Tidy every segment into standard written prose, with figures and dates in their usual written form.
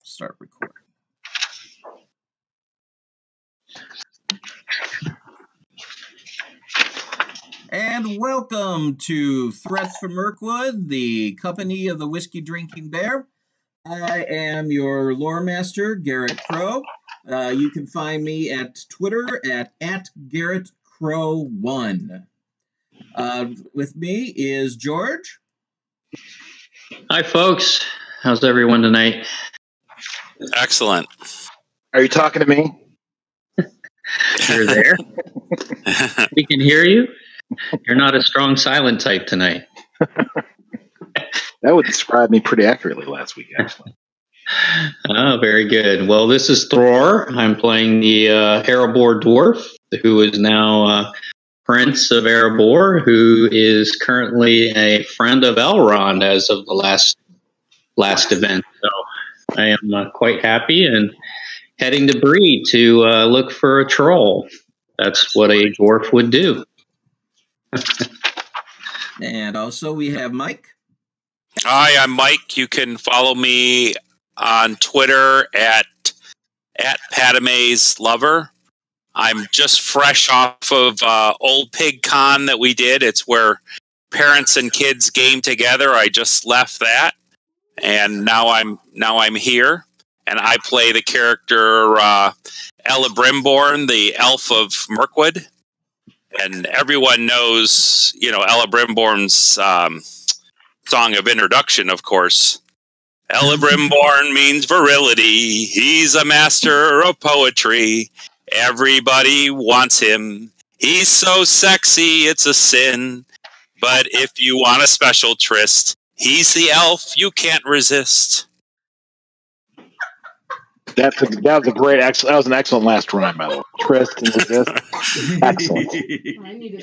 start recording. And welcome to Threats from Mirkwood, the company of the whiskey drinking bear. I am your lore master, Garrett Crow. You can find me at Twitter at GarrettCrow1. With me is George. Hi, folks. How's everyone tonight? Excellent. Are you talking to me? You're there. We can hear you. You're not a strong silent type tonight. That would describe me pretty accurately last week, actually. Oh, very good. Well, this is Thror. I'm playing the Erebor dwarf, who is now Prince of Erebor, who is currently a friend of Elrond as of the last event. So I am quite happy and heading to Bree to look for a troll. That's what a dwarf would do. And also we have Mike. Hi, I'm Mike. You can follow me on Twitter at Padme's Lover. I'm just fresh off of Old Pig Con that we did. It's where parents and kids game together. I just left that, and now I'm here, and I play the character Celebrimborn, the elf of Mirkwood. And everyone knows, Celebrimborn's song of introduction, of course. Celebrimborn means virility. He's a master of poetry. Everybody wants him. He's so sexy, it's a sin. But if you want a special tryst, he's the elf you can't resist. That was an excellent last rhyme, by the way. Tryst and resist. Excellent.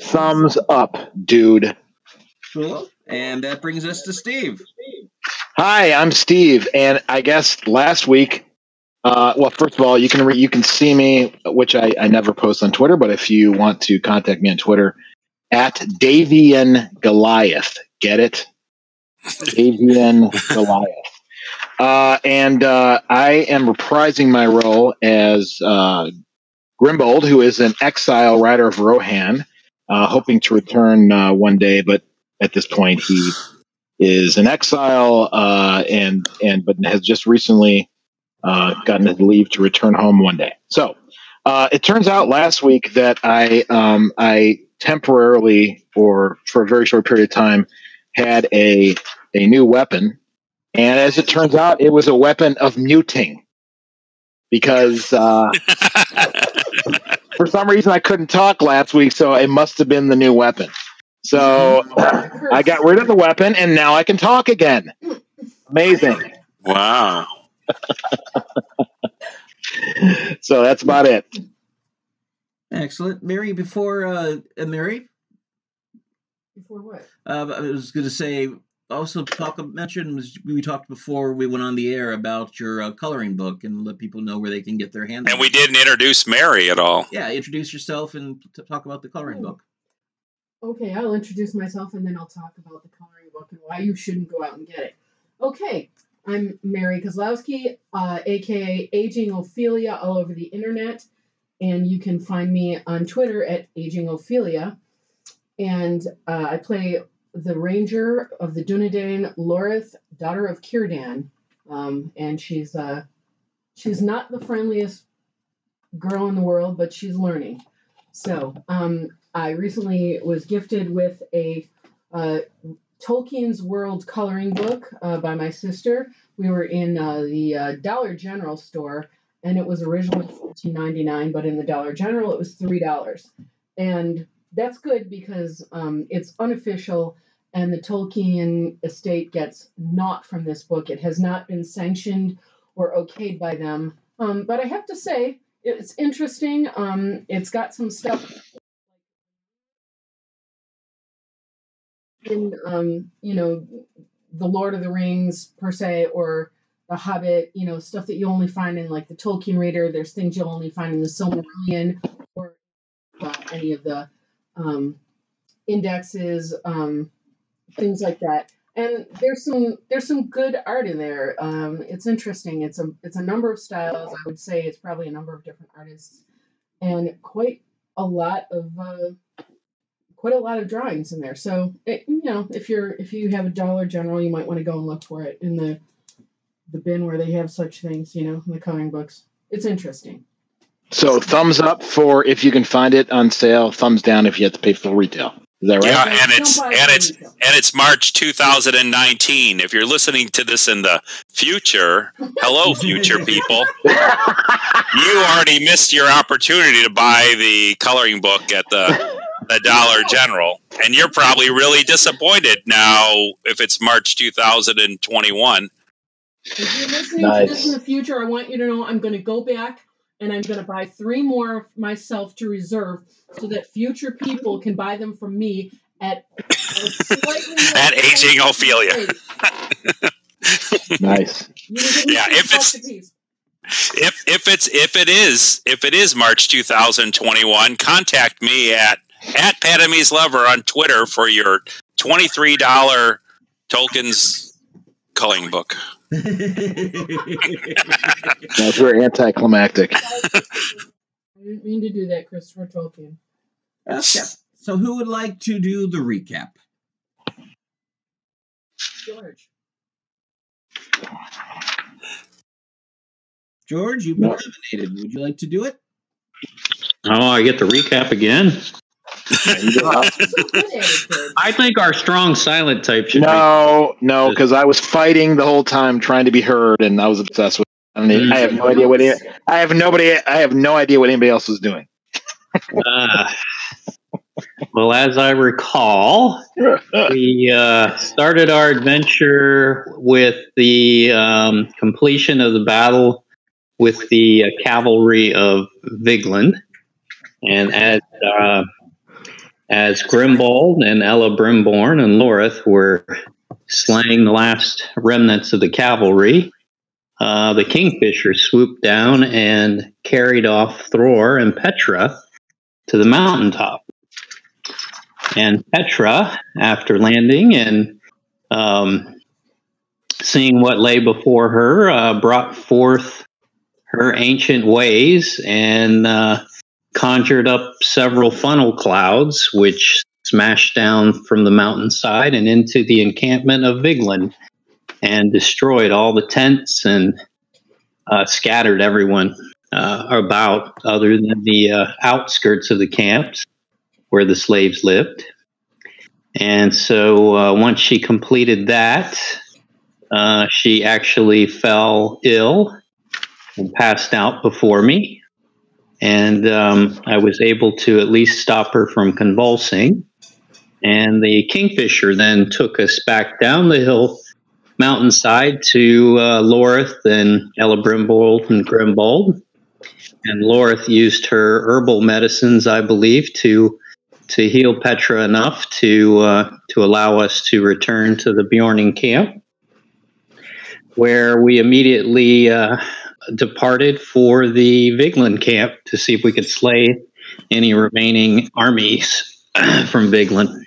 Thumbs up, dude. Cool. And that brings us to Steve. Hi, I'm Steve, and I guess last week, well, first of all, you can see me, which I never post on Twitter, but if you want to contact me on Twitter, at Davian Goliath. Get it? Davian Goliath. And I am reprising my role as Grimbold, who is an exile rider of Rohan, hoping to return one day, but at this point he is in exile but has just recently gotten his leave to return home one day. So it turns out last week that I temporarily, or for a very short period of time, had a new weapon. And as it turns out, it was a weapon of muting, because for some reason I couldn't talk last week, so it must have been the new weapon. So I got rid of the weapon, and now I can talk again. Amazing. Wow. So that's about it. Excellent. Mary, before Mary? Before what? I was going to say, also mention, we talked before we went on the air about your coloring book, and let people know where they can get their hands on it. And we didn't introduce Mary at all. Yeah, introduce yourself and talk about the coloring book. Okay, I'll introduce myself, and then I'll talk about the coloring book and why you shouldn't go out and get it. Okay, I'm Mary Kozlowski, a.k.a. Aging Ophelia, all over the internet, and you can find me on Twitter at Aging Ophelia, and I play the ranger of the Dunedain, Lorith, daughter of Círdan, and she's not the friendliest girl in the world, but she's learning. So I recently was gifted with a Tolkien's World coloring book by my sister. We were in the Dollar General store, and it was originally $14.99, but in the Dollar General it was $3. And that's good because it's unofficial, and the Tolkien estate gets naught from this book. It has not been sanctioned or okayed by them. But I have to say, it's interesting. It's got some stuff in, the Lord of the Rings, per se, or the Hobbit, stuff that you only find in, like, the Tolkien Reader. There's things you'll only find in the Silmarillion or any of the indexes, things like that. And there's some good art in there. It's interesting. It's a number of styles. I would say it's probably a number of different artists, and a lot of quite a lot of drawings in there. So if you have a Dollar General, you might want to go and look for it in the bin where they have such things. In the coloring books. It's interesting. So thumbs up for if you can find it on sale. Thumbs down if you have to pay full retail. Is that right? Yeah, and it's March 2019. If you're listening to this in the future, hello, future people. You already missed your opportunity to buy the coloring book at the Dollar General, and you're probably really disappointed now if it's March 2021. If you're listening to this in the future, I want you to know I'm going to go back and I'm going to buy 3 more myself to reserve so that future people can buy them from me at slightly at Aging Ophelia. Nice. Yeah, if it is March 2021, contact me at Padamy's Lover on Twitter for your $23 Tolkien's coloring book. That's very anticlimactic. I didn't mean to do that, Christopher Tolkien. Okay. So who would like to do the recap? George, you've been nominated. Would you like to do it? Oh, I get the recap again? I think our strong silent type should No, because I was fighting the whole time trying to be heard, and I was obsessed with it. I have no idea I have no idea what anybody else was doing. Well, as I recall, we started our adventure with the completion of the battle with the cavalry of Vigeland, and as Grimbold and Elebrimborn and Lorith were slaying the last remnants of the cavalry, the Kingfisher swooped down and carried off Thror and Petra to the mountaintop. And Petra, after landing and seeing what lay before her, brought forth her ancient ways and conjured up several funnel clouds, which smashed down from the mountainside and into the encampment of Vigeland and destroyed all the tents and scattered everyone about other than the outskirts of the camps where the slaves lived. And so once she completed that, she actually fell ill and passed out before me. And I was able to at least stop her from convulsing. And the Kingfisher then took us back down the hill mountainside to Lorith and Elebrimbold and Grimbold. And Lorith used her herbal medicines, I believe, to heal Petra enough to allow us to return to the Bjorning camp, where we immediately departed for the Vigeland camp to see if we could slay any remaining armies from Vigeland.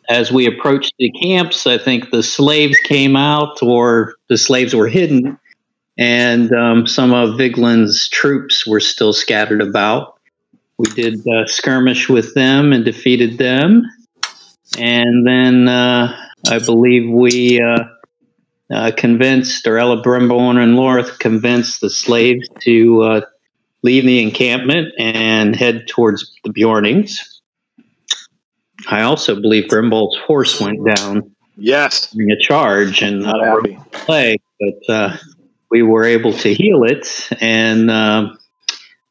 As we approached the camps, I think the slaves came out, or the slaves were hidden, and some of Vigeland's troops were still scattered about. We did skirmish with them and defeated them, and then I believe we convinced, or Elebrimborn and Lorith convinced the slaves to leave the encampment and head towards the Bjornings. I also believe Grimbold's horse went down. Yes. During a charge and not happy. Leg, but we were able to heal it, and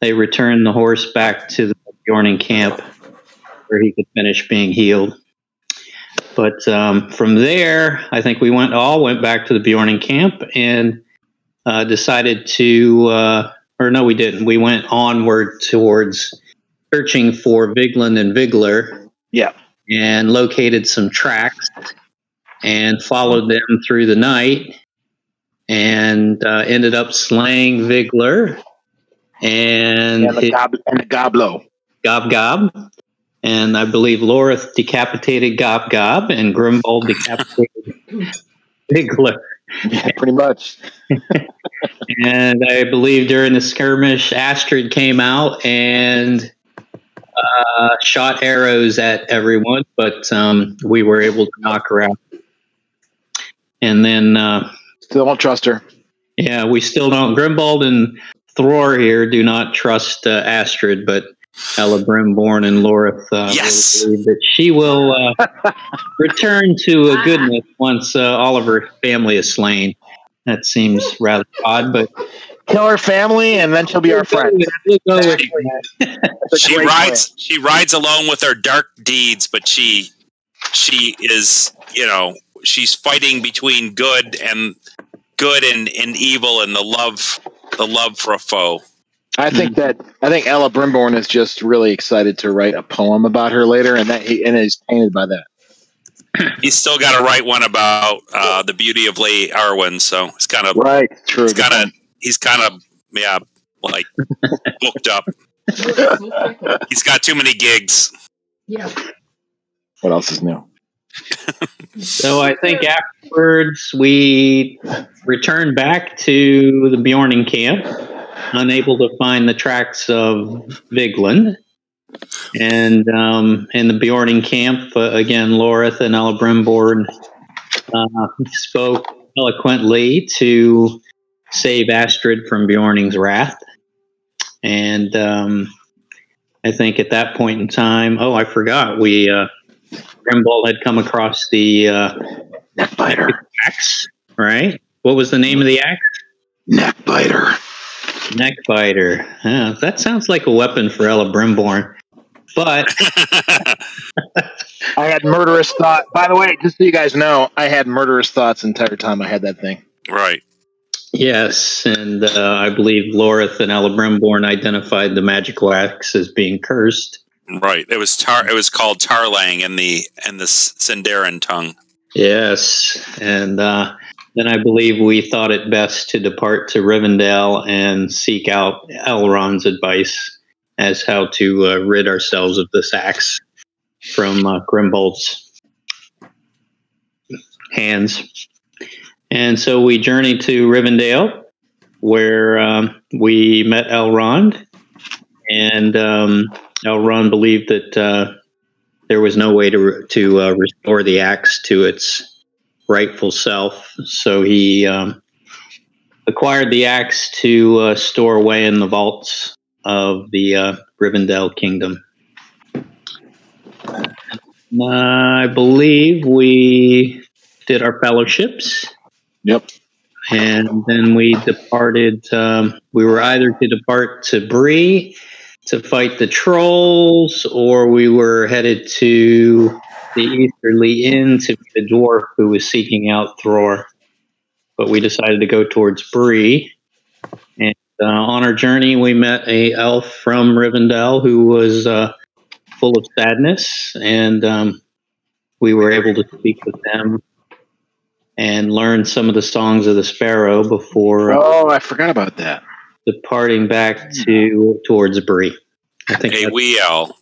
they returned the horse back to the Bjorning camp where he could finish being healed. But from there, I think we all went back to the Bjorning camp and decided to, or no, we didn't. We went onward towards searching for Vigeland and Vigler. Yeah. And located some tracks and followed them through the night and ended up slaying Vigler and the Goblo. Gob. and I believe Lorith decapitated Gob Gob, and Grimbold decapitated Bigler. Yeah, pretty much. And I believe during the skirmish, Astrid came out and shot arrows at everyone, but we were able to knock her out. And then, Still don't trust her. yeah, we still don't. Grimbold and Thror here do not trust Astrid, but Ella Brimborn and Lorith Yes. really believe that she will return to goodness once all of her family is slain. That seems rather odd, but Kill her family, and then she'll be our friend. we'll go with She rides alone with her dark deeds, but she is, she's fighting between good and evil, and the love for a foe. I think Ella Brimborn is just really excited to write a poem about her later, and he's painted by that. He's still got to write one about the beauty of Lady Arwen, so it's kind of right. True. He's kind of like booked up. He's got too many gigs. Yeah. What else is new? So I think afterwards we returned back to the Bjorning camp, unable to find the tracks of Vigeland. And in the Bjorning camp, again, Lorith and Ella Brimborn spoke eloquently to save Astrid from Bjorning's wrath. And I think at that point in time, I forgot, Grimbold had come across the Neckbiter axe, right? What was the name of the axe? Neckbiter. Neckbiter. That sounds like a weapon for Ella Brimborn. But I had murderous thoughts. By the way, just so you guys know, I had murderous thoughts the entire time I had that thing. Right. Yes, and I believe Lorith and Ella Brimborn identified the magical axe as being cursed. Right. It was called Tarlang in the Sindarin tongue. Yes, and then I believe we thought it best to depart to Rivendell and seek out Elrond's advice as how to rid ourselves of this axe from Grimbold's hands. And so we journeyed to Rivendell, where we met Elrond, and Elrond believed that there was no way to restore the axe to its rightful self, so he acquired the axe to store away in the vaults of the Rivendell Kingdom. I believe we did our fellowships. Yep. And then we departed. We were either to depart to Bree to fight the trolls, or we were headed to the Easterly Inn to meet the dwarf who was seeking out Thror. But we decided to go towards Bree. And on our journey, we met a elf from Rivendell who was full of sadness, and we were able to speak with them and learn some of the songs of the Sparrow before. I forgot about that. Departing back towards Bree. I think. Hey, we L.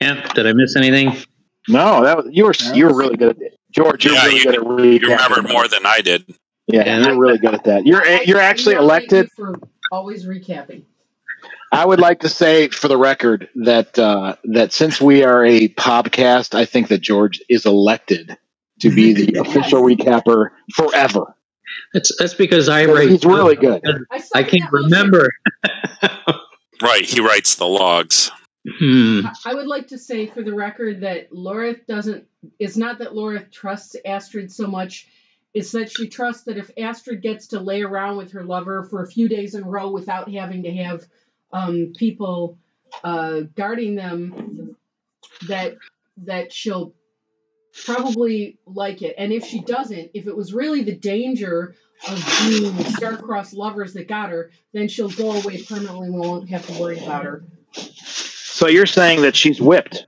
Yeah. Did I miss anything? No, you were really good at it, George. You're really good at recapping. You remembered more than I did. Yeah, you're really good at that. You're actually elected for always recapping. I would like to say, for the record, that since we are a podcast, I think that George is elected to be the official recapper forever. That's because I write. He's really good. I can't remember. Right, he writes the logs. I would like to say, for the record, that Lorith doesn't. It's not that Lorith trusts Astrid so much. It's that she trusts that if Astrid gets to lay around with her lover for a few days in a row without having to have people guarding them, that she'll probably like it. And if she doesn't, if it was really the danger of being star-crossed lovers that got her, then she'll go away permanently and we won't have to worry about her. So you're saying that she's whipped?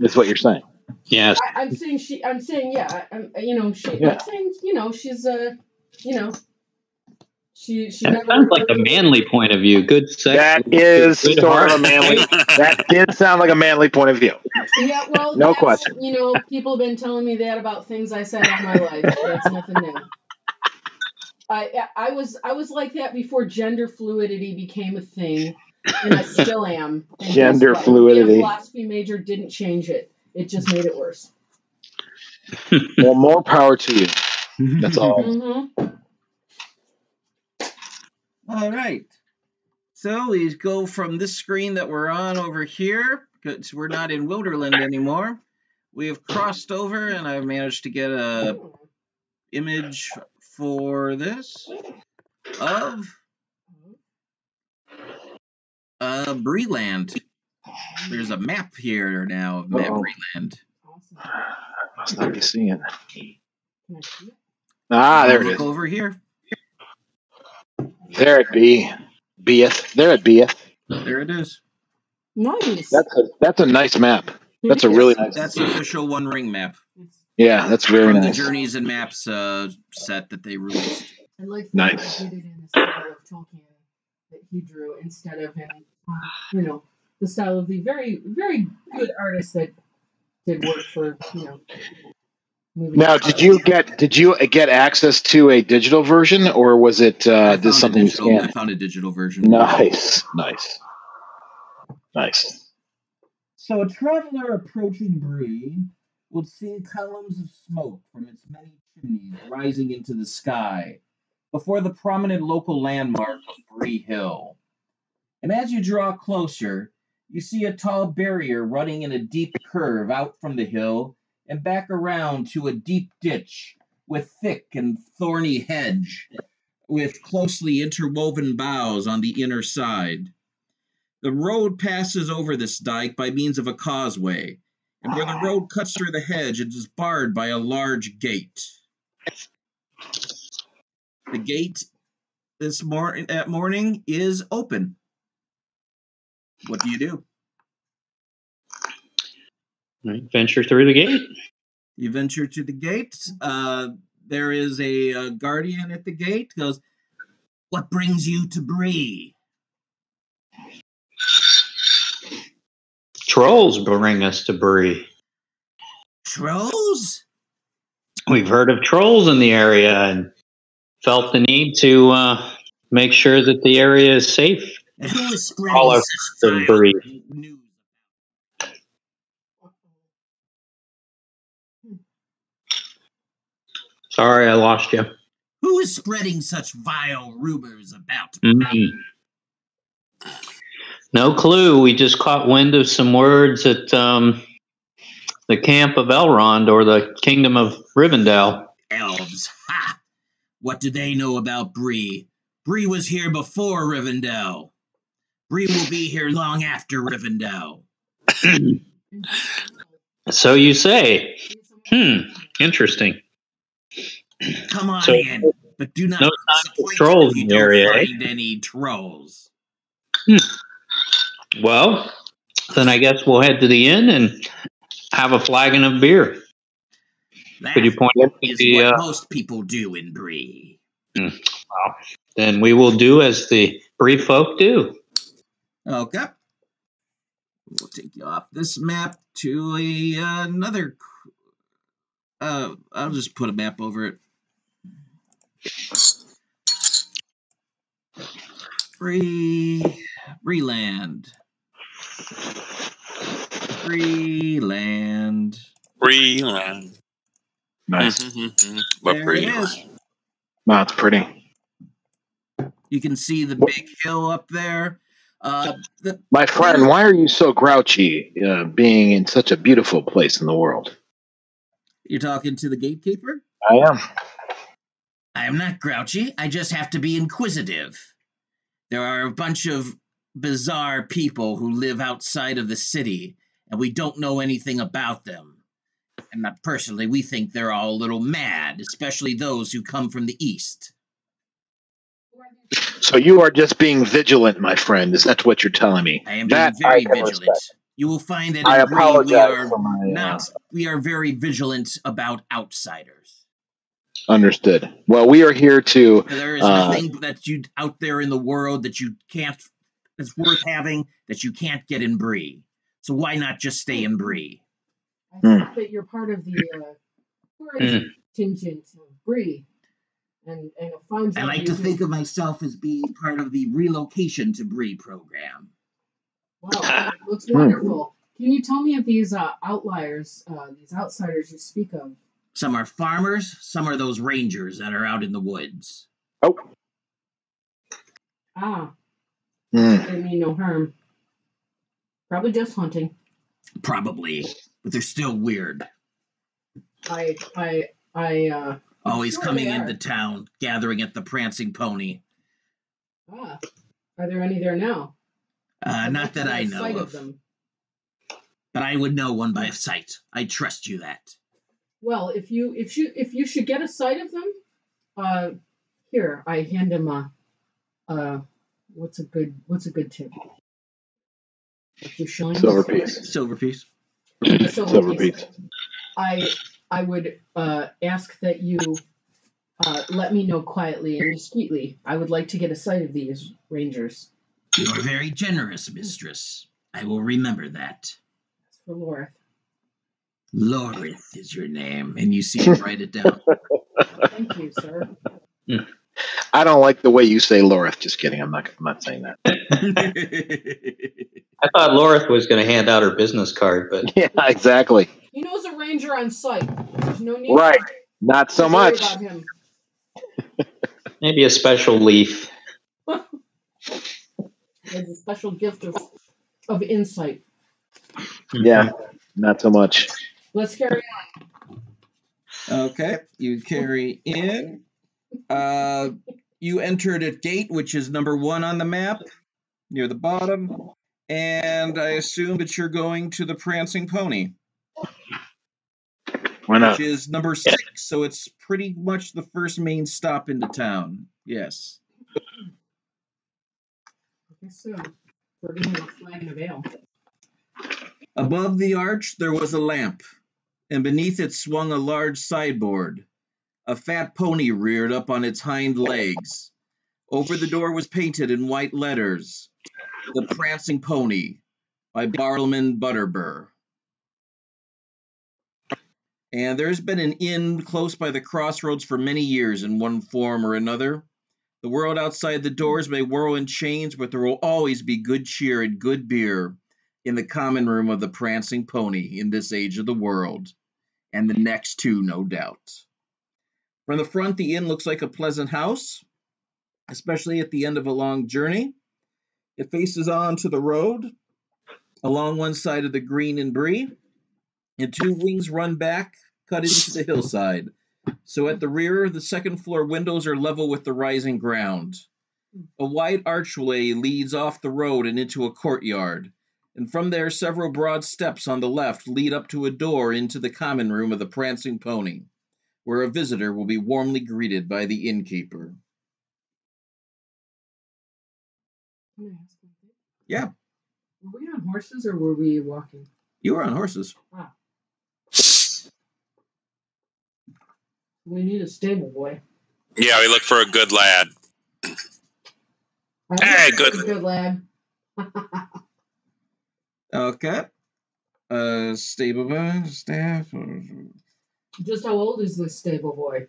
That's what you're saying? Yes. I'm saying she's That never sounds like a manly point of view. Good sex. That is good sort heart. of a manly. That did sound like a manly point of view. Yeah, well, No question. You know, people have been telling me that about things I said all my life. That's nothing new. I was like that before gender fluidity became a thing, and I still am. And Gender guess what? fluidity. Being a philosophy major didn't change it. It just made it worse. Well, more power to you. That's all. Mm-hmm. All right. So we go from this screen that we're on over here, because we're not in Wilderland anymore. We have crossed over, and I've managed to get a image for this of Breeland. There's a map here now of Breeland. Must not be seeing it. Ah, there it Look is. over here. There it be. Beeth. There it beeth. There it is. Nice. That's a nice map. That's a really nice. That's the official One Ring map. Yeah, that's very From nice. the Journeys and Maps set that they released. I like that Nice. he did it in the style of Tolkien that he drew instead of in, you know, the style of the very, very good artist that did work for, you know. Now, did you get access to a digital version, or was it just something you scanned? I found a digital version. Nice. So a traveler approaching Bree will see columns of smoke from its many chimneys rising into the sky before the prominent local landmark of Bree Hill. And as you draw closer, you see a tall barrier running in a deep curve out from the hill and back around to a deep ditch with thick and thorny hedge with closely interwoven boughs on the inner side. The road passes over this dike by means of a causeway, and where the road cuts through the hedge, it is barred by a large gate. The gate that morning is open. What do you do? Right, venture through the gate. You venture to the gate. There is a guardian at the gate. Goes, "What brings you to Bree?" Trolls bring us to Bree. Trolls? We've heard of trolls in the area and felt the need to make sure that the area is safe. And who is All spreading of such the vile Bree. news? Sorry, I lost you. Who is spreading such vile rumors about Mm-hmm. No clue. We just caught wind of some words at the camp of Elrond or the kingdom of Rivendell. elves? Ha! What do they know about Bree? Bree was here before Rivendell. Bree will be here long after Rivendell. So you say. Interesting. Come on So, in, but do not no disappoint trolls if you in the don't area, eh? find any trolls. Well, then I guess we'll head to the inn and have a flagon of beer. That Could you point out is the? what most people do in Bree. Well, then we will do as the Bree folk do. Okay. We'll take you off this map to another. I'll just put a map over it. Breeland. Nice. There it is. Wow, it's pretty. You can see the big hill up there. My friend, why are you so grouchy, being in such a beautiful place in the world? You're talking to the gatekeeper? I am. I am not grouchy. I just have to be inquisitive. There are a bunch of bizarre people who live outside of the city, and we don't know anything about them. And personally, we think they're all a little mad, especially those who come from the east. So you are just being vigilant, my friend. Is that what you're telling me? I am being very vigilant. Respect. You will find that in Bree, we are very vigilant about outsiders. Understood. Well, we are here to. There is nothing that you out there in the world that you can't, that's worth having, that you can't get in Bree. So why not just stay in Bree? I think that you're part of the tourism contingent of Bree, and a fine job. I like to think of myself as being part of the relocation to Bree program. Wow, that looks wonderful. Can you tell me of these outliers, these outsiders you speak of? Some are farmers, some are those rangers that are out in the woods. Oh. They mean no harm. Probably just hunting. Probably, but they're still weird. Always sure coming into town, gathering at the Prancing Pony. Are there any there now? Not that I know of. Them. But I would know one by sight. I trust you that. Well, if you should get a sight of them, here I hand him what's a good tip? Silver piece. Silver piece. Silver piece. I would ask that you let me know quietly and discreetly. I would like to get a sight of these rangers. You are very generous, mistress. I will remember that. That's for Lorith. Lorith is your name, and you see him write it down. Thank you, sir. I don't like the way you say Lorith. Just kidding. I'm not saying that. I thought Lorith was going to hand out her business card, but yeah, exactly. He knows a ranger on sight. There's no need. Right. Not so much. About him. Maybe a special leaf. There's a special gift of insight. Yeah, not so much. Let's carry on. Okay, you carry in. You entered at gate, which is number 1 on the map, near the bottom. And I assume that you're going to the Prancing Pony. Why not? Which is number 6, so it's pretty much the first main stop into town. Yes. I guess so. We're getting a flag and a veil. Above the arch, there was a lamp, and beneath it swung a large sideboard. A fat pony reared up on its hind legs. Over the door was painted in white letters, "The Prancing Pony" by Bartleman Butterbur. And there's been an inn close by the crossroads for many years in one form or another. The world outside the doors may whirl and change, but there will always be good cheer and good beer in the common room of the Prancing Pony in this age of the world, and the next too, no doubt. From the front, the inn looks like a pleasant house, especially at the end of a long journey. It faces on to the road, along one side of the green and Bree, and 2 wings run back, cut into the hillside. So at the rear, the second floor windows are level with the rising ground. A wide archway leads off the road and into a courtyard, and from there several broad steps on the left lead up to a door into the common room of the Prancing Pony, where a visitor will be warmly greeted by the innkeeper. Can I ask something? Yeah. Were we on horses or were we walking? You were on horses. Ah. We need a stable boy. Yeah, we look for a good lad. Hey, good lad. Okay. Stable boy, staff. Just how old is this stable boy?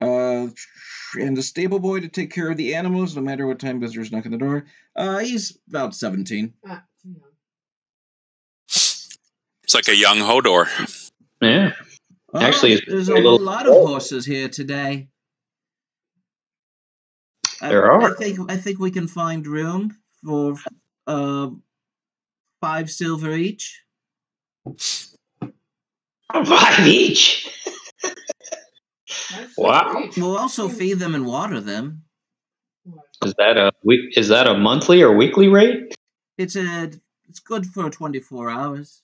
And the stable boy to take care of the animals, no matter what time visitors knock on the door. He's about 17. Too young. It's like a young Hodor. Yeah. Actually, there's a whole lot of horses here today. There are. I think we can find room for 5 silver each. 5 each. Wow. We'll also feed them and water them. Is that a monthly or weekly rate? It's good for 24 hours.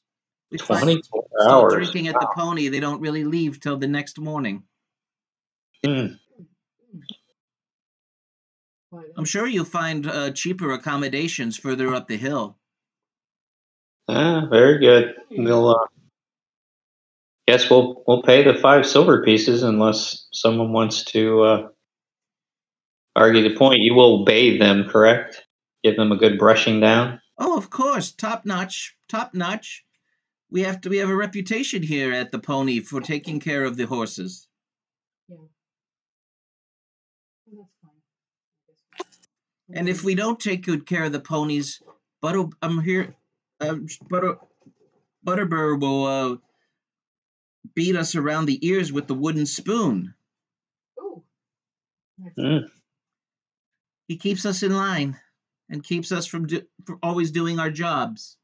24 hours. Drinking at the Pony, they don't really leave till the next morning. I'm sure you'll find cheaper accommodations further up the hill. Very good. We'll guess we'll pay the 5 silver pieces unless someone wants to argue the point. You will bathe them, correct? Give them a good brushing down. Oh, of course, top notch, top notch. We have a reputation here at the Pony for taking care of the horses. Yeah. Well, that's fine. And if we don't take good care of the ponies, Butterbur will beat us around the ears with the wooden spoon. Oh. He keeps us in line and keeps us from always doing our jobs.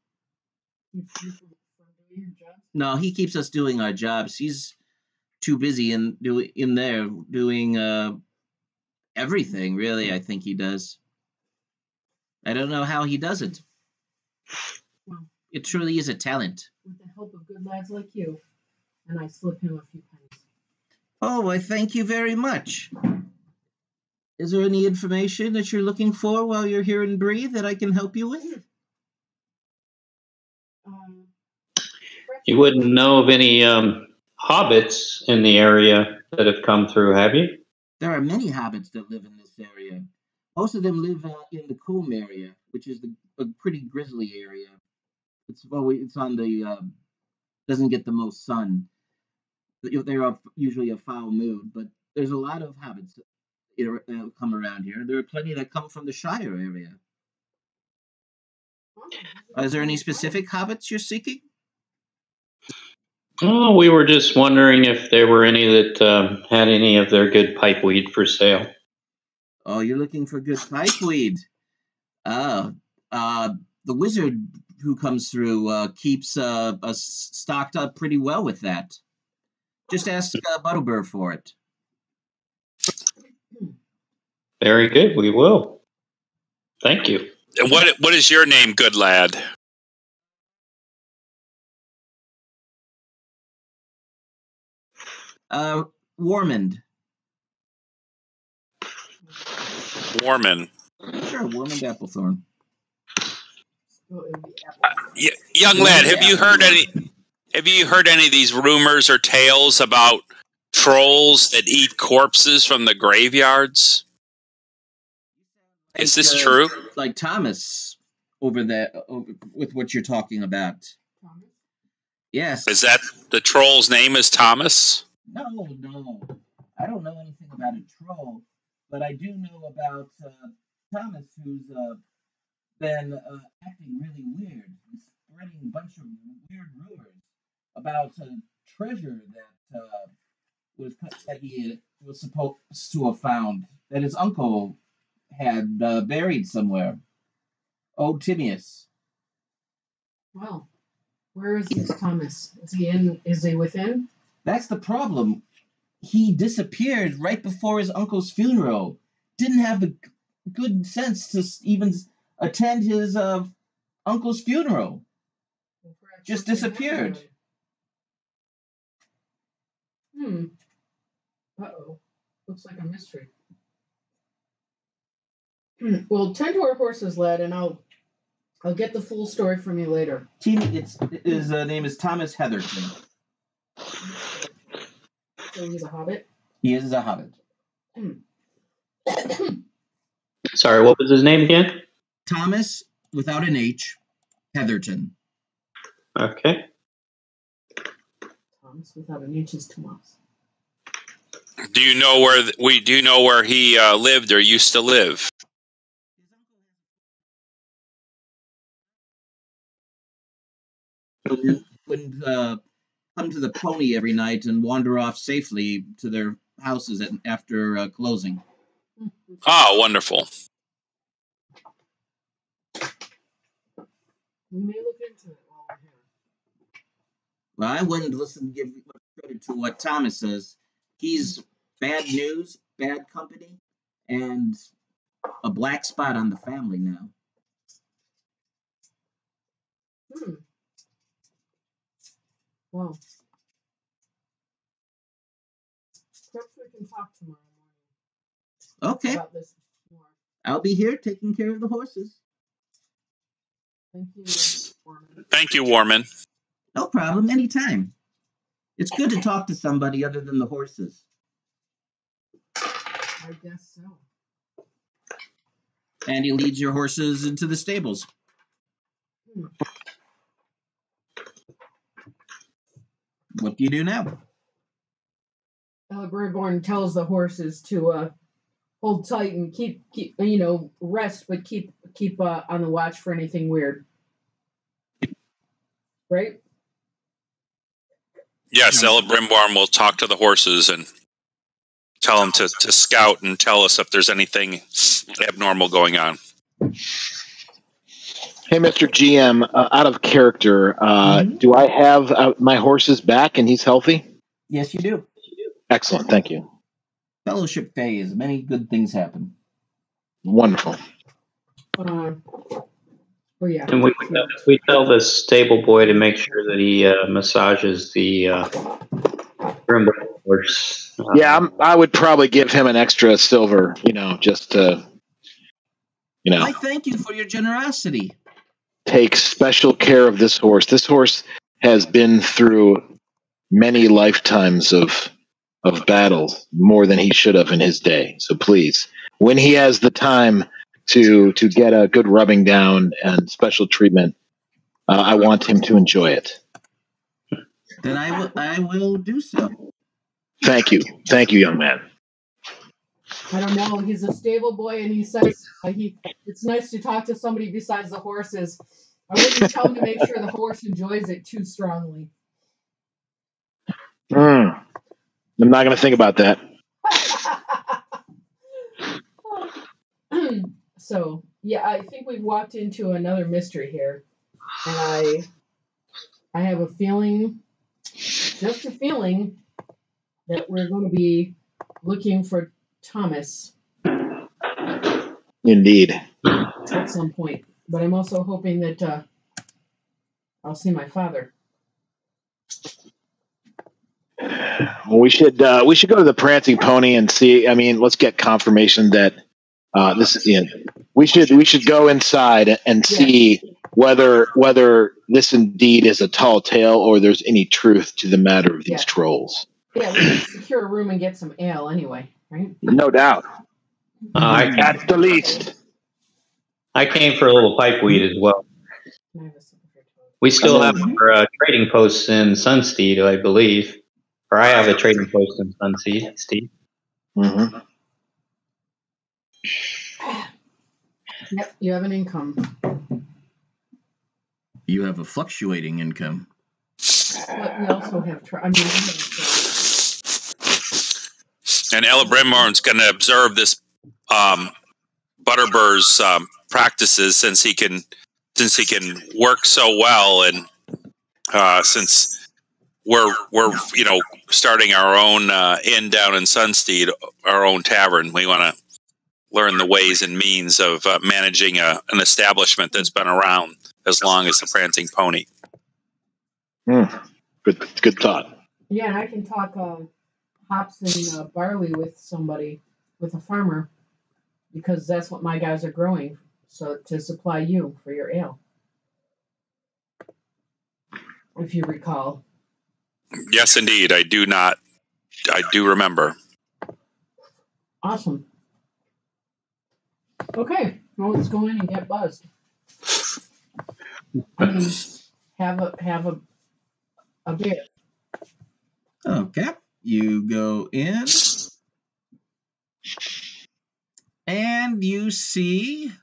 No, he keeps us doing our jobs. He's too busy in there doing everything, really. I think he does. I don't know how he does it. Well, it truly is a talent. With the help of good lads like you. And I slip him a few pennies. Oh, I thank you very much. Is there any information that you're looking for while you're here in Bree that I can help you with? You wouldn't know of any hobbits in the area that have come through, have you? There are many hobbits that live in this area. Most of them live in the Combe area, which is a pretty grisly area. It's on the doesn't get the most sun. They're usually a foul mood, but there's a lot of hobbits that come around here. There are plenty that come from the Shire area. Is there any specific hobbits you're seeking? Oh, we were just wondering if there were any that had any of their good pipeweed for sale. Oh, you're looking for good pipeweed. The wizard who comes through keeps us stocked up pretty well with that. Just ask Butterbur for it. Very good. We will. Thank you. And what is your name, good lad? Warmond. Warman. Sure, Warmond Applethorn. Young lad, have you heard any of these rumors or tales about trolls that eat corpses from the graveyards? Is this true? Like Thomas over there, with what you're talking about. Thomas? Yes. Is that the troll's name is Thomas? No. I don't know anything about a troll, but I do know about Thomas, who's been acting really weird. He's spreading a bunch of weird rumors about a treasure that he was supposed to have found, that his uncle had buried somewhere. Old Timaeus. Well, where is this Thomas? Is he within? That's the problem. He disappeared right before his uncle's funeral. Didn't have the good sense to even attend his uncle's funeral. Just disappeared. Uh-oh. Looks like a mystery. Well, tend to our horses, lad, and I'll get the full story from you later. His name is Thomas Heatherton. So he's a hobbit? He is a hobbit. Sorry, what was his name again? Thomas, without an H, Heatherton. Okay. Thomas without an H is Thomas. Do you know where he lived or used to live? Wouldn't come to the Pony every night and wander off safely to their houses after closing. Oh, wonderful. We may look into it while we're here. Well, I wouldn't give much credit to what Thomas says. He's bad news, bad company, and a black spot on the family now. Well, perhaps we can talk tomorrow morning. Okay. About this more. I'll be here taking care of the horses. Thank you, Warman. Thank you, Warman. No problem, anytime. It's good to talk to somebody other than the horses. I guess so. And he leads your horses into the stables. What do you do now? Celebriborn tells the horses to hold tight and keep rest, but keep on the watch for anything weird. Right? Yes, Celebriborn will talk to the horses and tell them to scout and tell us if there's anything abnormal going on. Hey, Mr. GM, out of character, do I have my horses back and he's healthy? Yes, you do. Excellent, thank you. Fellowship phase. Many good things happen. Wonderful. Yeah. And we tell the stable boy to make sure that he massages the room horse. Yeah, I would probably give him an extra silver, just to, I thank you for your generosity. Take special care of this horse. This horse has been through many lifetimes of battles, more than he should have in his day. So please, when he has the time to get a good rubbing down and special treatment, I want him to enjoy it. Then I will do so. Thank you, young man. I don't know. He's a stable boy, and he says it's nice to talk to somebody besides the horses. I wouldn't tell him to make sure the horse enjoys it too strongly. I'm not going to think about that. So, yeah, I think we've walked into another mystery here. And I have a feeling, just a feeling, that we're going to be looking for Thomas. Indeed. At some point. But I'm also hoping that I'll see my father. Well, we should go to the Prancing Pony and see. I mean, let's get confirmation that this is. We should go inside and see whether this indeed is a tall tale or there's any truth to the matter of these trolls. Yeah, we can secure a room and get some ale anyway, right? No doubt. At the least. I came for a little pipeweed as well. We still have our trading posts in Sunsteed, I believe. Or I have a trading post in Sunsteed. Mm-hmm. Yep, you have an income. You have a fluctuating income. But we also have... And Celebriborn's going to observe this Butterbur's practices since he can work so well, and since we're starting our own inn down in Sunsteed, our own tavern, we want to learn the ways and means of managing an establishment that's been around as long as the Prancing Pony. Good thought. Yeah, and I can talk hops and barley with somebody, with a farmer, because that's what my guys are growing, so to supply you for your ale. If you recall. Yes, indeed. I do remember. Awesome. Okay, well, let's go in and get buzzed. I mean, have a beer. Okay, you go in, and you see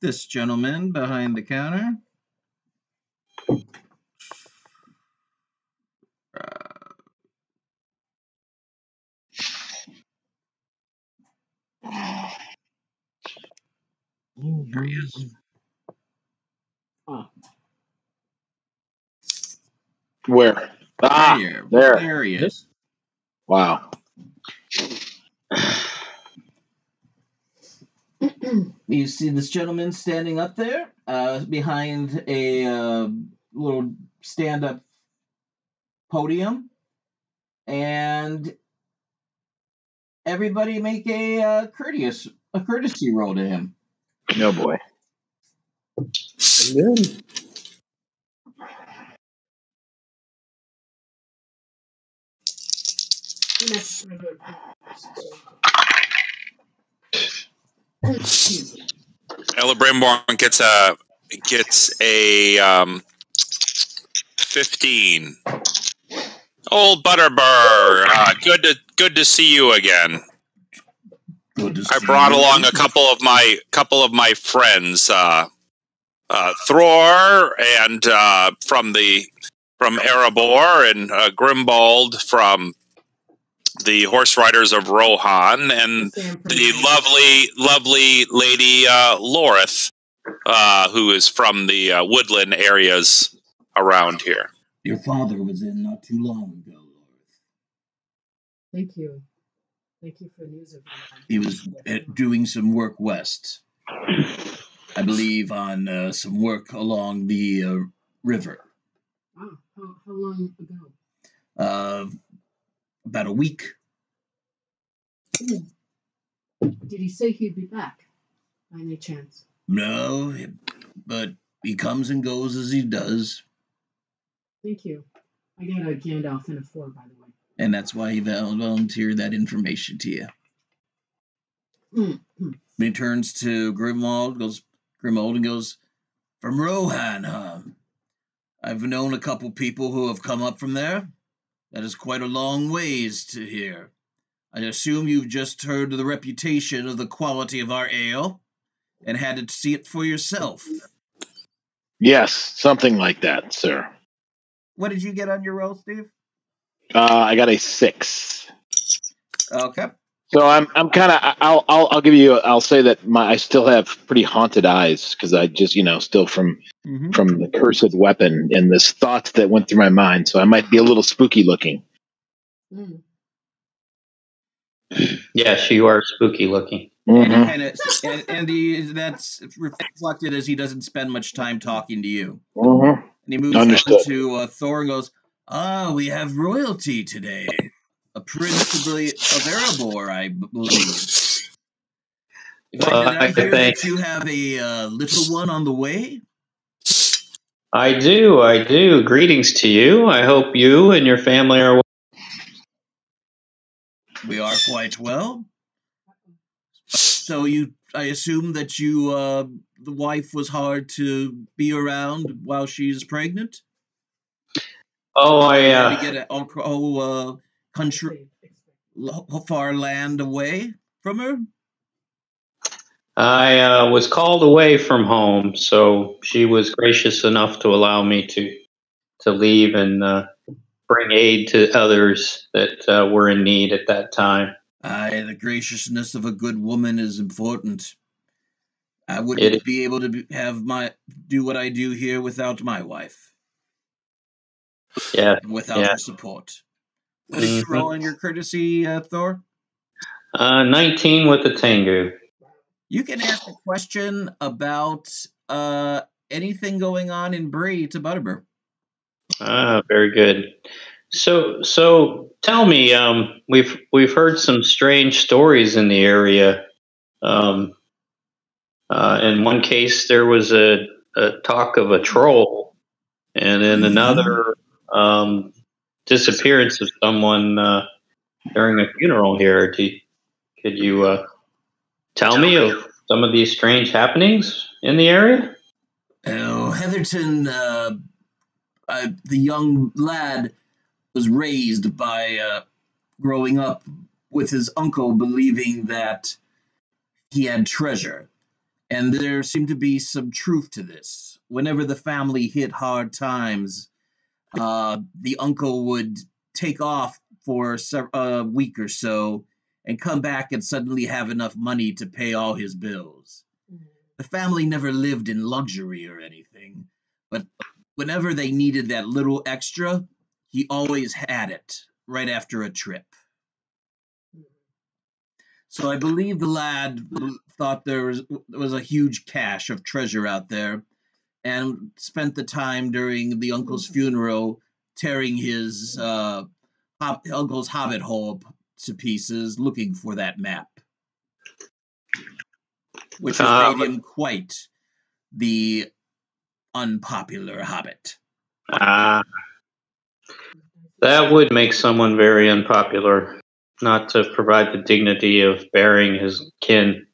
this gentleman behind the counter. There he is. Where? There. There he is. Wow. You see this gentleman standing up there behind a little stand-up podium, and everybody make a courtesy roll to him. No boy. Good. next. Elabrimborn gets a 15. Old Butterbur, good to see you again. I brought along a couple of my friends, Thror and from Erebor, and Grimbald from the Horse Riders of Rohan, and the lovely lady Lorith, who is from the woodland areas around here. Your father was in not too long ago, Lorith. Thank you. Thank you for news of him. He was doing some work west. I believe on some work along the river. Oh, how long ago? About a week. Ooh. Did he say he'd be back by any chance? No, but he comes and goes as he does. Thank you. I got a Gandalf and a 4, by the way. And that's why he volunteered that information to you. Mm-hmm. He turns to Grimald and goes, "From Rohan, huh? I've known a couple people who have come up from there. That is quite a long ways to here. I assume you've just heard the reputation of the quality of our ale and had to see it for yourself." Yes, something like that, sir. What did you get on your roll, Steve? I got a 6. Okay. So I'm kind of I'll give you I'll say that I still have pretty haunted eyes because I just still from the cursed weapon and this thought that went through my mind. So I might be a little spooky looking. Mm. Yes, you are spooky looking. Mm-hmm. And that's reflected as he doesn't spend much time talking to you. Mm-hmm. And he moves on to Thor and goes, "We have royalty today. A prince of Erebor, I believe. Did I hear that you have a little one on the way?" I do. Greetings to you. I hope you and your family are well. We are quite well. So I assume that the wife was hard to be around while she's pregnant? Oh, I had to get a country, far land away from her? I was called away from home, so she was gracious enough to allow me to leave and bring aid to others that were in need at that time. Aye, the graciousness of a good woman is important. I wouldn't be able to do what I do here without my wife. Yeah, without her support. What did you roll on your courtesy, Thor? 19 with the Tengu. You can ask a question about anything going on in Bree to Butterbur. Very good. So tell me, we've heard some strange stories in the area. In one case, there was a talk of a troll, and in another, disappearance of someone during a funeral here. Could you tell me of some of these strange happenings in the area? Oh, Heatherton, the young lad, was raised by growing up with his uncle believing that he had treasure. And there seemed to be some truth to this. Whenever the family hit hard times, the uncle would take off for a week or so and come back and suddenly have enough money to pay all his bills. The family never lived in luxury or anything, but whenever they needed that little extra, he always had it right after a trip. So I believe the lad thought there was a huge cache of treasure out there and spent the time during the uncle's funeral tearing his uncle's hobbit hole to pieces looking for that map, which has made him quite the unpopular hobbit. That would make someone very unpopular. not to provide the dignity of burying his kin.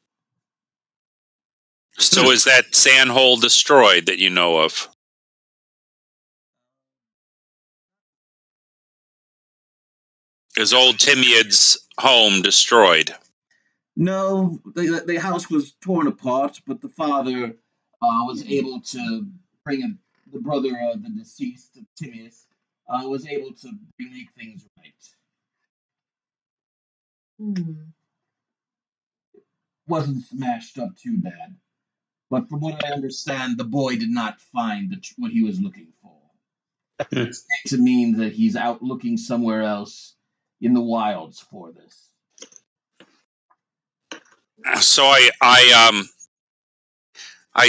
So is that sand hole destroyed that you know of? Is old Timiad's home destroyed? No, the house was torn apart, but the father was able to bring in the brother of the deceased, Timaeus, was able to make things right. Wasn't smashed up too bad, but from what I understand, the boy did not find what he was looking for. It seems to mean that he's out looking somewhere else in the wilds for this. So I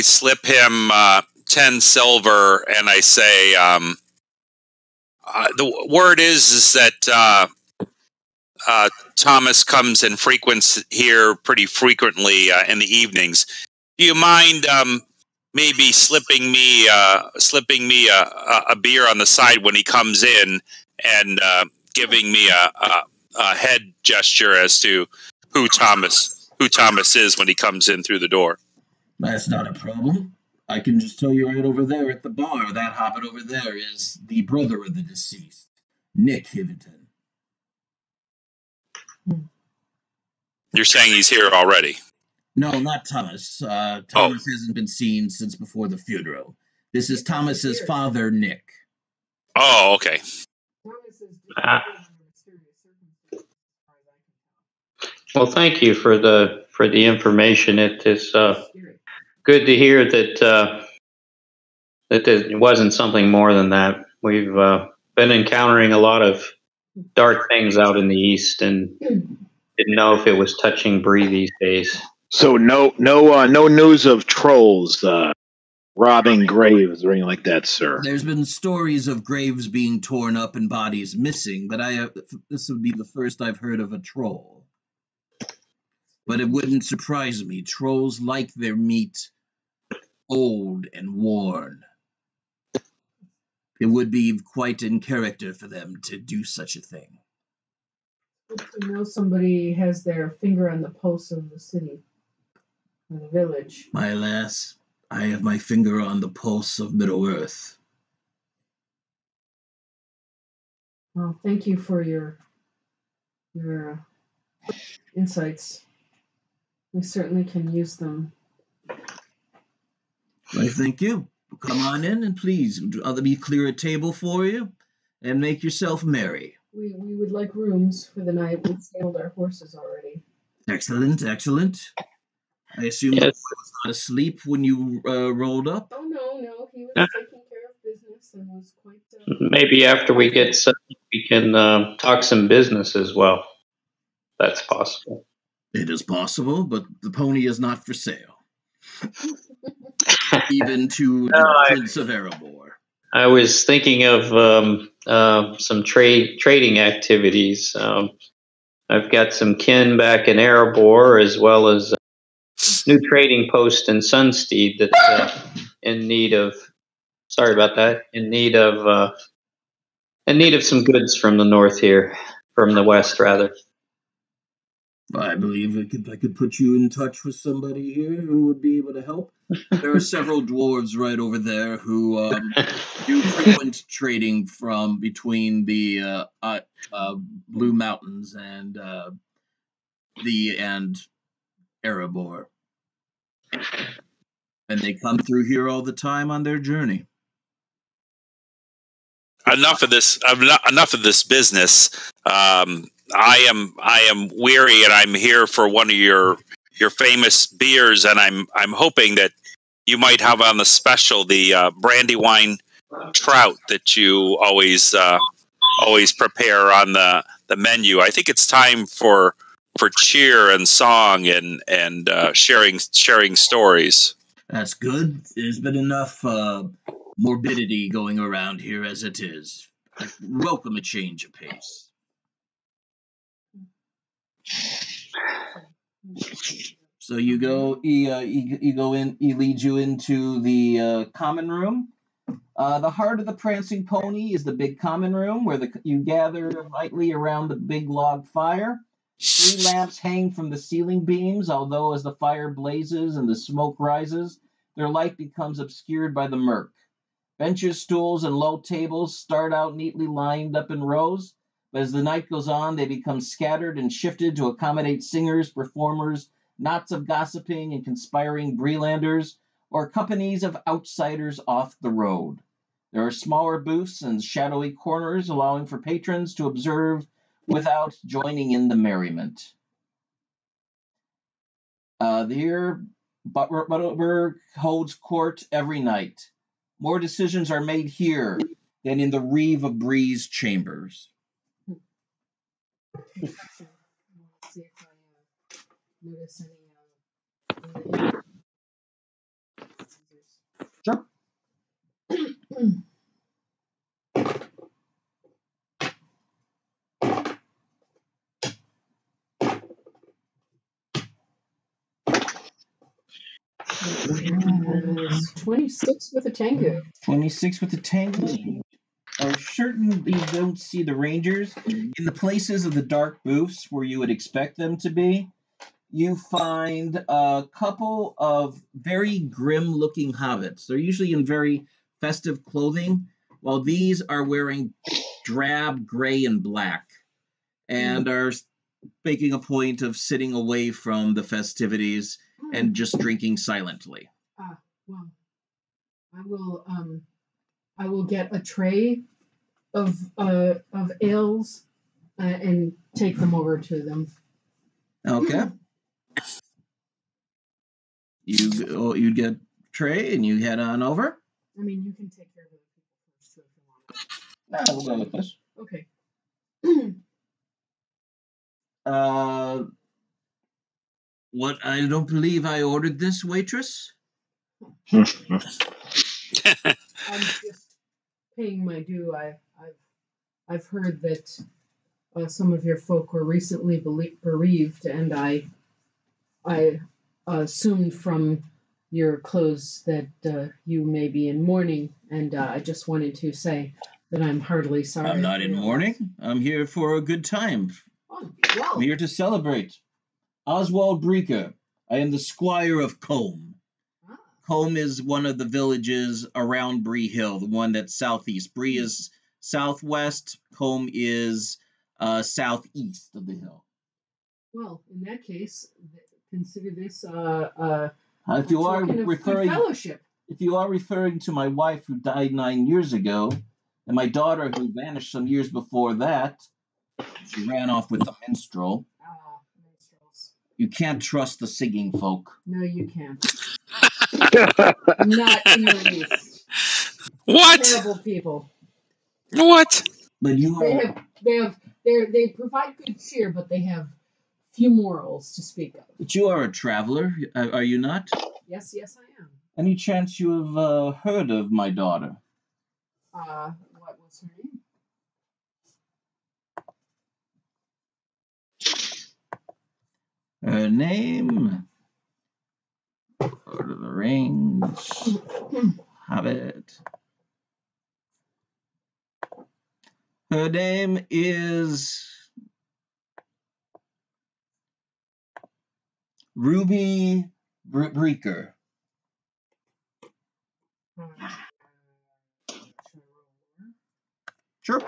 slip him 10 silver, and I say, the word is that Thomas comes and frequents here pretty frequently in the evenings. Do you mind maybe slipping me a beer on the side when he comes in, and giving me a head gesture as to who Thomas is when he comes in through the door? That's not a problem. I can just tell you right over there at the bar, that hobbit over there is the brother of the deceased, Nick Hiviton. You're saying he's here already? No, not Thomas. Thomas hasn't been seen since before the funeral. This is Thomas's father, Nick. Oh, okay. Well, thank you for the information. It is good to hear that it wasn't something more than that. We've been encountering a lot of dark things out in the east, and didn't know if it was touching Bree these days. So no news of trolls robbing graves or anything like that, sir. There's been stories of graves being torn up and bodies missing, but this would be the first I've heard of a troll. But it wouldn't surprise me. Trolls like their meat old and worn. It would be quite in character for them to do such a thing. To know somebody has their finger on the pulse of the city or the village. My lass, I have my finger on the pulse of Middle-earth. Well, thank you for your insights. We certainly can use them. I thank you. Come on in and please, let me clear a table for you and make yourself merry. We would like rooms for the night. We've saddled our horses already. Excellent, excellent. I assume the boy was not asleep when you rolled up? Oh, no. He was taking care of business and was quite... Maybe after we get set, we can talk some business as well. That's possible. It is possible, but the pony is not for sale. Even to the Prince of Erebor. I was thinking of some trading activities. I've got some kin back in Erebor, as well as a new trading post in Sunsteed that's in need of. Sorry about that. In need of some goods from the north here, from the west rather. I believe I could put you in touch with somebody here who would be able to help. There are several dwarves right over there who do frequent trading from between the Blue Mountains and Erebor, and they come through here all the time on their journey. Enough of this business. I am weary, and I'm here for one of your famous beers, and I'm hoping that you might have on the special the Brandywine trout that you always prepare on the menu. I think it's time for cheer and song and sharing stories. That's good. There's been enough morbidity going around here as it is. I welcome a change of pace. So you go. You go in. He leads you into the common room. The heart of the prancing pony is the big common room where you gather lightly around the big log fire. 3 lamps hang from the ceiling beams, although as the fire blazes and the smoke rises, their light becomes obscured by the murk. Benches, stools, and low tables start out neatly lined up in rows, but as the night goes on, they become scattered and shifted to accommodate singers, performers, knots of gossiping and conspiring Breelanders, or companies of outsiders off the road. There are smaller booths and shadowy corners, allowing for patrons to observe without joining in the merriment. Here, Butterberg holds court every night. More decisions are made here than in the Reeve of Bree's chambers. Let's see if I notice any. Sure. 26 with a tango. 26 with a tango. Are certain you don't see the rangers in the places of the dark booths where you would expect them to be. You find a couple of very grim-looking hobbits. They're usually in very festive clothing, while these are wearing drab gray and black, and are making a point of sitting away from the festivities and just drinking silently. Well, I will get a tray of ales and take them over to them. Okay. You get a tray and you head on over. I mean, you can take care of the people first too if you want. Nah, we'll go with this. Okay. What? I don't believe I ordered this, waitress. I'm just paying my due. I've heard that some of your folk were recently bereaved, and I assumed from your clothes that you may be in mourning, and I just wanted to say that I'm heartily sorry. I'm not in mourning. I'm here for a good time. Oh, well. I'm here to celebrate. Oswald Breaker. I am the Squire of Combe. Combe is one of the villages around Bree Hill, the one that's southeast. Bree is southwest. Combe is southeast of the hill. Well, in that case, consider this if you are referring, fellowship. If you are referring to my wife who died 9 years ago, and my daughter who vanished some years before that, she ran off with the minstrel. Minstrels. You can't trust the singing folk. No, you can't. Not in the least. What? Terrible people. What? But you are. They provide good cheer, but they have few morals to speak of. But you are a traveler, are you not? Yes, I am. Any chance you have heard of my daughter? What was her name? Her name, Lord of the Rings, Hobbit. Her name is Ruby Breaker. Sure.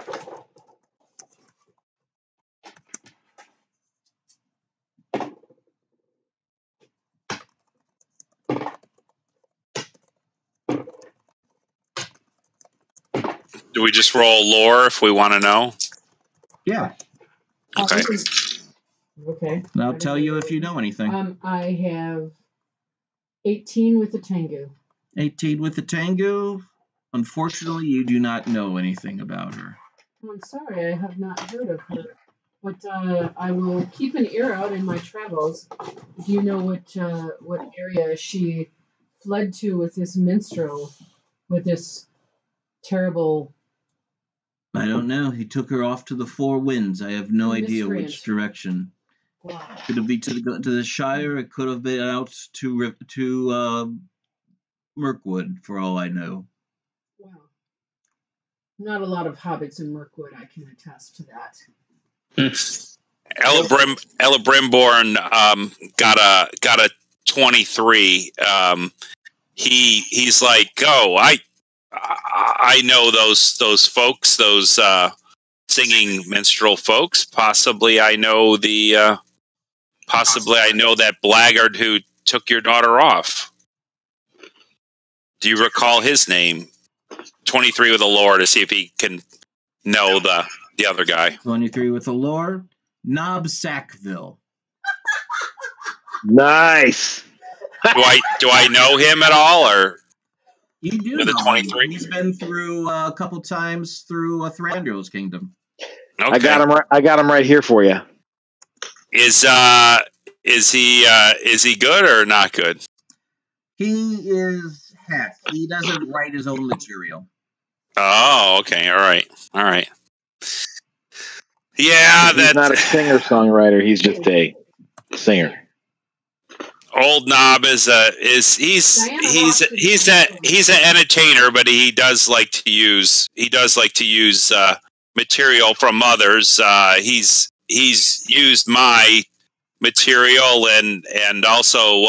Do we just roll lore if we want to know? Yeah. Okay. Okay. And I'll tell you if you know anything. I have 18 with the Tengu. 18 with the Tengu. Unfortunately, you do not know anything about her. I'm sorry, I have not heard of her. But I will keep an ear out in my travels. Do you know what area she fled to with this minstrel, with this terrible... I don't know. He took her off to the Four Winds. I have no idea which direction. Wow. Could it be to the Shire? It could have been out to Mirkwood, for all I know. Wow. Not a lot of hobbits in Mirkwood, I can attest to that. Elibrimborn got a 23. He's like, oh, I know those folks, those singing minstrel folks. Possibly I know that blackguard who took your daughter off. Do you recall his name? 23 with a lore to see if he can know the other guy. 23 with a lore. Knob Sackville. Nice. Do I know him at all, or You do with a know 23? him. He's been through a couple times through Thranduil's kingdom. Okay. I got him right here for you. Is he good or not good? He is heck. He doesn't write his own material. Oh, okay. All right. Yeah, He's not a singer-songwriter. He's just a singer. Old Knob he's an entertainer, but he does like to use material from others. He's used my material and also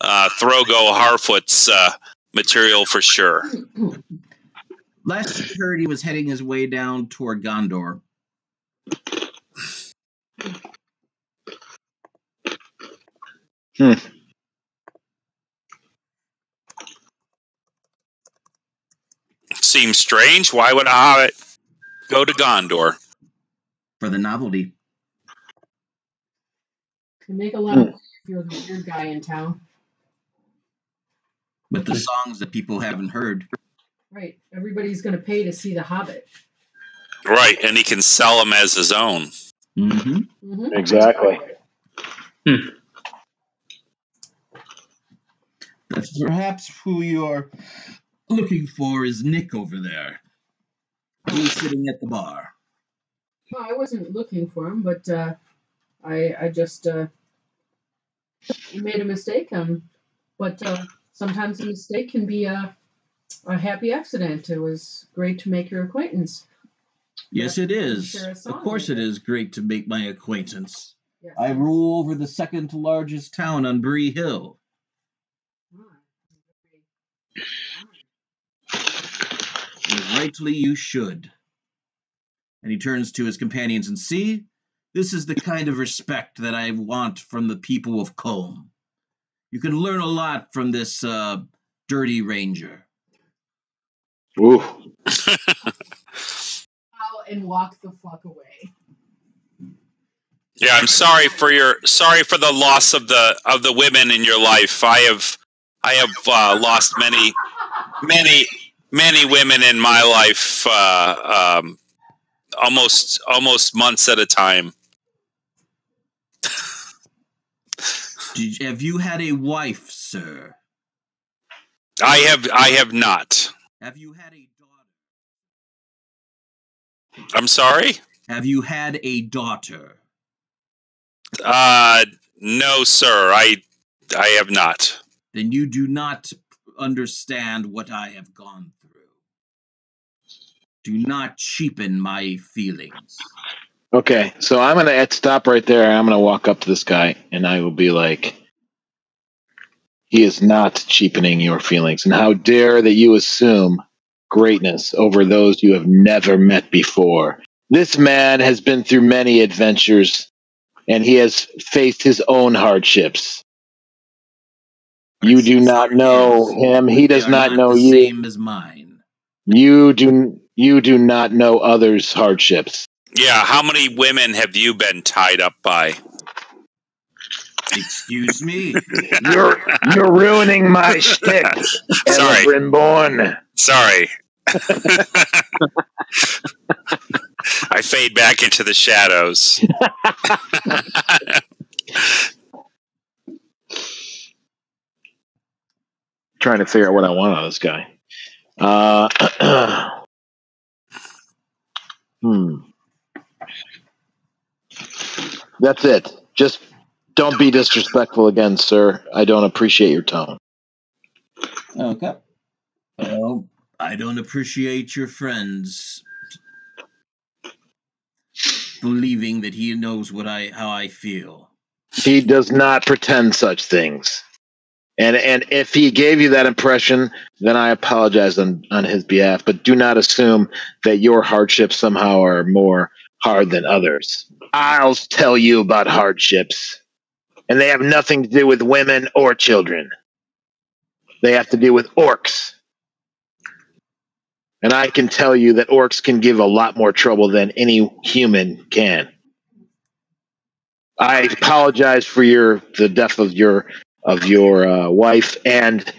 Throgo Harfoot's material for sure. Last I heard, he was heading his way down toward Gondor. Seems strange. Why would a hobbit go to Gondor? For the novelty. You make a lot of money if you're the weird guy in town. With the songs that people haven't heard. Right. Everybody's going to pay to see the Hobbit. Right, and he can sell them as his own. Mm-hmm. Mm-hmm. Exactly. Perhaps who you're looking for is Nick over there. He's sitting at the bar. Well, I wasn't looking for him, but I just made a mistake. But sometimes a mistake can be a happy accident. It was great to make your acquaintance. Yes, it is. Of course it is great to make my acquaintance. Yes. I rule over the second largest town on Bree Hill. And rightly you should. And he turns to his companions and see, this is the kind of respect that I want from the people of Combe. You can learn a lot from this dirty ranger. Ooh. And walk the fuck away. Yeah, I'm sorry for the loss of the women in your life. I have lost many women in my life, almost months at a time. Have you had a wife, sir? I have not. Have you had a daughter? I'm sorry? Have you had a daughter? No, sir. I have not. Then you do not understand what I have gone through. Do not cheapen my feelings. Okay, so I'm going to stop right there. I'm going to walk up to this guy, and I will be like, he is not cheapening your feelings. And how dare that you assume greatness over those you have never met before. This man has been through many adventures, and he has faced his own hardships. You do not know him. He does not know you. Same as mine. You do not know others' hardships. Yeah, how many women have you been tied up by? Excuse me. You're ruining my shtick. Sorry. Elibrimborn. Sorry. I fade back into the shadows. Trying to figure out what I want out of this guy. That's it. Just don't be disrespectful again, sir. I don't appreciate your tone. Okay. Well, I don't appreciate your friends. believing that he knows how I feel. He does not pretend such things. And if he gave you that impression, then I apologize on his behalf. But do not assume that your hardships somehow are more hard than others. I'll tell you about hardships. And they have nothing to do with women or children. They have to do with orcs. And I can tell you that orcs can give a lot more trouble than any human can. I apologize for the death of your wife and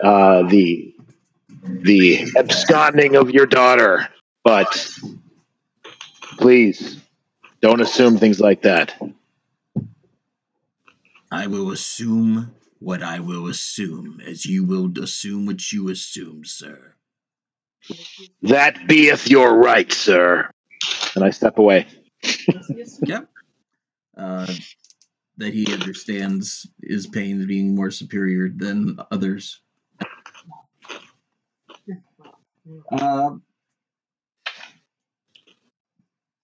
the absconding of your daughter, but please don't assume things like that. I will assume what I will assume, as you will assume what you assume, sir. That beeth your right, sir. And I step away. Yep. That he understands his pains being more superior than others.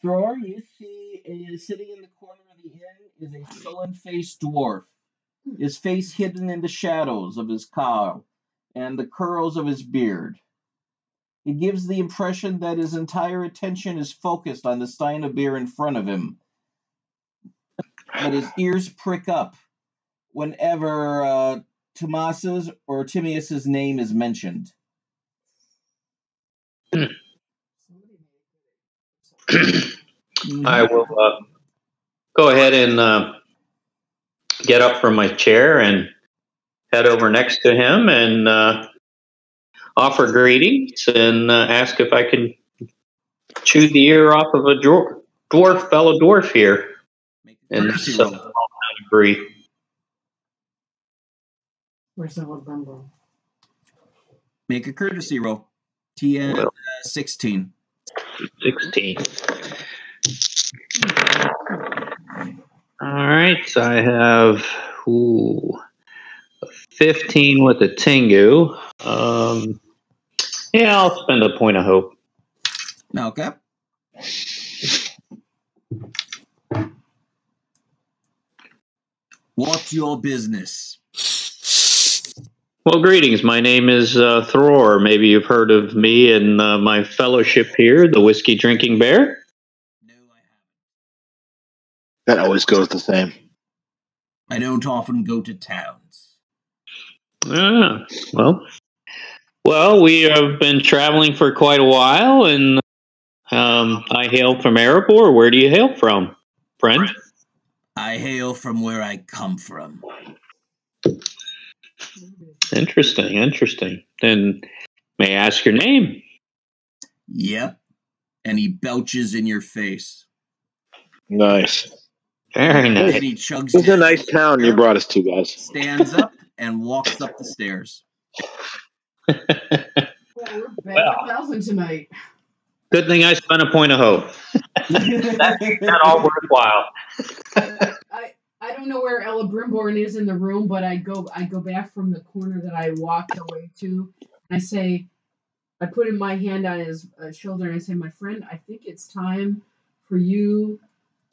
Thror, you see, sitting in the corner of the inn is a sullen-faced dwarf, his face hidden in the shadows of his cowl and the curls of his beard. He gives the impression that his entire attention is focused on the stein of beer in front of him, but his ears prick up whenever Tomas's or Timaeus's name is mentioned. I will go ahead and get up from my chair and head over next to him and offer greetings and ask if I can chew the ear off of a fellow dwarf here. And so, Bree. Where's the little bumble? Make a courtesy roll. TN 16. 16. All right, so I have 15 with a Tengu. Yeah, I'll spend a point of hope. Okay. What's your business? Well, greetings. My name is Thror. Maybe you've heard of me and my fellowship here, the Whiskey Drinking Bear. No, I haven't. That always goes the same. I don't often go to towns. Ah, well, we have been traveling for quite a while, and I hail from Erebor. Where do you hail from, friend? I hail from where I come from. Interesting. Then, may I ask your name? Yep. And he belches in your face. Nice. Very nice. And he chugs This is a nice town you brought us to, guys. Stands up and walks up the stairs. Well, we're back 1,000 tonight. Good thing I spent a point of hope. That's all worthwhile. I don't know where Ella Brimborn is in the room, but I go back from the corner that I walked away to. And I put my hand on his shoulder and I say, my friend, I think it's time for you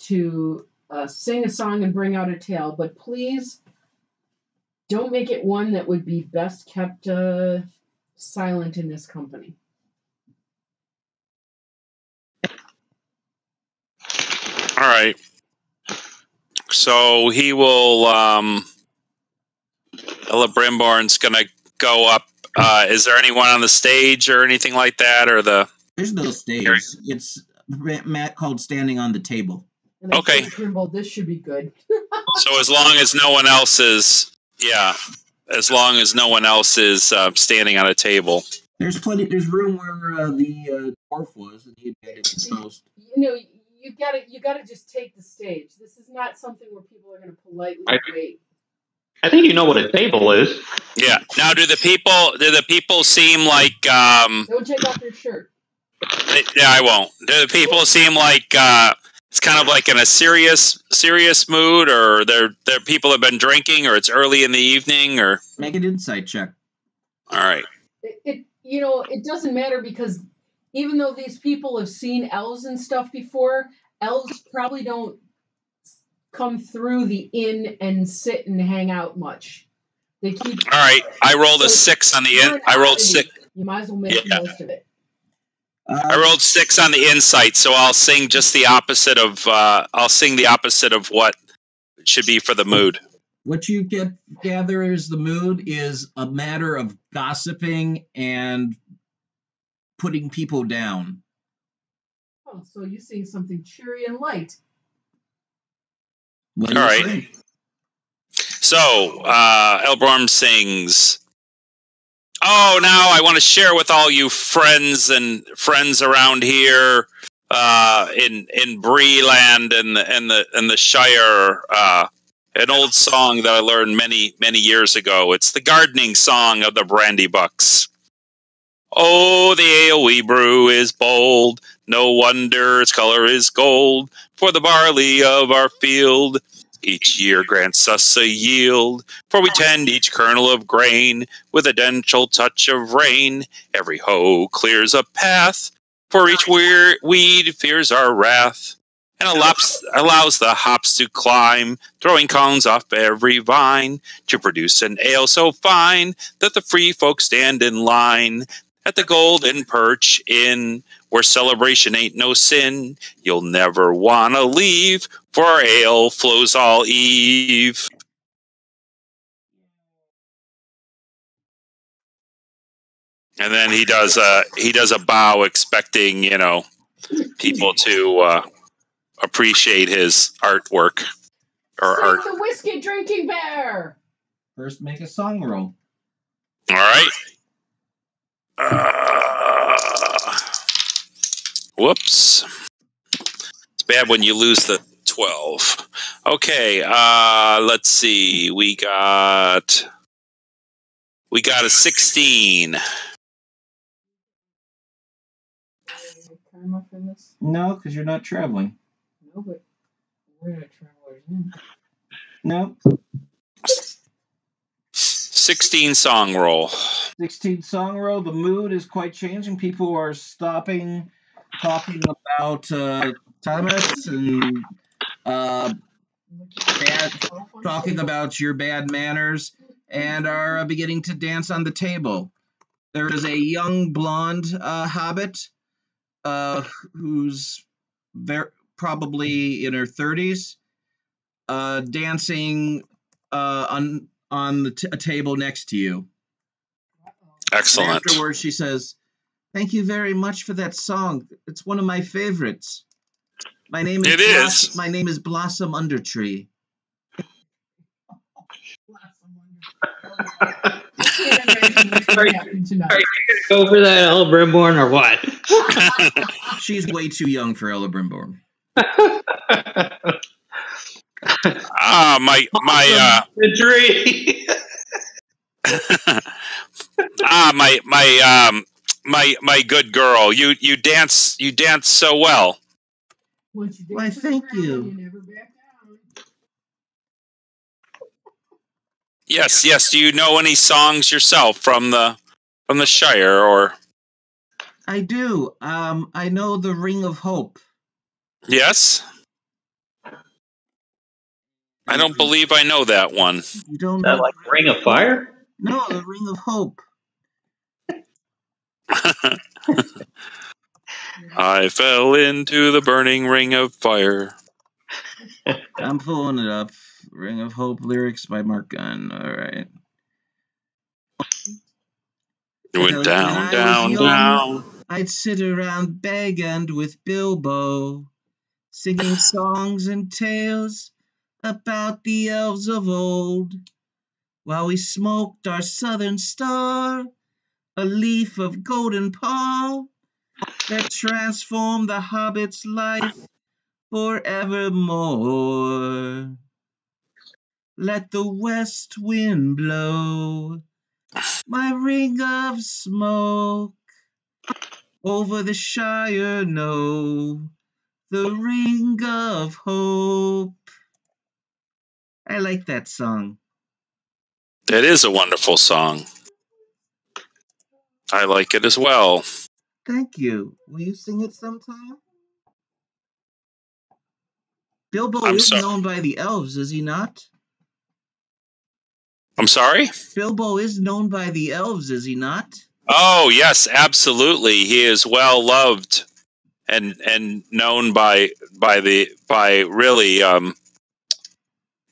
to sing a song and bring out a tale, but please don't make it one that would be best kept silent in this company. All right. So he will. Ella Brimborn's going to go up. Is there anyone on the stage or anything like that, or the? There's no stage. It's Matt called standing on the table. And I Okay. said, Trimble, this should be good. So as long as no one else is, as long as no one else is standing on a table. There's room where the dwarf was, and he'd get it exposed. You gotta just take the stage. This is not something where people are gonna politely wait. I think you know what a table is. Yeah. Now, do the people seem like? Don't take off your shirt. Yeah, I won't. Do the people seem like it's kind of like in a serious mood, or they're people have been drinking, or it's early in the evening, or make an insight check. All right. It doesn't matter because even though these people have seen elves and stuff before, elves probably don't come through the inn and sit and hang out much. They keep. All right, I rolled a 6 on the in. I rolled 6. You might as well make the most of it. I rolled 6 on the insight, so I'll sing just the opposite of. I'll sing the opposite of what it should be for the mood. What you gather is the mood is a matter of gossiping and putting people down. Oh, so you sing something cheery and light. All right. So, Elborm sings. Oh, now I want to share with all you friends around here in Bree land and the Shire. An old song that I learned many years ago. It's the gardening song of the Brandy Bucks. Oh, the ale we brew is bold. No wonder its color is gold. For the barley of our field each year grants us a yield. For we tend each kernel of grain with a gentle touch of rain. Every hoe clears a path. For each weed fears our wrath. And allows the hops to climb, throwing cones off every vine to produce an ale so fine that the free folk stand in line at the Golden Perch Inn, where celebration ain't no sin. You'll never want to leave, for our ale flows all eve. And then he does a bow, expecting people to appreciate his artwork or art. The whiskey drinking bear. First, make a song roll. All right. Whoops. It's bad when you lose the 12. Okay. Let's see. We got a 16. No, because you're not traveling. No, but we're not travelers in. No. 16 song roll. 16 song roll. The mood is quite changing. People are stopping, talking about Thomas and talking about your bad manners, and are beginning to dance on the table. There is a young blonde hobbit who's probably in her 30s, dancing on a table next to you. Excellent. And afterwards, she says, "Thank you very much for that song. It's one of my favorites. My name is My name is Blossom Undertree." Are you going to go for that Celebrimbor or what? She's way too young for Celebrimbor. My good girl. You dance so well. Why, thank you. Yes. Do you know any songs yourself from the Shire, or? I do. I know the Ring of Hope. Yes. I don't believe I know that one. You don't know? Is that like Ring of Fire? No, the Ring of Hope. I fell into the burning ring of fire. I'm pulling it up. Ring of Hope lyrics by Mark Gunn. All right. It went down. I'd sit around Bag End with Bilbo, singing songs and tales about the elves of old, while we smoked our southern star, a leaf of golden pall that transformed the hobbit's life forevermore. Let the west wind blow my ring of smoke over the Shire, know the Ring of Hope. I like that song. It is a wonderful song. I like it as well. Thank you. Will you sing it sometime? Bilbo I'm is sorry. known by the elves, is he not? I'm sorry? Bilbo is known by the elves, is he not? Oh, yes, absolutely. He is well loved and known by really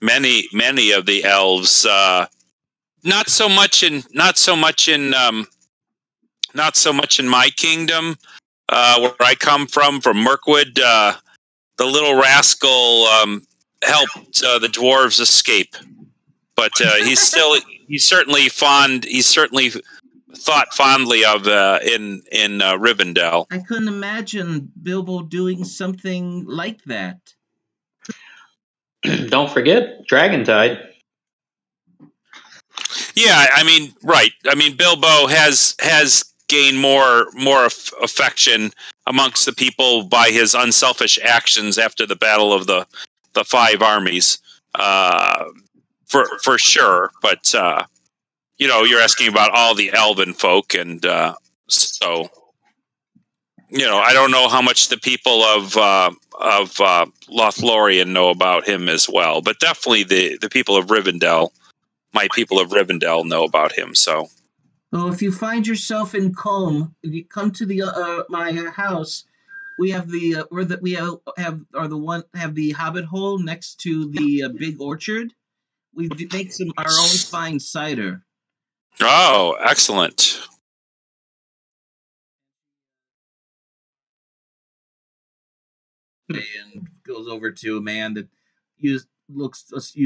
many of the elves. Not so much in my kingdom, where I come from Mirkwood. The little rascal helped the dwarves escape, but he's certainly thought fondly of in Rivendell. I couldn't imagine Bilbo doing something like that. Don't forget Dragontide. Yeah, I mean, right. I mean, Bilbo has gained more affection amongst the people by his unselfish actions after the battle of the five armies, for sure. But you're asking about all the elven folk, and so I don't know how much the people of Lothlorien know about him as well, but definitely the people of Rivendell. My people of Rivendell know about him. So, Well, if you find yourself in Combe, if you come to the my house, we have the have the Hobbit hole next to the big orchard. We make our own fine cider. oh, excellent. And goes over to a man that you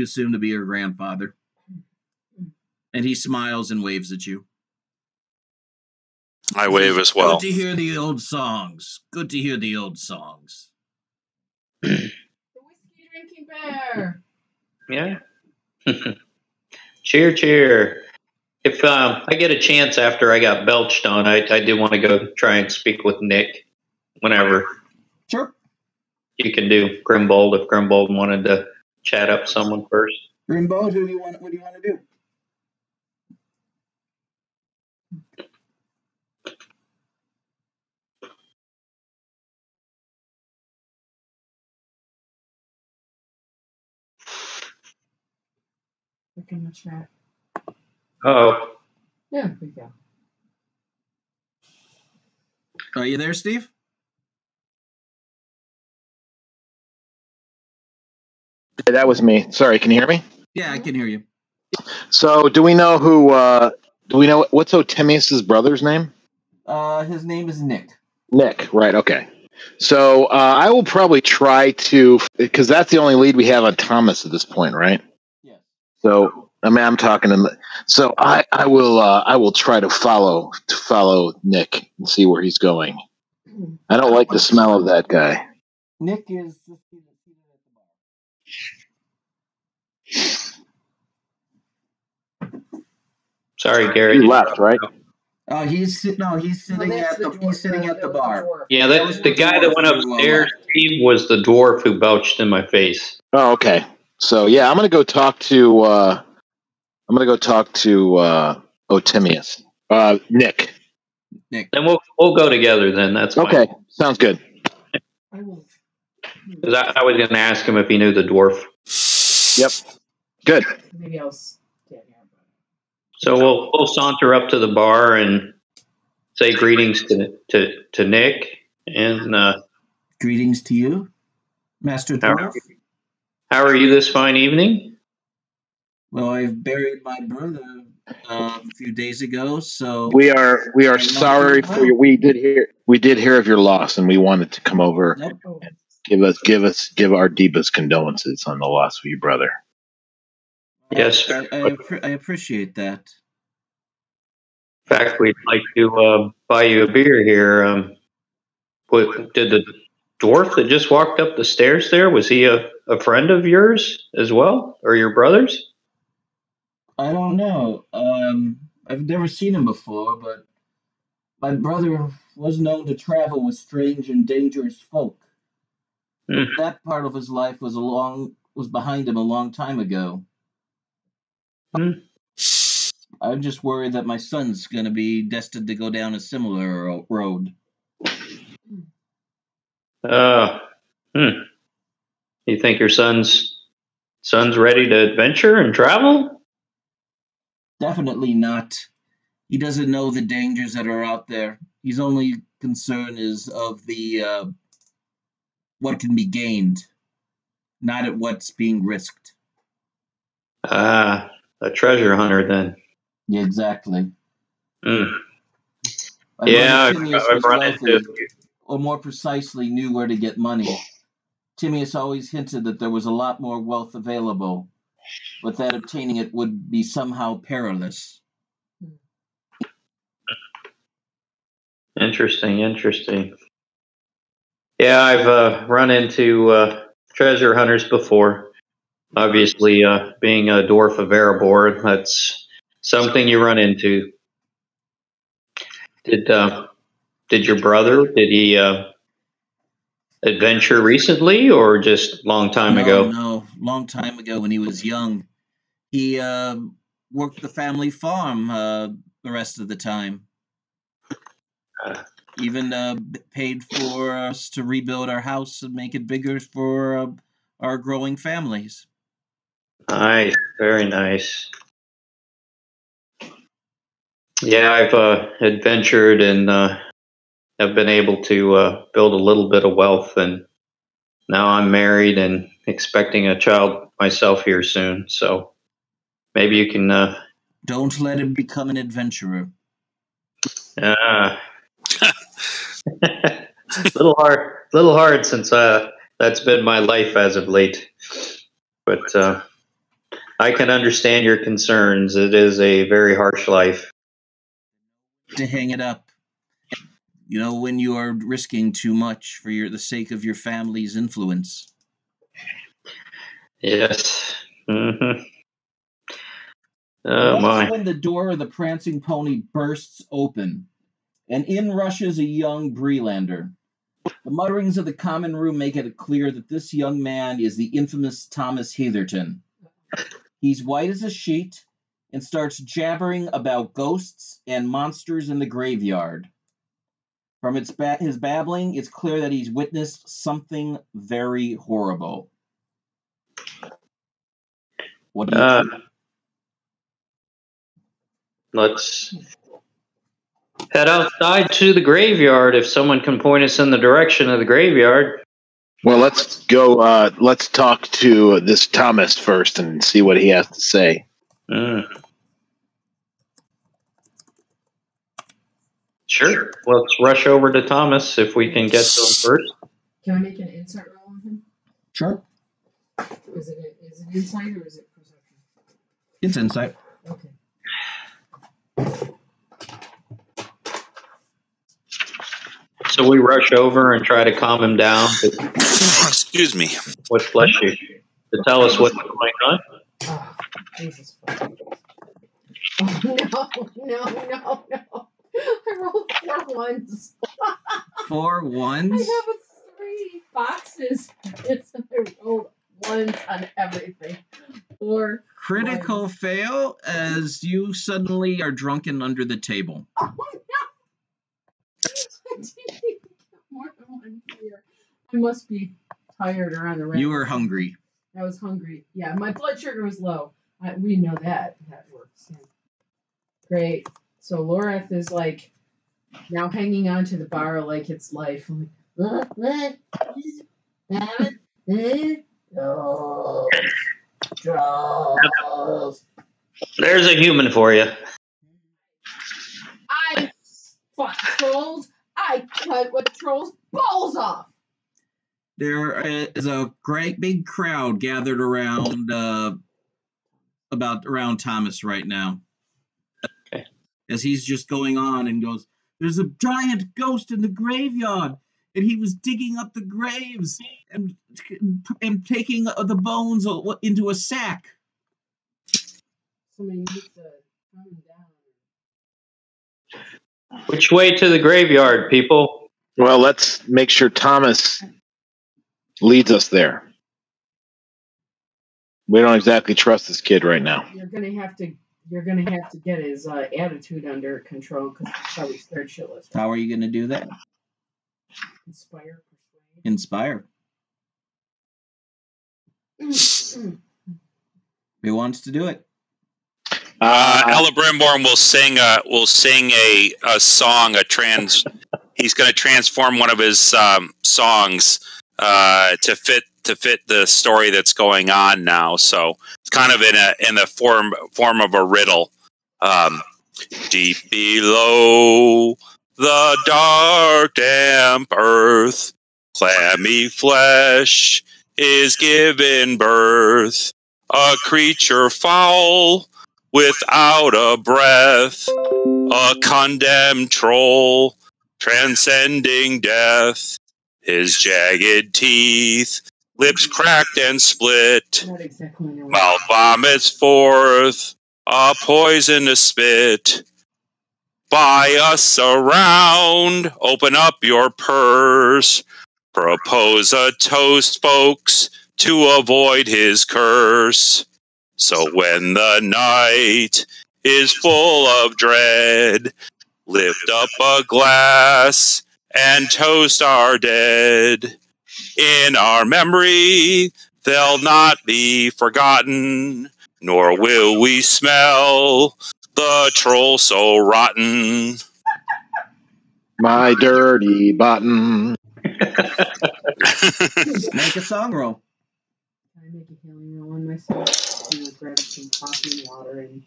assume to be your grandfather, and he smiles and waves at you. I wave as well. Good to hear the old songs. Good to hear the old songs. The whiskey drinking bear. Yeah. Cheer. If I get a chance after I got belched on, I do want to go try and speak with Nick whenever. Sure. You can do Grimbold if Grimbold wanted to chat up someone first. Grimbold, what do you want to do? Look in the chat. Oh, Yeah, we go. Are you there, Steve? That was me. Sorry, can you hear me? Yeah, I can hear you. So, do we know who? Do we know what's Otimius' brother's name? His name is Nick. Nick. Right. Okay. So I will probably try to, because that's the only lead we have on Thomas at this point, right? Yes. So I mean, I'm talking to. So I will try to follow Nick and see where he's going. I don't like the smell of that guy. Nick is just seated at the bar. sorry, Gary. He left, right? He's sitting at the bar. Yeah, that's the guy that went upstairs. Steve was the dwarf who belched in my face. Oh, okay. So yeah, I'm gonna go talk to Otimius. Nick. Then we'll go together. Then that's fine. Okay. Sounds good. I won't. Because I was going to ask him if he knew the dwarf. Yep. Good. Maybe I'll stand here. So we'll saunter up to the bar and say greetings to Nick and Greetings to you, Master Dwarf. how are you this fine evening? Well, I've buried my brother a few days ago, so We are sorry for you. We did hear of your loss, and we wanted to come over Nope. and give our deepest condolences on the loss of your brother. Yes. I appreciate that. In fact, we'd like to buy you a beer here. Did the dwarf that just walked up the stairs there, was he a friend of yours as well, or your brother's? I don't know. I've never seen him before, but my brother was known to travel with strange and dangerous folk. That part of his life was behind him a long time ago. I'm just worried that my son's going to be destined to go down a similar road. You think your son's ready to adventure and travel? Definitely not. He doesn't know the dangers that are out there. His only concern is of the what can be gained, not at what's being risked. Ah, a treasure hunter then. Yeah, exactly. Mm. My Yeah, brother Timaeus I've was run into wealthy, or more precisely, knew where to get money. Timaeus always hinted that there was a lot more wealth available, but that obtaining it would be somehow perilous. Interesting. Yeah, I've run into treasure hunters before. Obviously, being a dwarf of Erebor, that's something you run into. Did your brother? Did he adventure recently, or just long time ago? No, long time ago when he was young. He worked the family farm the rest of the time. Even paid for us to rebuild our house and make it bigger for our growing families. Nice, very nice. Yeah, I've adventured and have been able to build a little bit of wealth, and now I'm married and expecting a child myself here soon. So maybe you can. Don't let him become an adventurer. Little hard since that's been my life as of late. But I can understand your concerns. It is a very harsh life. To hang it up. You know, when you are risking too much for the sake of your family's influence. Yes. Mm-hmm. Oh That's my. when the door of the prancing pony bursts open, and in rushes a young Breelander. The mutterings of the common room make it clear that this young man is the infamous Thomas Heatherton. He's white as a sheet and starts jabbering about ghosts and monsters in the graveyard. From his babbling, it's clear that he's witnessed something very horrible. What do you think? Let's head outside to the graveyard if someone can point us in the direction of the graveyard. Well, let's go. Let's talk to this Thomas first and see what he has to say. Sure. Let's rush over to Thomas if we can get to him first. Can I make an insight roll on him? Sure. Is it insight or is it perception? It's insight. Okay. So we rush over and try to calm him down. Excuse me. What bless you? To tell us what's going on. Oh, Jesus. Oh, no. I rolled 4 ones. 4 ones? I have 3 boxes. I rolled 1s on everything. 4 Critical ones. fail as you suddenly are drunken under the table. Oh, no. I didn't even get more than 1 here. I must be tired or on the red. You were hungry. I was hungry. Yeah, my blood sugar was low. We know that works. Yeah. Great. So Loreth is like now hanging on to the bar like it's life. I'm like, trolls. There's a human for you. I fuck trolls. I cut what trolls' balls off. There is a great big crowd gathered around around Thomas right now. Okay. As he's just going on and goes, "There's a giant ghost in the graveyard, and he was digging up the graves and taking the bones into a sack." Somebody needs to calm him down. Which way to the graveyard, people? Well, let's make sure Thomas leads us there. We don't exactly trust this kid right now. You're gonna have to get his attitude under control because he's probably scared shitless. How are you going to do that? Inspire, persuade. Inspire. Who wants to do it? Ella Brimborn will sing a song. He's going to transform one of his songs to fit the story that's going on now. So it's kind of in the form of a riddle. Deep below the dark, damp earth, clammy flesh is given birth. A creature foul without a breath, a condemned troll transcending death. His jagged teeth, lips cracked and split, Not exactly. mouth vomits forth a poisonous spit. Buy us around, open up your purse, propose a toast, folks, to avoid his curse. So when the night is full of dread, lift up a glass and toast our dead. In our memory, they'll not be forgotten, nor will we smell the troll so rotten. My dirty button. Make a song roll. Can I make a healing roll on myself? Grab some coffee and water and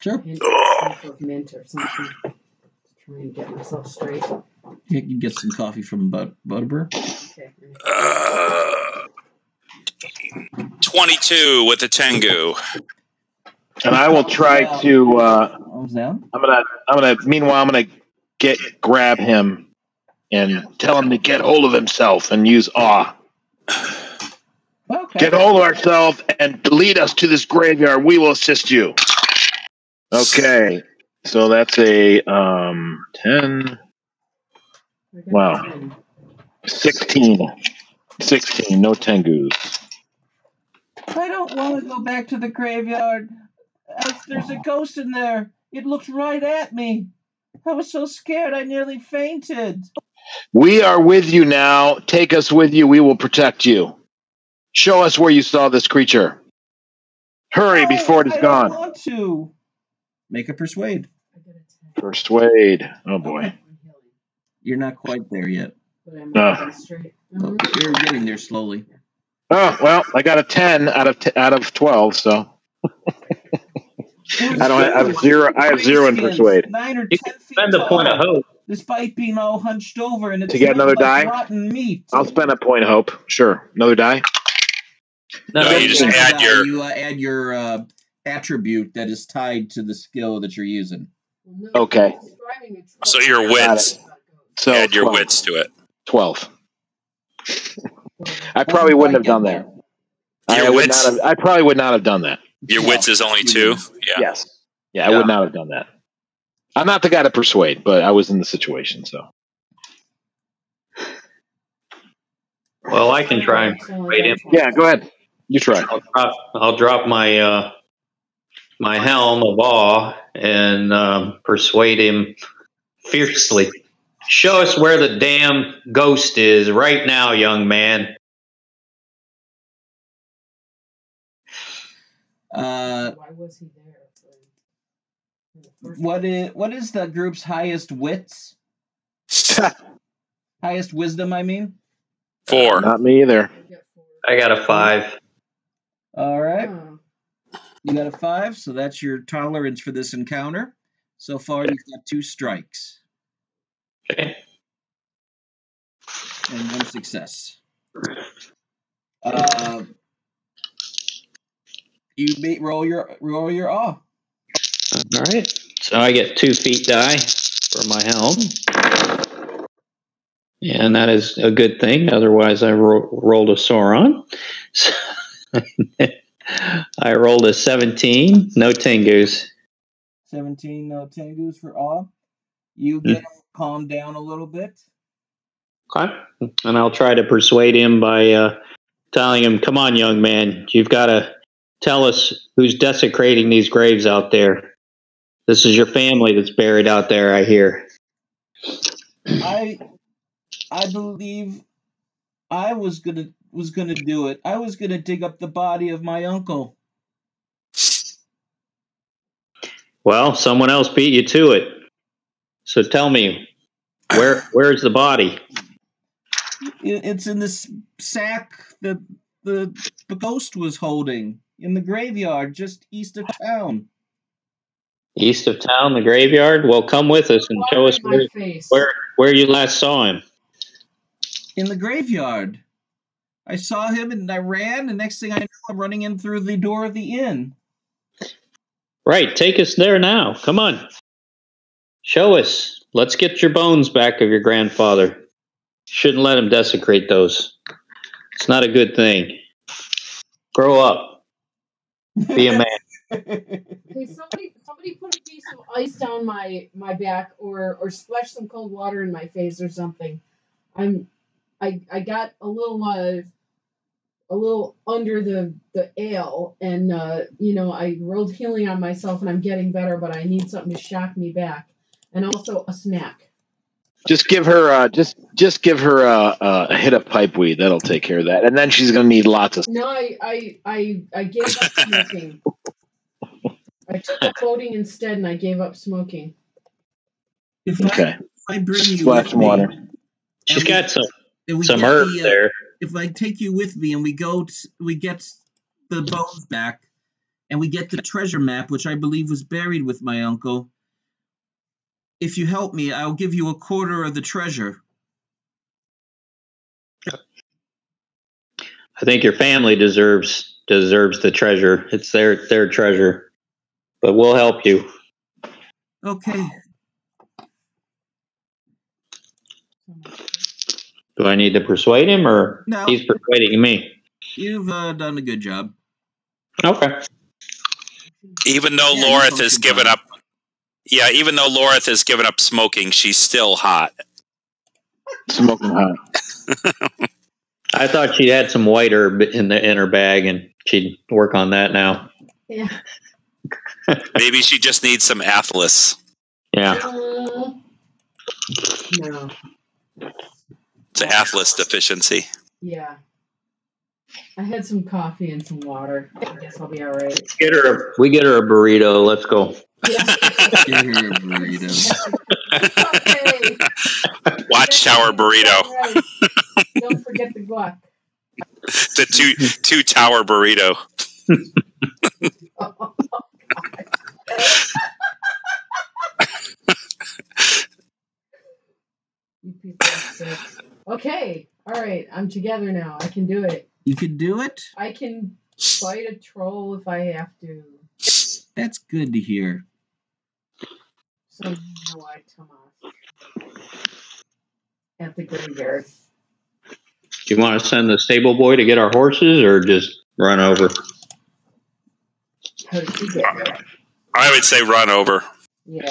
Sure. hint of mint or something to try and get myself straight. You can get some coffee from Butterbur. Okay. 22 with a Tengu. And I will try to. Thumbs down. Meanwhile, I'm gonna grab him and tell him to get hold of himself and use awe. Okay. Get hold of ourselves and lead us to this graveyard. We will assist you. Okay, so that's a 10. Wow. 16. 16. No Tengus. I don't want to go back to the graveyard. There's a ghost in there. It looked right at me. I was so scared I nearly fainted. We are with you now. Take us with you. We will protect you. Show us where you saw this creature. Hurry before it is gone. I don't want to. Make a persuade. Persuade. Oh boy. You're not quite there yet. Straight. Well, you're getting there slowly. Oh well, I got a 10 out of 12. So I have zero. I have 0 in persuade. 9 or 10 You feet can spend a point of tall, hope. despite being all hunched over, and it's To get another like die? rotten meat. I'll spend a point of hope. Sure. Another die. No, you just add your. You add your attribute that is tied to the skill that you're using. Okay. So your wits. So Add your 12. wits to it. 12. I probably wouldn't have done that. I probably would not have done that. Your wits is only 2? Yeah. Yes. Yeah, I would not have done that. I'm not the guy to persuade, but I was in the situation, so. Well, I can try and persuade him. Yeah, go ahead. You try. I'll drop my my helm of awe and persuade him fiercely. Show us where the damn ghost is right now, young man. Why was he there? What is the group's highest wits? Highest wisdom, I mean? 4. Not me either. I got a 5. All right. You got a 5, so that's your tolerance for this encounter. So far, you've got 2 strikes. Okay. And 1 success. You roll your awe. All right. So I get 2 feet die for my helm. And that is a good thing. Otherwise, I rolled a Sauron. So I rolled a 17. No Tengus. 17, no Tengus for awe. You get him calmed down a little bit. Okay. And I'll try to persuade him by telling him, come on, young man, you've got to tell us who's desecrating these graves out there. This is your family that's buried out there, I hear. I believe I was going to was going to do it. I was going to dig up the body of my uncle. Well, someone else beat you to it. So tell me, where's the body? It's in this sack that the ghost was holding in the graveyard just east of town. East of town, the graveyard? Well, come with us and show us where you last saw him. In the graveyard. I saw him and I ran, and next thing I know, I'm running in through the door of the inn. Right, take us there now. Come on. Show us. Let's get your bones back of your grandfather. Shouldn't let him desecrate those. It's not a good thing. Grow up. Be a man. Hey, somebody put a piece of ice down my back, or splash some cold water in my face or something. I got a little under the ale, and I rolled healing on myself, and I'm getting better, but I need something to shock me back, and also a snack. Just give her just give her a hit of pipeweed. That'll take care of that. And then she's gonna need lots of. No, I gave up smoking. I took up boating instead, and I gave up smoking. If I bring you Splash with some me, water. She's got some get herbs there. If I take you with me and we get the bones back, and we get the treasure map, which I believe was buried with my uncle. If you help me, I'll give you a quarter of the treasure. I think your family deserves the treasure. It's their treasure. But we'll help you. Okay. Do I need to persuade him, or No. he's persuading me? You've done a good job. Okay. Even though Lorith has given up, even though Lorith has given up smoking, she's still hot. Smoking hot. I thought she had some white herb in her bag, and she'd work on that now. Yeah. Maybe she just needs some Athlas. Yeah. No. It's an Athlas deficiency. Yeah. I had some coffee and some water. I guess I'll be all right. We get her a burrito. Let's go. Get her a burrito. Okay. Watchtower burrito. Right. Don't forget the guac. The two tower burrito. Oh, God. You people are sick. Okay. All right. I'm together now. I can do it. You can do it? I can fight a troll if I have to. That's good to hear. So you know why, Tomas. At the graveyard. Do you want to send the stable boy to get our horses, or just run over? How did you get there? I would say run over. Yeah.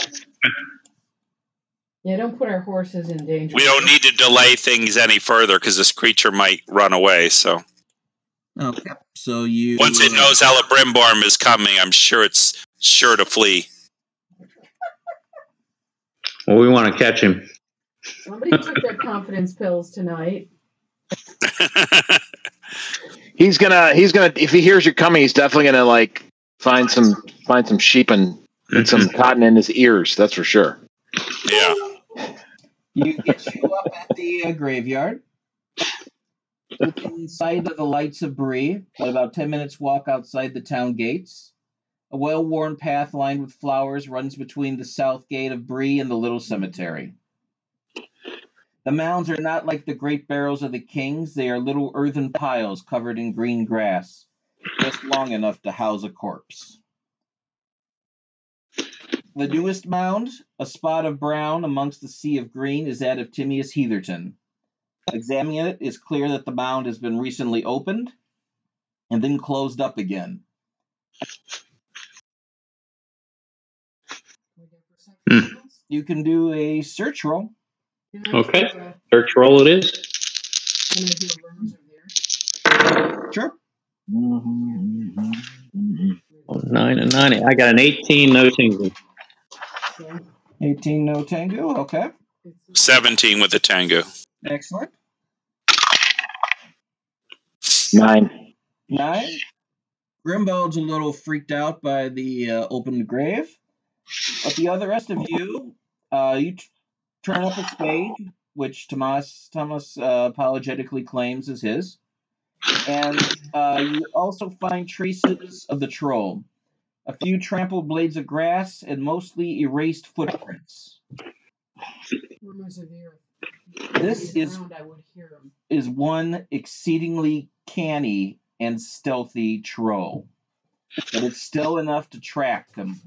Yeah, don't put our horses in danger. We don't need to delay things any further because this creature might run away. So Okay. So you once it knows Halibrimborm is coming, I'm sure it's sure to flee. Well, we want to catch him. Somebody took their confidence pills tonight. He's gonna if he hears you're coming, he's definitely gonna find some sheep and some cotton in his ears. That's for sure. Yeah. You get you up at the graveyard. Within sight of the lights of Bree, but about 10 minutes walk outside the town gates. A well-worn path lined with flowers runs between the south gate of Bree and the little cemetery. The mounds are not like the great barrows of the kings. They are little earthen piles covered in green grass, just long enough to house a corpse. The newest mound, a spot of brown amongst the sea of green, is that of Timaeus Heatherton. Examining it, it's clear that the mound has been recently opened and then closed up again. You can do a search roll. Okay. Search roll it is. Can I do a rumors over there? Sure. 9 and 9. I got an 18, no tingle. 18, no tango. Okay. 17 with the tango. Excellent. 9. 9. Grimbald's a little freaked out by the opened grave. But the rest of you, you turn up a spade, which Thomas apologetically claims is his. And you also find traces of the troll. A few trampled blades of grass and mostly erased footprints. This is one exceedingly canny and stealthy troll, but it's still enough to track him.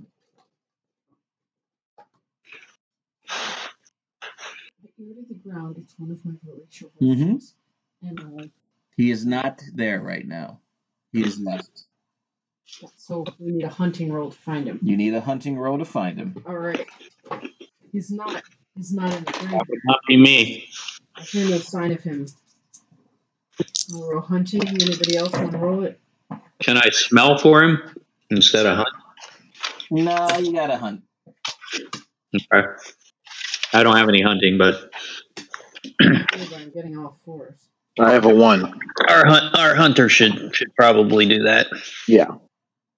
It's one of my glacial horses. And he is not there right now. He is left. So we need a hunting roll to find him. You need a hunting roll to find him. All right. He's not in the grave. That would not be me. I hear no sign of him. I'll roll hunting. Anybody else want to roll it? Can I smell for him instead of hunt? No, you gotta hunt. Okay. I don't have any hunting, but I'm getting all 4s. I have a 1. Our hunter should probably do that. Yeah.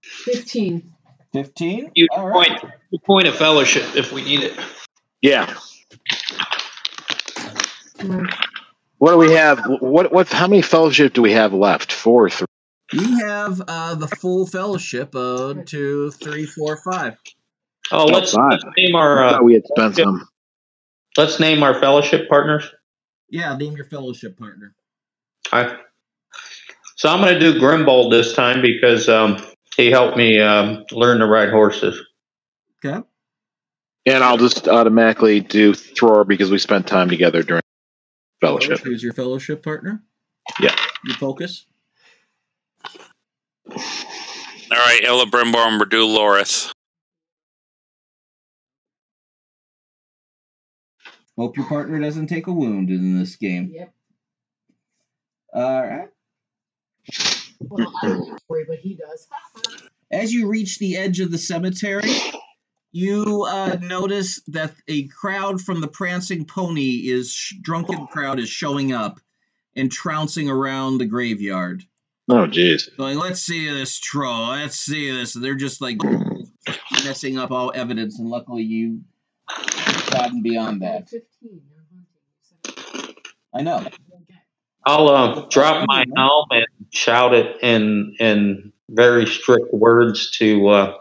15. 15? You all right. point of fellowship if we need it. Yeah. What do we have? How many fellowship do we have left? 4 or 3? You have the full fellowship. 2, 3, 4, 5. Oh, let's name our. I thought we had spent some. Let's name our fellowship partners. Yeah, name your fellowship partner. Hi. So I'm going to do Grimbald this time because he helped me learn to ride horses. Okay. And I'll just automatically do Thror because we spent time together during fellowship. Who's your fellowship partner? Yeah. You focus? All right, Illibrimbor, we'll do Lorith. Hope your partner doesn't take a wound in this game. Yep. All right. Well, I don't worry, but he does. As you reach the edge of the cemetery, you notice that a crowd from the Prancing Pony drunken crowd is showing up and trouncing around the graveyard. Oh, jeez. Like, let's see this troll. Let's see this. They're just like messing up all evidence, and luckily you gotten beyond that. I know. I'll drop my helm and shout it in very strict words to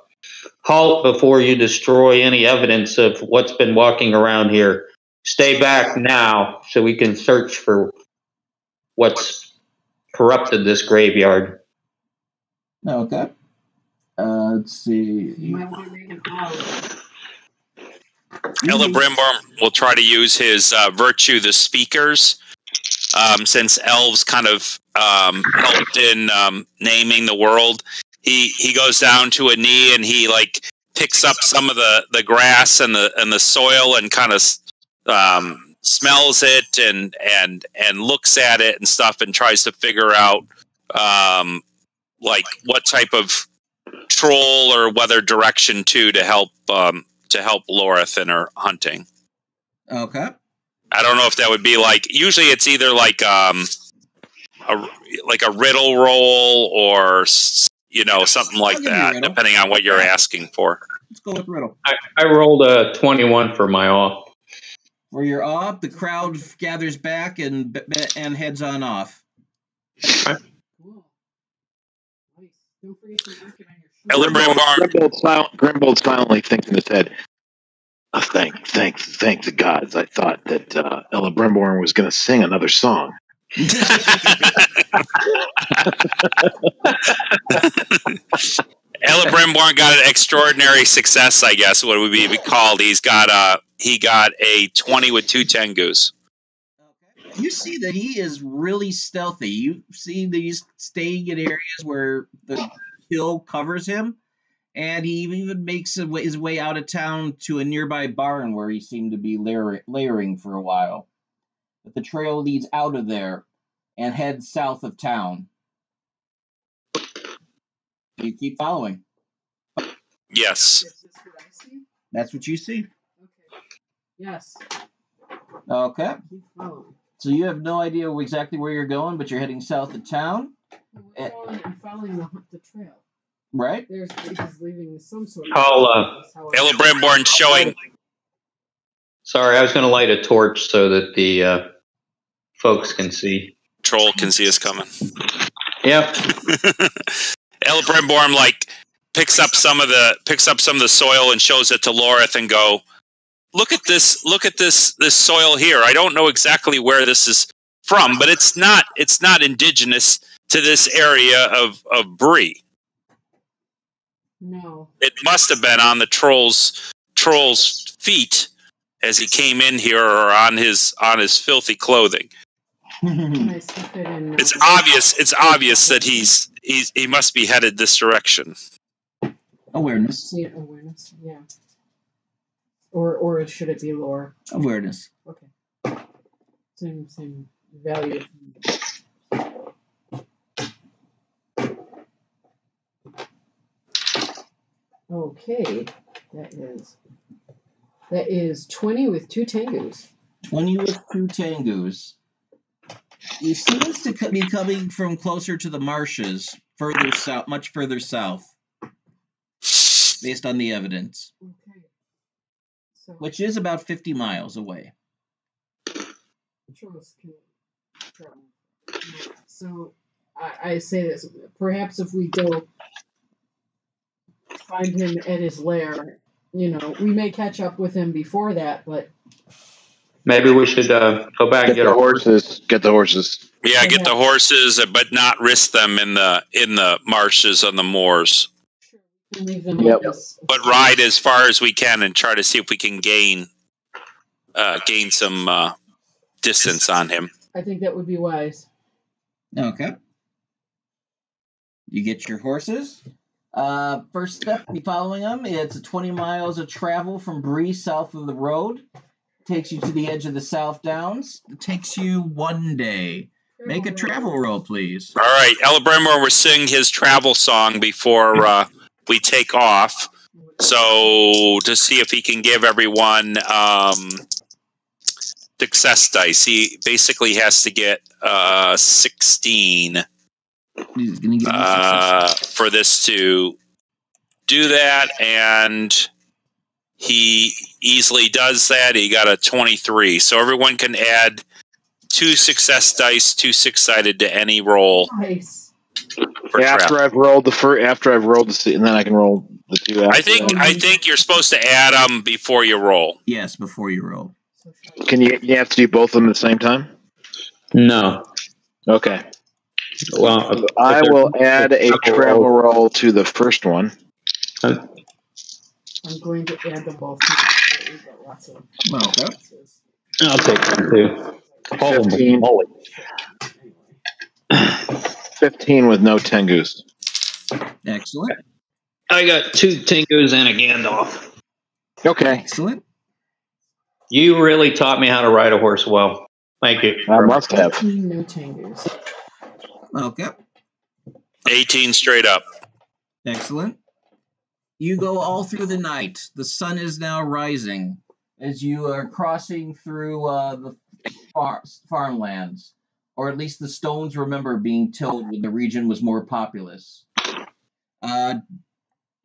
halt before you destroy any evidence of what's been walking around here. Stay back now so we can search for what's corrupted this graveyard. Okay. Let's see. Illibrimbor will try to use his virtue, the speakers, since elves kind of helped in naming the world. He goes down to a knee and he like picks up some of the grass and the soil and kind of smells it and looks at it and stuff and tries to figure out like what type of troll or whether direction to help Lorith in her hunting. Okay. I don't know if that would be like, usually it's either like a riddle roll or something like that, depending on what you're asking for. Let's go with riddle. I rolled a 21 for my awe. For your awe, the crowd gathers back and heads on off. Okay. Grimbold silently thinks in his head, thank the gods. I thought that Illibrimbor was going to sing another song. Illibrimbor got an extraordinary success, I guess, what would be called. He got a 20 with 2 tengus. Okay. You see that he is really stealthy. You see that he's staying in areas where the hill covers him, and he even makes his way out of town to a nearby barn where he seemed to be layering for a while. But the trail leads out of there and heads south of town. You keep following. Yes. That's what you see. Okay. Yes. Okay. So you have no idea exactly where you're going, but you're heading south of town. I'm following the trail. Right? He's leaving some sort of... Ellerbranborn showing... Sorry, I was going to light a torch so that the folks can see. Troll can see us coming. Yep. Ellerbranborn picks up some of the soil and shows it to Lorith and go, look at this soil here. I don't know exactly where this is from, but it's not indigenous to this area of Bree. No. It must have been on the troll's feet as he came in here, or on his filthy clothing. It's obvious that he must be headed this direction. Awareness. Yeah, awareness, yeah. Or should it be lore? Awareness. Okay. Same value. Okay, that is 20 with 2 Tengus. 20 with 2 Tengus. You seem to be coming from closer to the marshes, further south, much further south, based on the evidence. Okay. So, which is about 50 miles away. So I say this, perhaps if we go find him at his lair, we may catch up with him before that, but maybe we should go back and get our horses. Get the horses. Yeah, get the horses, but not risk them in the marshes on the moors. Yep. But ride as far as we can and try to see if we can gain some distance on him. I think that would be wise. Okay. You get your horses. First step, be following them. It's 20 miles of travel from Bree south of the road. Takes you to the edge of the South Downs. It takes you 1 day. Make a travel roll, please. All right, Ellerbranborn will sing his travel song before we take off. So to see if he can give everyone success dice. He basically has to get 16 He's gonna give for this to do that, and he easily does that. He got a 23. So everyone can add 2 success dice, 2 six-sided to any roll. Nice. After I've rolled the and then I can roll the 2 after. I think you're supposed to add them before you roll. Yes, before you roll. Can you have to do both of them at the same time? No. Okay. Well, I will add a travel roll to the first one. I'm going to add them both. We've got lots of Okay. I'll take them too. 15. 15 with no Tengus. Excellent. I got 2 Tingus and a Gandalf. Okay. Excellent. You really taught me how to ride a horse well. Thank you. I must have. 15 no Tengus. Okay. 18 straight up. Excellent. You go all through the night. The sun is now rising as you are crossing through the farmlands, or at least the stones remember being tilled when the region was more populous.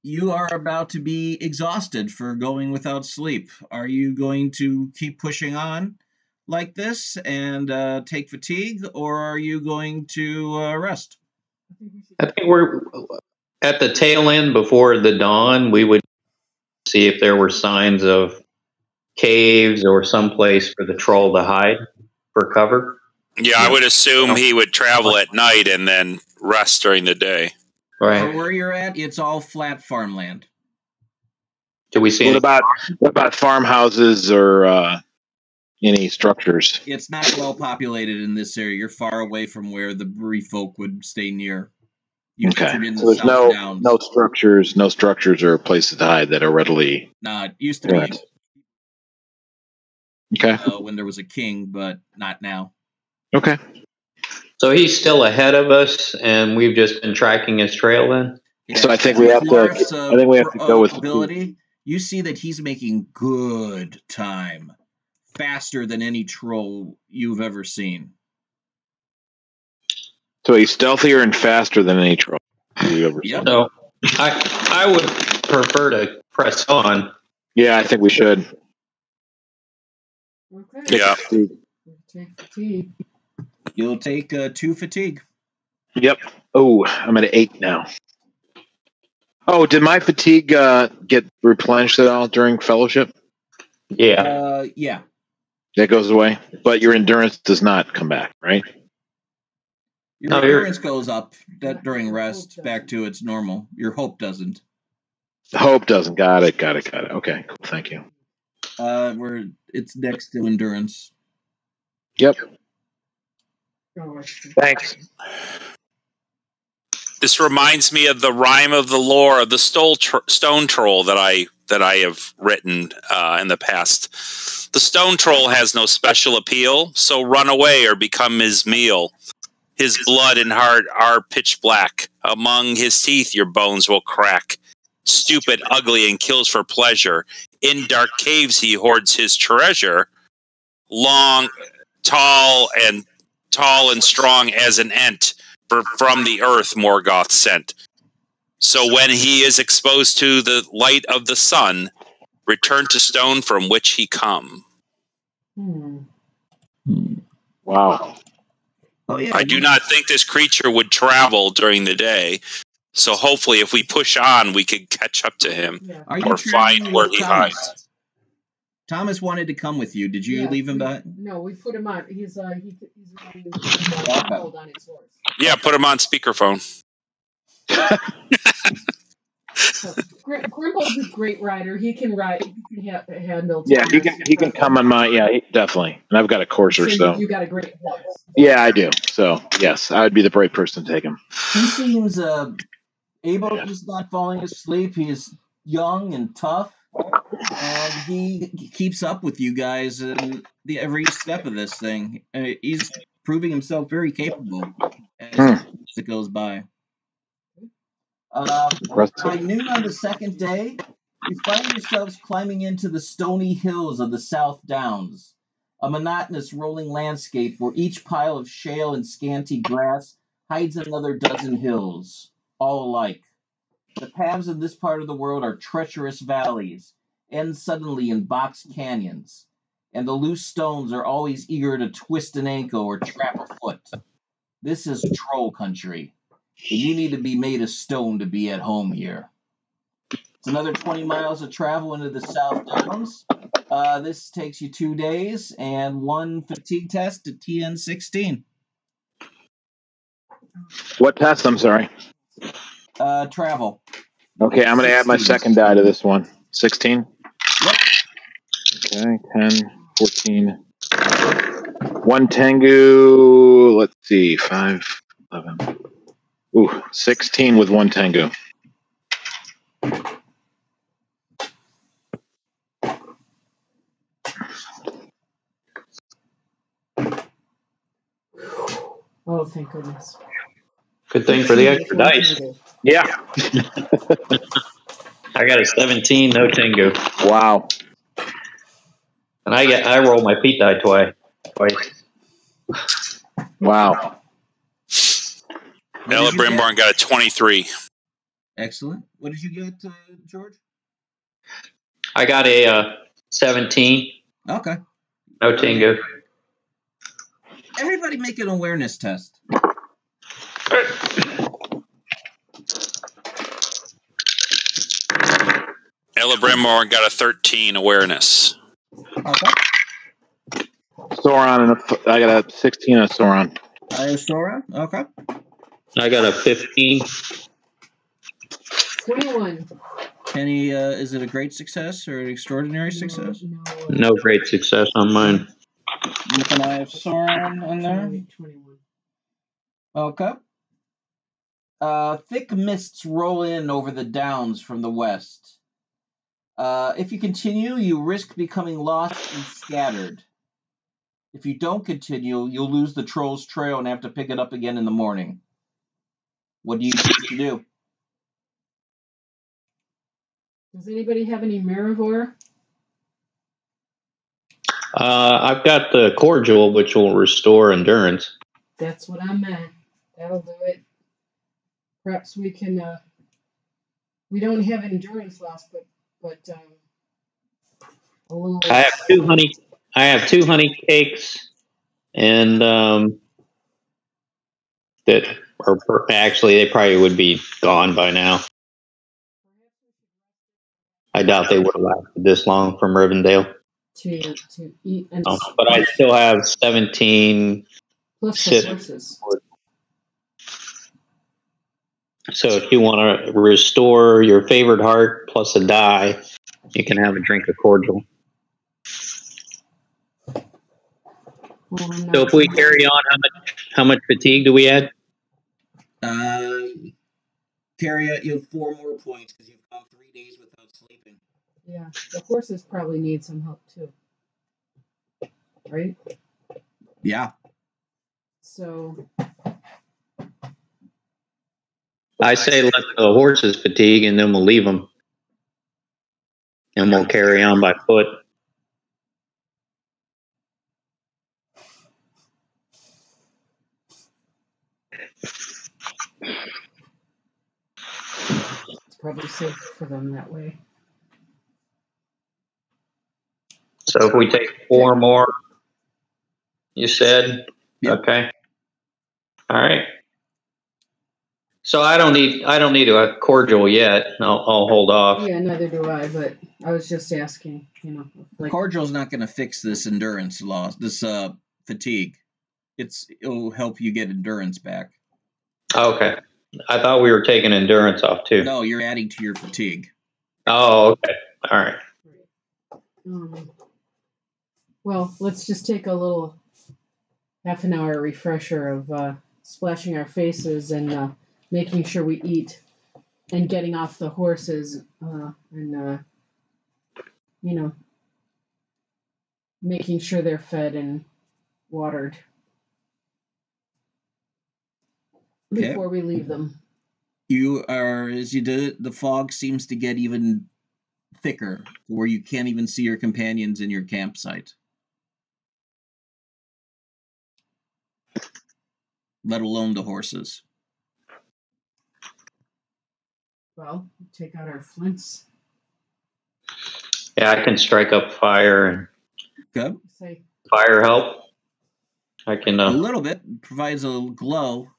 You are about to be exhausted for going without sleep. Are you going to keep pushing on like this and take fatigue, or are you going to rest? I think we're at the tail end before the dawn. We would see if there were signs of caves or some place for the troll to hide for cover. Yeah, I would assume he would travel at night and then rest during the day. Right. Where you're at, it's all flat farmland. Do we see what about farmhouses or any structures? It's not well populated in this area. You're far away from where the Bree folk would stay near. Okay. So there's no structures or places to hide that are readily. No, it used to be. Okay. When there was a king, but not now. Okay. So he's still ahead of us, and we've just been tracking his trail then? Yeah, so I think we have to go with ability. You see that he's making good time faster than any troll you've ever seen. So he's stealthier and faster than any troll you've ever seen. Yep. So I would prefer to press on. Yeah, I think we should. Okay. Yeah. Take fatigue. You'll take 2 fatigue. Yep. Oh, I'm at 8 now. Oh, did my fatigue get replenished at all during fellowship? Yeah. Yeah. That goes away, but your endurance does not come back, right? Your No, endurance goes up during rest Hope back to its normal. Your hope doesn't. Hope doesn't. Got it. Okay, cool. Thank you. It's next to endurance. Yep. Oh, Thanks. This reminds me of the rhyme of the lore of the stone troll that I have written in the past. The stone troll has no special appeal, so run away or become his meal. His blood and heart are pitch black. Among his teeth your bones will crack. Stupid, ugly, and kills for pleasure. In dark caves he hoards his treasure. Long, tall and strong as an ent. From the earth Morgoth sent. So when he is exposed to the light of the sun, return to stone from which he come. Wow. Oh yeah. I do not think this creature would travel during the day, so hopefully if we push on, we could catch up to him Are you or find traveling where with he Thomas? hides. Thomas wanted to come with you. Did you leave him behind? No, we put him on. He's really Okay. hold on his horse. Yeah, put him on speakerphone. So, Grimble's a great rider. He can ride. He can handle. Yeah, he can come on my. Yeah, definitely. And I've got a courser, so. You got a great horse. Yeah, I do. So yes, I would be the right person to take him. He seems able. He's not falling asleep. He is young and tough, and he keeps up with you guys in every step of this thing. He's proving himself very capable as it goes by. By noon on the second day, you find yourselves climbing into the stony hills of the South Downs, a monotonous rolling landscape where each pile of shale and scanty grass hides another dozen hills, all alike. The paths in this part of the world are treacherous valleys, end suddenly in box canyons, and the loose stones are always eager to twist an ankle or trap a foot. This is troll country, and you need to be made of stone to be at home here. It's another 20 miles of travel into the South Downs. This takes you 2 days and 1 fatigue test at TN 16. What test? I'm sorry. Travel. Okay, I'm going to add my 16. second die to this one. 16? Yep. Okay, 10, 14. 1 Tengu. Let's see, 5, 11. Ooh, 16 with 1 Tengu. Oh, thank goodness. Good thing for the extra dice. Yeah. I got a 17, no Tengu. Wow. And I roll my Pete die twice. Wow. Ella Brimborn got a 23. Excellent. What did you get, George? I got a 17, Okay. no Tengu. Everybody make an awareness test. Ella Brimborn got a 13 awareness. Okay. Sauron, and I got a 16 on Sauron. I have Sora. Okay. I got a 15. 21. Any, is it a great success or an extraordinary success? No great success on mine. Can I have Sauron in there? 21. Okay. Thick mists roll in over the downs from the west. If you continue, you risk becoming lost and scattered. If you don't continue, you'll lose the troll's trail and have to pick it up again in the morning. What do you choose to do? Does anybody have any Marivore? I've got the cordial, which will restore endurance. That's what I meant. That'll do it. Perhaps we can. We don't have endurance loss, but a little. I have two honey cakes, and that are actually they probably would be gone by now. I doubt they would have lasted this long from Rivendell. To eat and But I still have 17 plus the horses. So if you want to restore your favorite heart plus a die, you can have a drink of cordial. So if we carry on, how much fatigue do we add? Carry out, you have 4 more points because you've gone 3 days without sleeping. Yeah, the horses probably need some help too, right? Yeah. So I say let the horses fatigue, and then we'll leave them, and we'll carry on by foot. it's probably safe for them that way. So if we take 4 more, you said, Yep. Okay, all right. So I don't need a cordial yet. I'll hold off. Yeah, neither do I. But I was just asking. Like Cordial's not going to fix this endurance loss, this fatigue. It'll help you get endurance back. Okay, I thought we were taking endurance off too. No, you're adding to your fatigue. Oh, okay, all right. Well, let's just take a little half an hour refresher of splashing our faces and making sure we eat and getting off the horses and making sure they're fed and watered before we leave them. You are, as you do it, the fog seems to get even thicker, where you can't even see your companions in your campsite, let alone the horses. Well, take out our flints. Yeah, I can strike up fire and Good. fire help. I can a little bit provides a glow,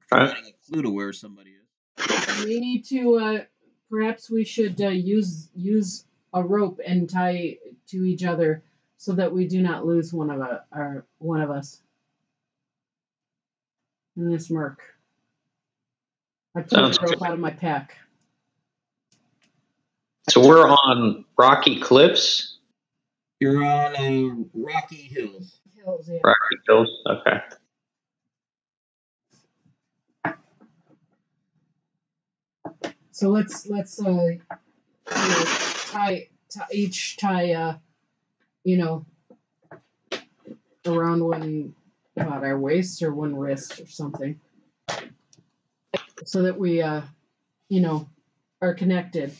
providing a clue to where somebody is. We need to. Perhaps we should use a rope and tie to each other so that we do not lose one of us in this murk. I pulled the rope out of my pack. So we're on rocky cliffs? You're on rocky hills. Yeah. Rocky hills, okay. So let's tie around one our waist or one wrist or something, so that we are connected.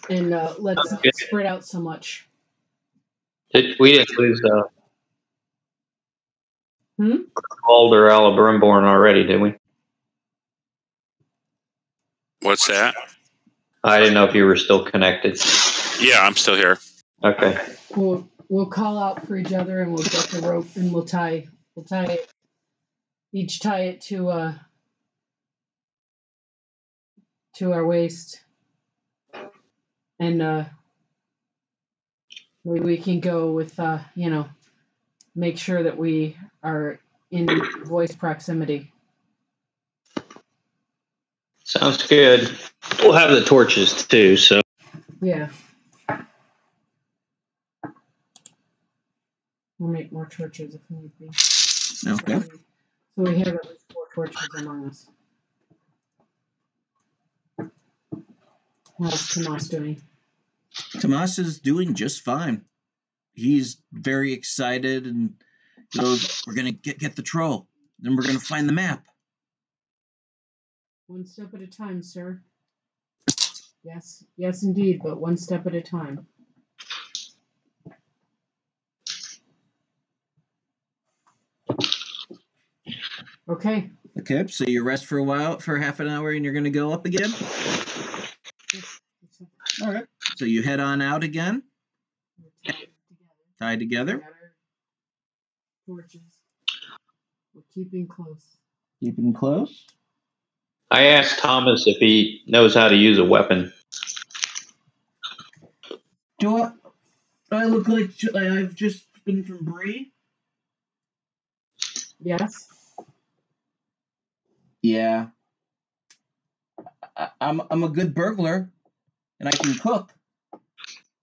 And let's spread out so much. We didn't lose Alder Alabrimborn already, did we? What's that? I didn't know if you were still connected. Yeah, I'm still here. Okay. We'll call out for each other, and we'll get the rope, and we'll tie it. Each tie it to our waist, and we can go with make sure that we are in voice proximity. Sounds good. We'll have the torches too, so. Yeah. We'll make more torches if need be. Okay. So we have at least 4 torches among us. How's Tomas doing? Tomas is doing just fine. He's very excited and goes, we're going to get the troll. Then we're going to find the map. One step at a time, sir. Yes, indeed, but one step at a time. Okay. Okay, so you rest for a while, for half an hour, and you're going to go up again? All right. So you head on out again, tied together. Torches. We're keeping close. Keeping close. I asked Thomas if he knows how to use a weapon. Do I look like I've just been from Bree? Yes. Yeah. I'm a good burglar, and I can cook,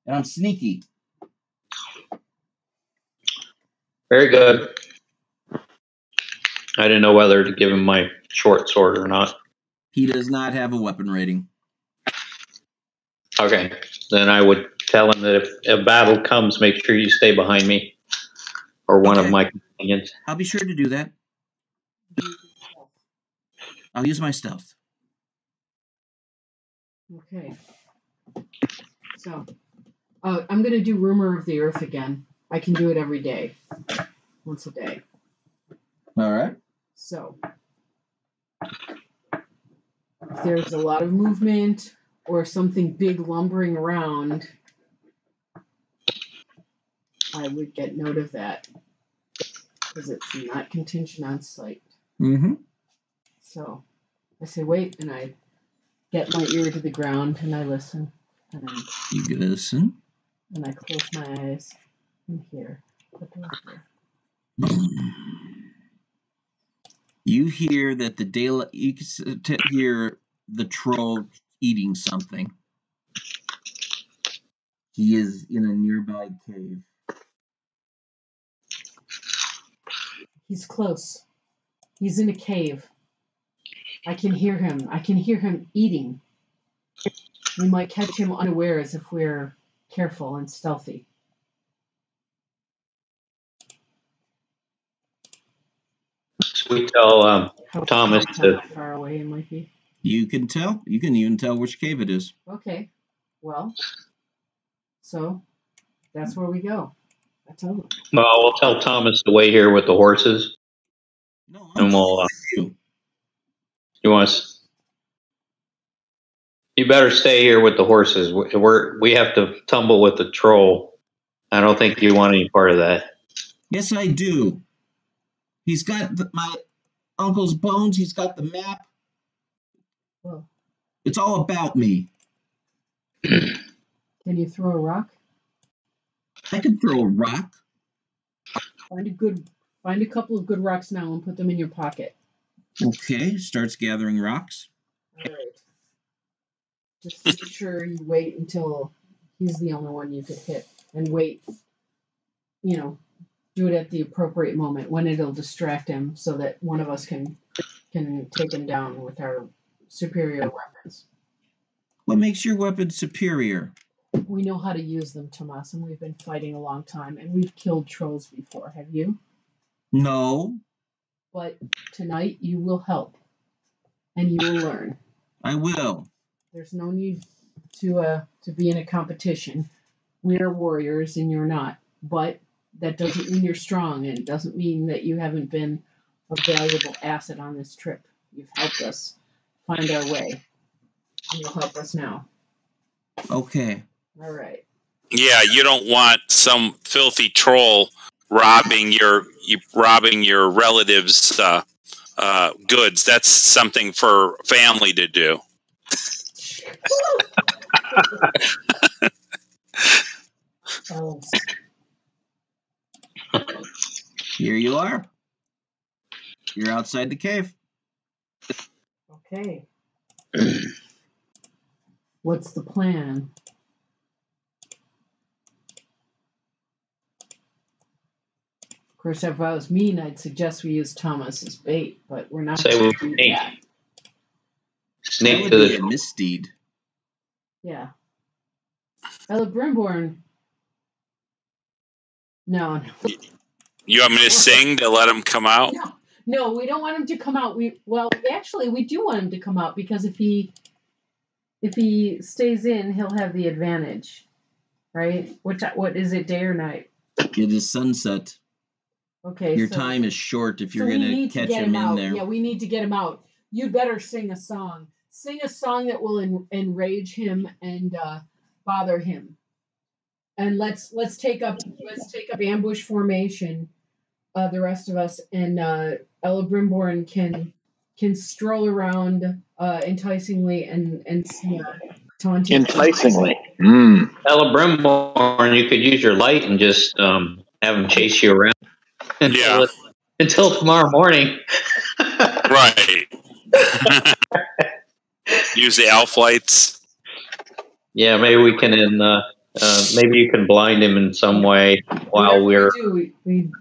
and I'm sneaky. Very good. I didn't know whether to give him my short sword or not. He does not have a weapon rating. Okay, then I would tell him that if a battle comes, make sure you stay behind me or one of my companions. I'll be sure to do that. I'll use my stealth. Okay. So, I'm going to do Rumor of the Earth again. I can do it every day. Once a day. All right. So, if there's a lot of movement or something big lumbering around, I would get note of that. Because it's not contingent on sight. Mm-hmm. So, I say, wait, and I get my ear to the ground and I listen. And You listen. And I close my eyes and hear. What do I hear? You hear that the daylight. You can hear the troll eating something. He is in a nearby cave. He's close. He's in a cave. I can hear him. I can hear him eating. We might catch him unawares if we're careful and stealthy. So we tell Thomas How far away it might be. You can tell. You can even tell which cave it is. Okay. Well, so that's where we go. I tell him. Well, we'll tell Thomas to wait here with the horses. No, And we'll. you. You want us? You better stay here with the horses. We have to tumble with the troll. I don't think you want any part of that. Yes, I do. He's got my uncle's bones. He's got the map. Well, it's all about me. Can you throw a rock? I could throw a rock. Find a couple of good rocks now and put them in your pocket. Okay, starts gathering rocks. All right. Just make sure you wait until he's the only one you could hit, and wait. Do it at the appropriate moment when it'll distract him, so that one of us can take him down with our superior weapons. What makes your weapon superior? We know how to use them, Tomas, and we've been fighting a long time, and we've killed trolls before. Have you? No. But tonight you will help, and you will learn. I will. There's no need to be in a competition. We're warriors, and you're not. But that doesn't mean you're strong, and it doesn't mean that you haven't been a valuable asset on this trip. You've helped us find our way, and you'll help us now. Okay. All right. Yeah, you don't want some filthy troll robbing your relatives' goods. That's something for family to do. Oh. Here you are. You're outside the cave. Okay. What's the plan? Of course, if I was mean, I'd suggest we use Thomas as bait, but we're not going to do that. Snake to the misdeed. Yeah. Ella Brimborn. No. You want me to sing to let him come out? No, we don't want him to come out. We do want him to come out, because if he stays in, he'll have the advantage, right? What is it, day or night? It is sunset. Okay. Your so, time is short if you're we going to need catch get him in out. there. Yeah, we need to get him out. You better sing a song. Sing a song that will enrage him and bother him. And let's take up ambush formation. The rest of us, and Ella Brimborn can stroll around enticingly and taunting. Enticingly. Ella Brimborn, you could use your light and just have him chase you around until tomorrow morning. Right. Use the elf lights. Yeah, maybe we can. Maybe you can blind him in some way while we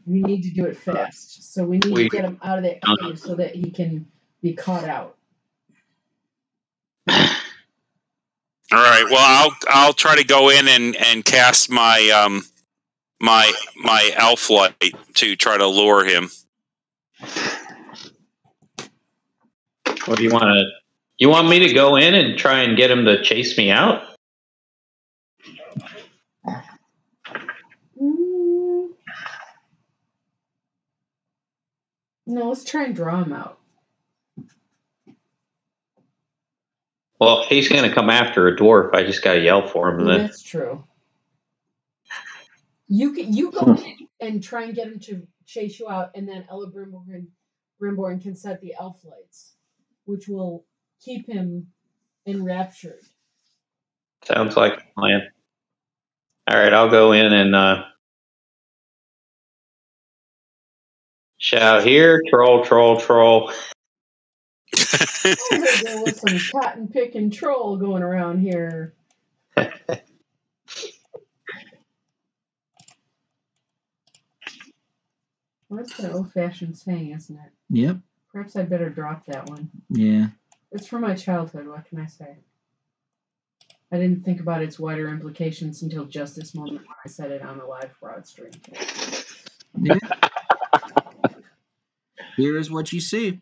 need to do it fast. So we need to get him out of that Uh-huh. cave so that he can be caught out. All right. Well, I'll try to go in and cast my my elf light to try to lure him. What do you want to? You want me to go in and try and get him to chase me out? No, let's try and draw him out. Well, if he's going to come after a dwarf, I just got to yell for him. Then. That's true. You go in and try and get him to chase you out, and then Ella Brimborn can set the elf lights, which will keep him enraptured. Sounds like a plan. All right, I'll go in and shout here, troll, troll, troll. There was some cotton picking troll going around here. Well, that's an old-fashioned saying, isn't it? Yep. Perhaps I better drop that one. Yeah. It's from my childhood. What can I say? I didn't think about its wider implications until just this moment when I said it on the live broad stream. Yeah. Here's what you see.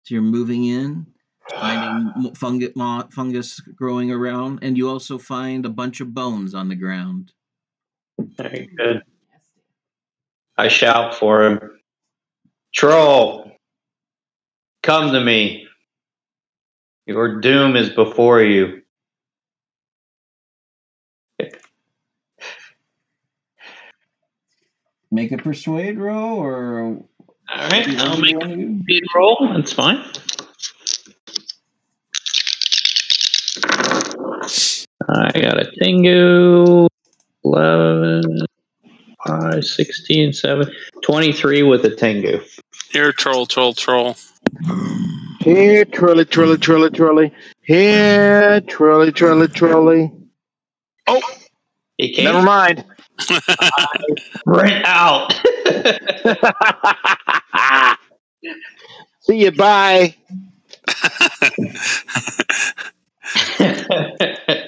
So you're moving in, finding fungus growing around, and you also find a bunch of bones on the ground. Very good. I shout for him. Troll, come to me. Your doom is before you. Make a persuade roll, or all right, I'll make a you? speed roll. That's fine. I got a Tengu, 11, 5, 16, 7, 23 with a Tengu. Here, troll, troll, troll. Here, trolley, trolley, trolley, trolley. Here, trolley, trolley, trolley. Oh, He came. never mind. Rent out. See you, bye.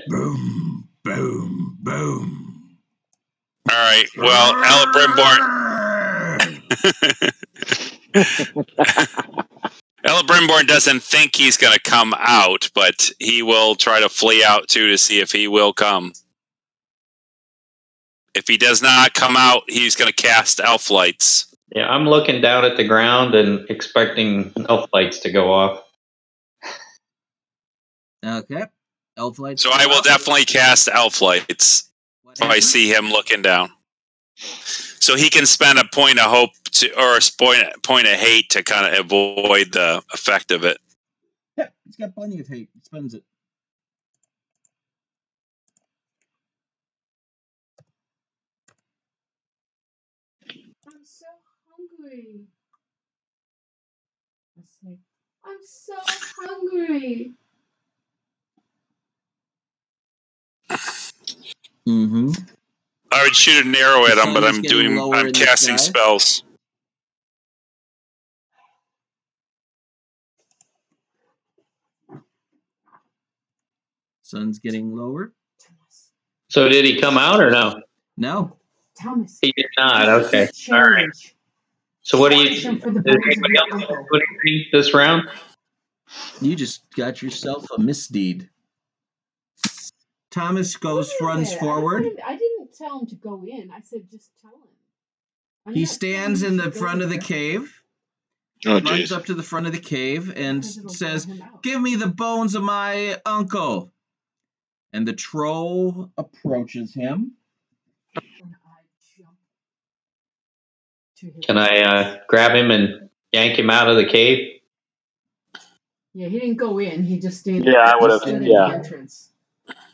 Boom, boom, boom. All right. Well, Ella Brimborn. Ella Brimborn doesn't think he's going to come out, but he will try to flee out too to see if he will come. If he does not come out, he's going to cast elf lights. Yeah, I'm looking down at the ground and expecting elf lights to go off. Okay. Elf lights. So I will definitely cast elf lights if I see him looking down. So he can spend a point of hope or a point of hate to kind of avoid the effect of it. Yeah, he's got plenty of hate. He spends it. I'm so hungry. I'm so hungry. Mm-hmm. I would shoot an arrow at him, but sun is getting lower I'm in the casting sky. spells. Sun's getting lower. So did he come out or no? No. Thomas. He did not. Okay. All right. So what do you? Does anybody else do anything this round? You just got yourself a misdeed. Thomas runs forward. I didn't tell him to go in. I said just tell him. He stands in the front of the cave. Oh, Runs jeez. up to the front of the cave and Because it'll says, draw him out. "Give me the bones of my uncle." And the troll approaches him. And I jump to his Can I grab him and yank him out of the cave? Yeah, he didn't go in. He just stayed. Yeah, I would've- stood in yeah. the entrance.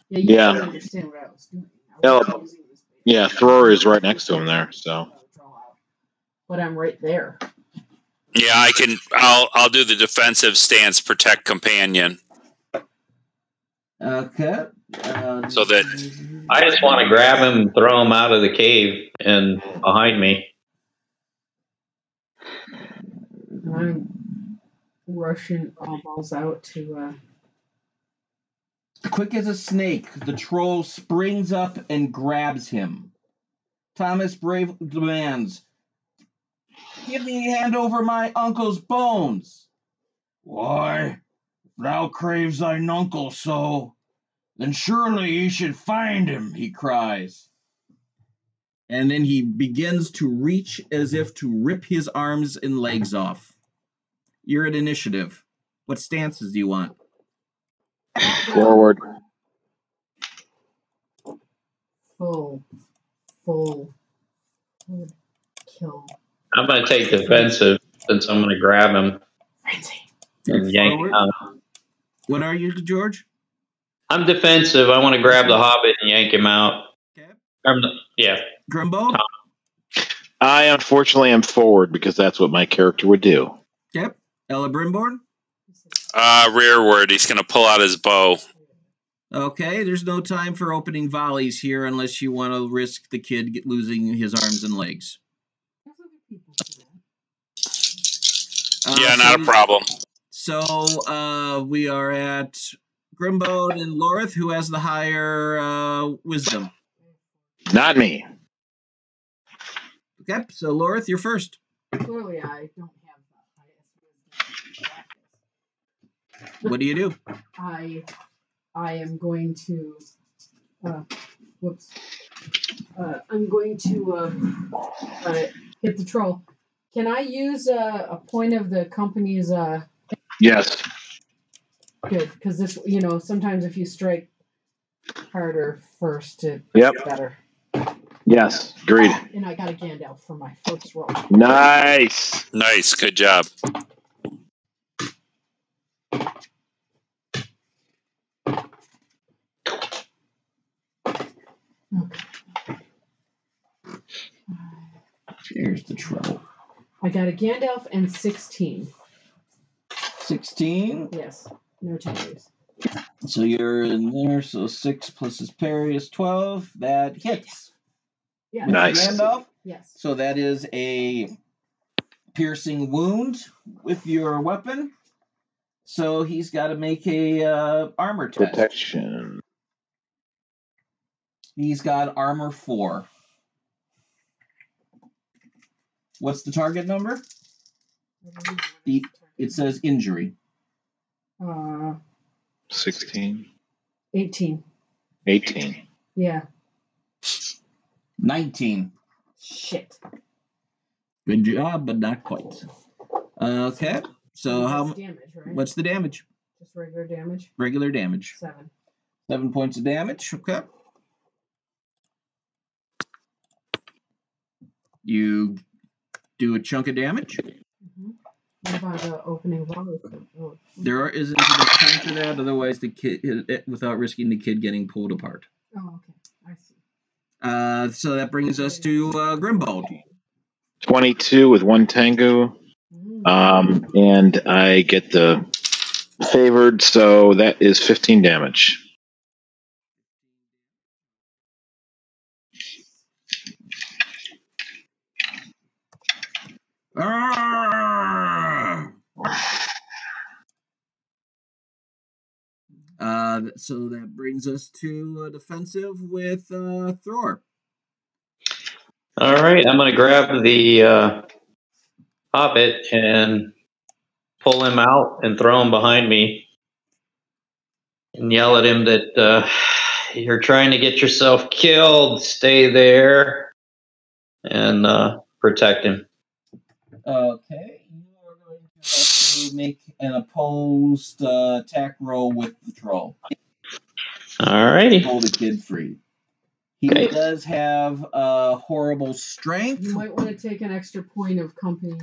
Yeah, you Yeah. don't understand what I was doing. I Yeah, wasn't using this bait. Yeah, Thrower is right next to him there, so. But I'm right there. Yeah, I can. I'll do the defensive stance, protect companion. Okay. So that I just want to grab him and throw him out of the cave and behind me. And I'm rushing all balls out to. Quick as a snake, the troll springs up and grabs him. Thomas Brave demands, "Give me hand over my uncle's bones." "Why, if thou craves thine uncle so, then surely ye should find him," he cries. And then he begins to reach as if to rip his arms and legs off. You're at initiative. What stances do you want? Forward. Full kill. I'm going to take defensive since I'm going to grab him Frenzy. and yank him Forward. out. What are you, George? I'm defensive. I want to grab the hobbit and yank him out. Okay. Yeah. Grimbo? Tom. I unfortunately am forward because that's what my character would do. Yep. Ella Brimborn? rearward. He's going to pull out his bow. Okay, there's no time for opening volleys here unless you want to risk the kid losing his arms and legs. Yeah, not a problem. So we are at Grimbode and Lorith, who has the higher wisdom. Not me. Okay, so Lorith, you're first. Clearly, I don't have the highest wisdom. What do you do? I am going to. I'm going to hit the troll. Can I use a point of the company's? Yes. Good, because this, sometimes if you strike harder first, it's better. Yes. Agreed. And I got a Gandalf for my first roll. Nice. Nice. Good job. Here's the troll. I got a Gandalf and 16. 16. Yes. No changes. So you're in there, so 6 plus his parry is 12. That hits. Yeah. Nice. Gandalf. Yes. So that is a piercing wound with your weapon. So he's got to make a armor test. Protection. He's got armor 4. What's the target number? It says injury. 16. 18. 18. Yeah. 19. Shit. Good job, but not quite. Okay. So how? Damage, right? What's the damage? Just regular damage. Regular damage. 7. 7 points of damage. Okay. You do a chunk of damage. Mm-hmm. What about the opening volley? Oh. There isn't enough time for that. Otherwise, the kid, without risking the kid getting pulled apart. Oh, okay. I see. So that brings us to Grimbald. 22 with 1 tango. And I get the favored, so that is 15 damage. So that brings us to defensive with Thor. All right, I'm going to grab the hobbit and pull him out and throw him behind me and yell at him that you're trying to get yourself killed. Stay there. And protect him. Okay, you are going to have to make an opposed attack roll with the troll. Alrighty. Hold the kid free. He Okay. does have a horrible strength. You might want to take an extra point of company.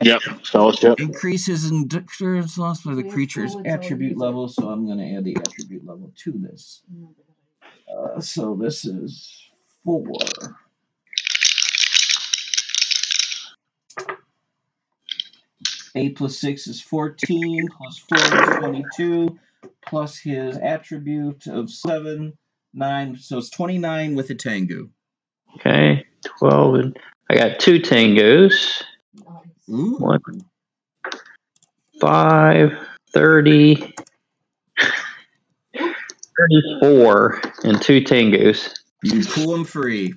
Yep. Fellowship. Increases endurance lost by the Yeah, creature's well, it's attribute already level, so I'm going to add the attribute level to this. So this is 4. Eight plus 6 is 14, plus 4 is 22, plus his attribute of 7, 9, so it's 29 with a Tengu. Okay. 12. And I got 2 Tangos. Ooh. 1, 5, 30, 34, and 2 Tangos. You pull him free.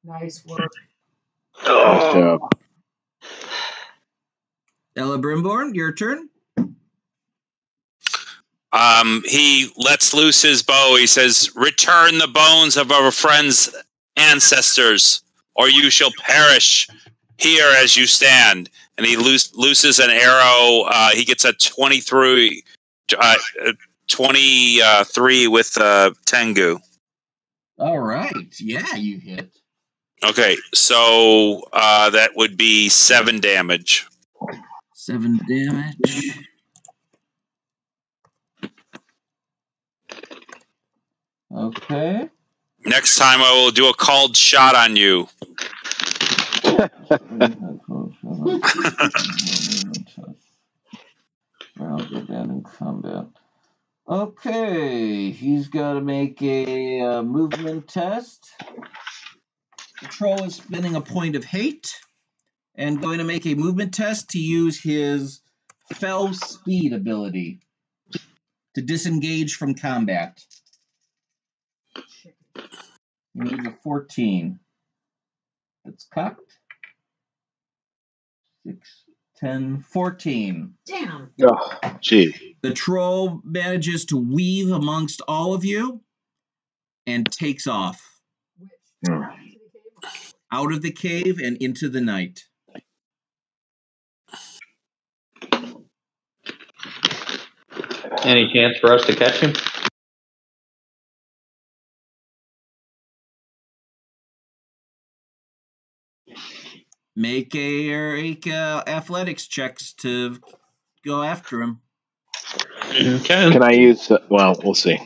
Nice work. Nice job. Ella Brimborn, your turn. He lets loose his bow. He says, "Return the bones of our friends' ancestors, or you shall perish here as you stand." And he looses an arrow. He gets a 23 with Tengu. All right. Yeah, you hit. Okay, so that would be 7 damage. 7 damage. Okay. Next time I will do a called shot on you. I'll go down in combat. Okay, he's got to make a movement test. The troll is spending a point of hate and going to make a movement test to use his fell speed ability to disengage from combat. He needs a 14. It's cocked. 6, 10, 14. Damn. Oh, gee. The troll manages to weave amongst all of you and takes off out of the cave and into the night. Any chance for us to catch him? Make athletics checks to go after him. Okay. Can I use? Well, we'll see.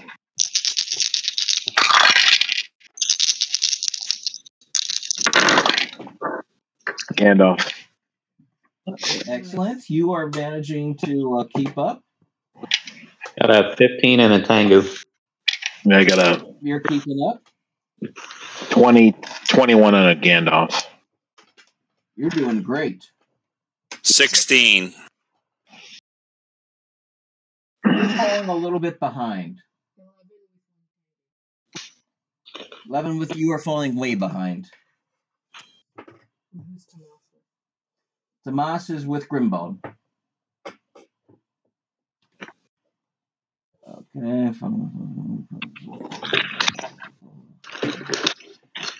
Gandalf. Excellent. You are managing to keep up. Got a 15 and a Tango. I got a You're keeping up. 21 and a Gandalf. You're doing great. 16. You're falling a little bit behind. 11 with you are falling way behind. Tomas is with Grimbald. Okay.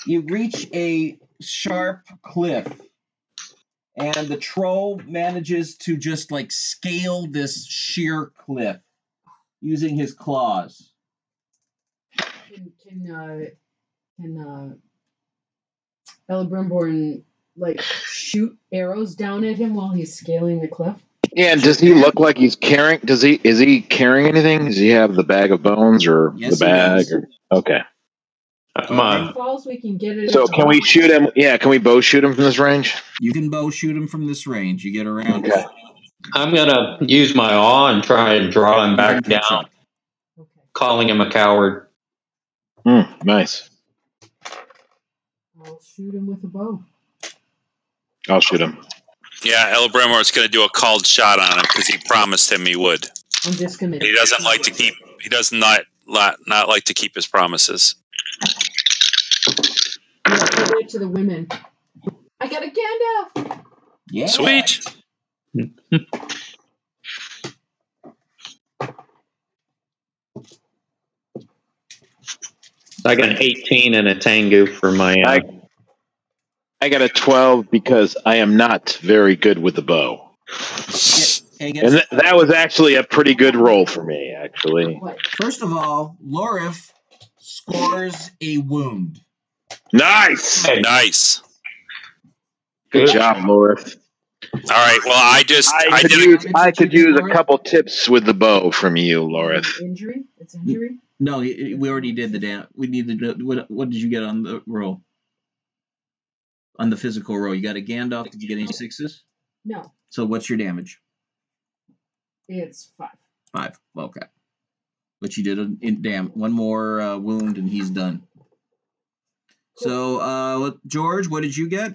You reach a sharp cliff, and the troll manages to just like scale this sheer cliff using his claws. Can Ella Brimborn like shoot arrows down at him while he's scaling the cliff? Yeah, and does he look like he's carrying? Is he carrying anything? Does he have the bag of bones or Yes, the bag? he does. Okay. If he falls, we can get it. So can we shoot him? Yeah, can we bow shoot him from this range? You can bow shoot him from this range. You get around. Okay. I'm going to use my awe and try and draw him back down, calling him a coward. Nice. I'll shoot him with a bow. I'll shoot him. Yeah, Elbrimor's going to do a called shot on him because he promised him he would. I'm just gonna. He doesn't like to keep. He does not like to keep his promises. Yeah, give it to the women. I got a Gandalf. Yeah. Sweet. I got an 18 and a Tango for my I got a 12 because I am not very good with the bow. And that was actually a pretty good roll for me, actually. First of all, Lorif scores a wound. Nice. Nice. Good job, Lorif. All right. Well, I could use a couple tips with the bow from you, Lorif. Injury? It's injury? No, we already did the damage. We need to do, what did you get on the roll? On the physical roll, you got a Gandalf. Did you get any 6s? No. So what's your damage? It's 5. 5. Okay. But you did one more wound and he's done. Cool. So George, what did you get?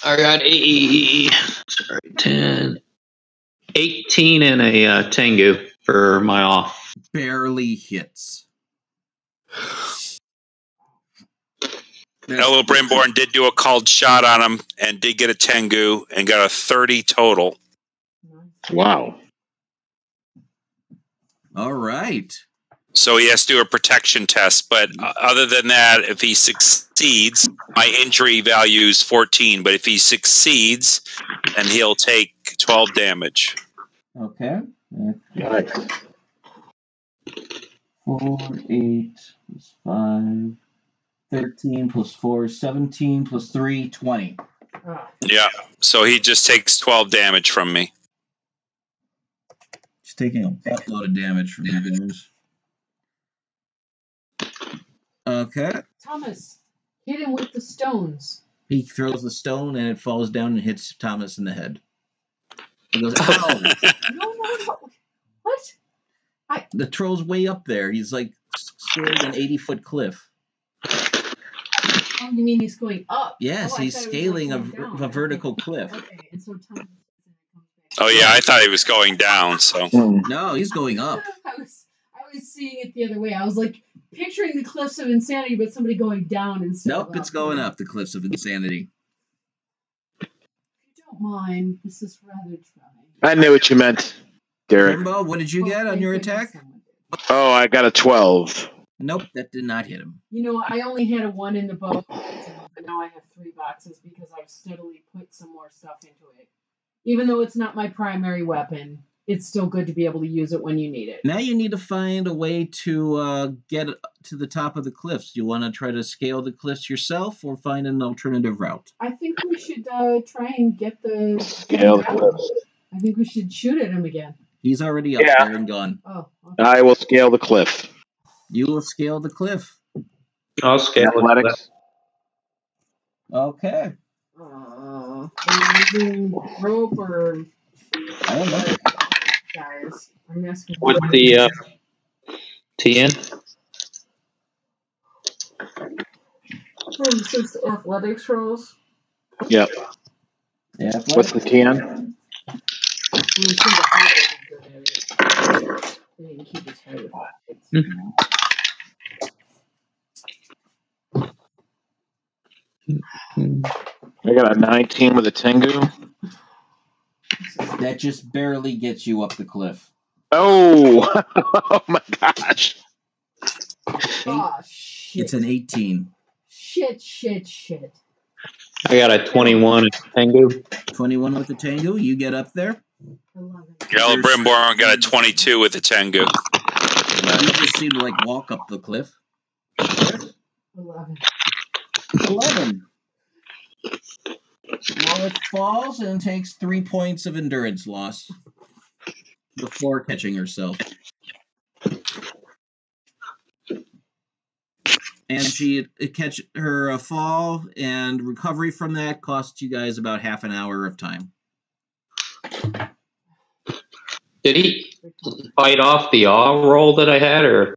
I got 18 and a Tengu for my off. Barely hits. Hello, Brimborn did do a called shot on him and did get a Tengu and got a 30 total. Wow. All right. So he has to do a protection test, but other than that, if he succeeds, my injury value is 14. But if he succeeds, then he'll take 12 damage. Okay. Nice. 4, 8 plus 5, 13 plus 4, 17 plus 3, 20. Yeah. So he just takes 12 damage from me. He's taking a buttload of damage from you guys. Okay. Thomas, hit him with the stones. He throws the stone and it falls down and hits Thomas in the head. He goes, ow! No. What? The troll's way up there. He's like scaling an 80-foot cliff. Oh, you mean he's going up? Yes, he's scaling a vertical cliff. Okay, and so Thomas. Oh, yeah, I thought he was going down, so. No, he's going up. I was seeing it the other way. I was like picturing the cliffs of insanity, but somebody going down instead. Nope, it's going up the cliffs of insanity. If you don't mind, this is rather trying. I knew what you meant, Derek. Jimbo, what did you get on your attack? Oh, I got a 12. Nope, that did not hit him. You know, I only had a 1 in the bow, but now I have 3 boxes because I've steadily put some more stuff into it. Even though it's not my primary weapon, it's still good to be able to use it when you need it. Now you need to find a way to get to the top of the cliffs. Do you want to try to scale the cliffs yourself or find an alternative route? I think we should try and get the Scale the cliffs. I think we should shoot at him again. He's already up there and gone. Oh, okay. I will scale the cliff. You will scale the cliff. I'll scale Athletics. Okay. Are you using rope or... I don't know. Guys, I'm asking. What's the TN? Just athletics rolls. Yep. Yeah. What's the TN? Keep his head I got a 19 with a Tengu. That just barely gets you up the cliff. Oh! Oh my gosh. Oh, shit. It's an 18. Shit. I got a 21 Tengu. 21 with the Tengu. You get up there. 11. Yellow Brimborn got a 22 with a Tengu. You just seem to like walk up the cliff. 11. 11. Lois falls and takes 3 points of endurance loss before catching herself. And she catch her fall and recovery from that costs you guys about half an hour of time. Did he fight off the awe roll that I had, or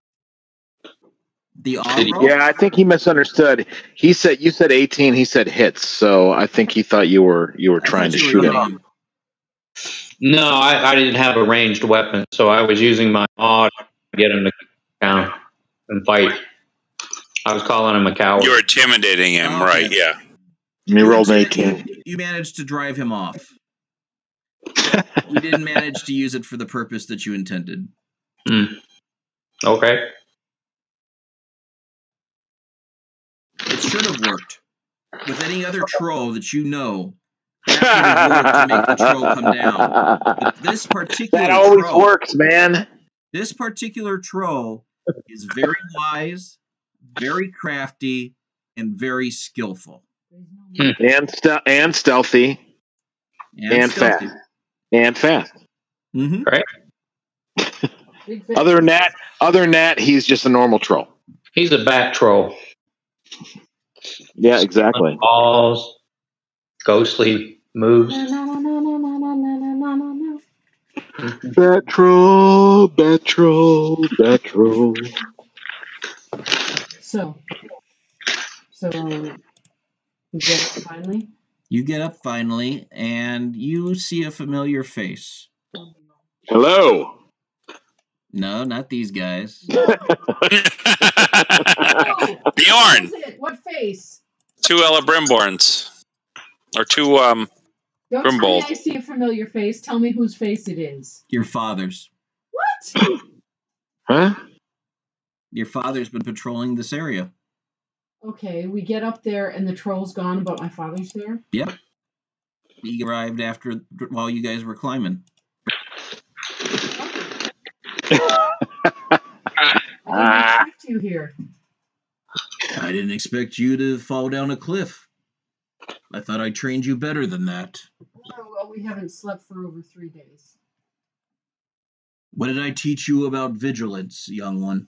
The awe roll? Yeah, I think he misunderstood. You said 18. He said hits. So I think he thought you were trying to shoot him. no? I didn't have a ranged weapon, so I was using my awe to get him to count and fight. I was calling him a coward. You're intimidating him, Okay. right? Yeah. He rolled an 18. You managed to drive him off. You didn't manage to use it for the purpose that you intended. Okay. It should have worked. with any other troll that you know, happy to work to make the troll come down. But this particular That always troll, works, man. this particular troll is very wise, very crafty, and very skillful. And stealthy. And stealthy. fast. And fast. Mm-hmm. Right? Other than that, he's just a normal troll. He's a back troll. Yeah, exactly. Balls, ghostly moves. Bat troll, bat troll, bat troll. So we get it finally. You get up finally, and you see a familiar face. Hello. No, not these guys. Bjorn. What face? 2 Brimborns. Or 2 Don't tell me Grimbold. I see a familiar face. Tell me whose face it is. Your father's. What? Huh? Your father's been patrolling this area. Okay, we get up there and the troll's gone, but my father's there? Yep. He arrived while you guys were climbing. I didn't expect you here. I didn't expect you to fall down a cliff. I thought I trained you better than that. Oh, well, we haven't slept for over 3 days. What did I teach you about vigilance, young one?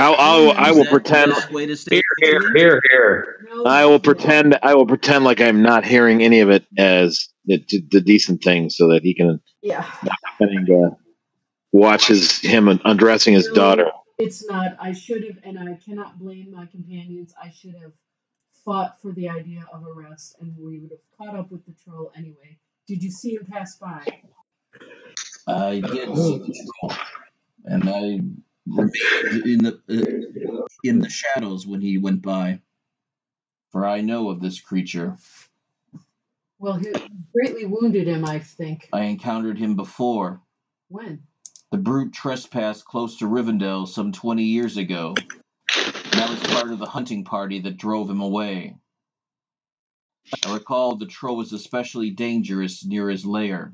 I will pretend. Here. No, I will pretend like I'm not hearing any of it as the decent thing, so that he can watch him undressing his daughter. It's not. I should have, and I cannot blame my companions. I should have fought for the idea of arrest, and we would have caught up with the troll anyway. Did you see him pass by? I did see the troll, and I remained in the shadows when he went by. For I know of this creature. Well, he greatly wounded him, I think. I encountered him before. When? The brute trespassed close to Rivendell some 20 years ago, and I was part of the hunting party that drove him away. I recall the troll was especially dangerous near his lair.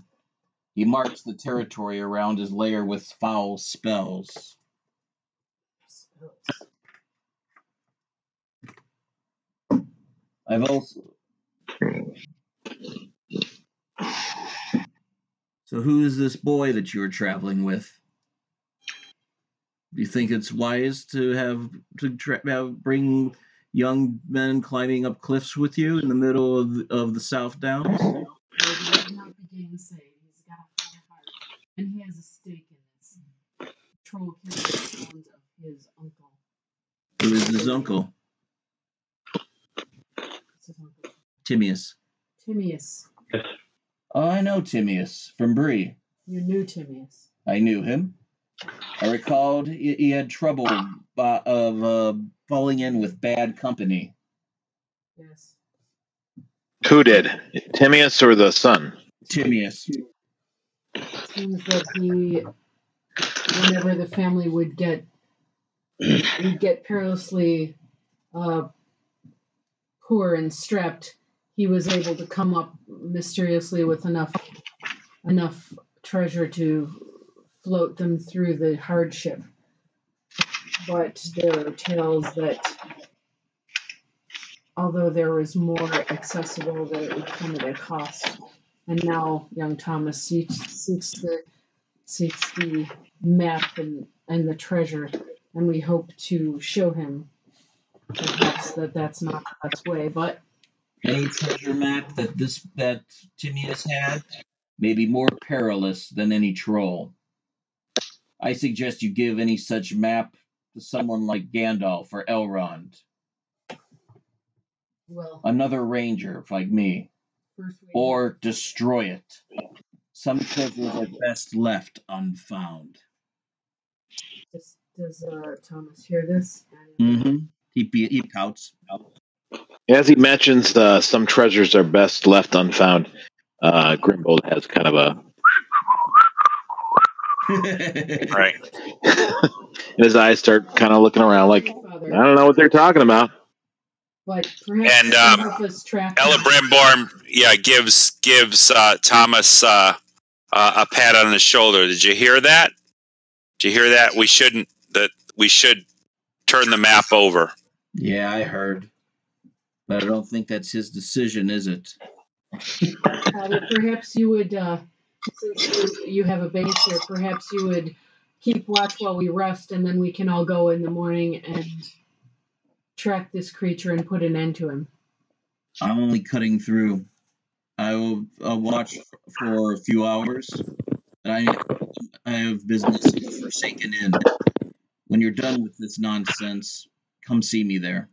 He marks the territory around his lair with foul spells. I've also... So who is this boy that you are traveling with? Do you think it's wise to bring young men climbing up cliffs with you in the middle of the South Downs? No, he does not begin to say. He's got a high heart, and he has a stake in this. The troll carries the bones of his uncle. Who is his uncle? What's his uncle? Timaeus. Timaeus. Oh, I know Timaeus from Bree. You knew Timaeus. I knew him. I recalled he had trouble of falling in with bad company. Yes. Who did? Timaeus or the son? Timaeus. It seems that whenever the family would get perilously poor and strapped, he was able to come up mysteriously with enough treasure to float them through the hardship. But there are tales that, although there was more accessible, that it would come at a cost. And now young Thomas seeks the map and the treasure, and we hope to show him perhaps that's not the best way. But any treasure map that Timaeus had may be more perilous than any troll. I suggest you give any such map to someone like Gandalf or Elrond. Well, another ranger like me. Or destroy it. Some treasures are best left unfound. Does Thomas hear this? Mm-hmm. He pouts. As he mentions some treasures are best left unfound, Grimbold has kind of Right. And his eyes start kind of looking around like, I don't know what they're talking about. But perhaps And you can help us track Ella Brimborn, gives Thomas a pat on the shoulder. Did you hear that? Did you hear that? We should turn the map over. Yeah, I heard. But I don't think that's his decision, is it? Father, perhaps you would, since you have a base here, perhaps you would keep watch while we rest, and then we can all go in the morning and track this creature and put an end to him. I'm only cutting through. I'll watch for a few hours. And I have business in the Forsaken Inn. When you're done with this nonsense, come see me there.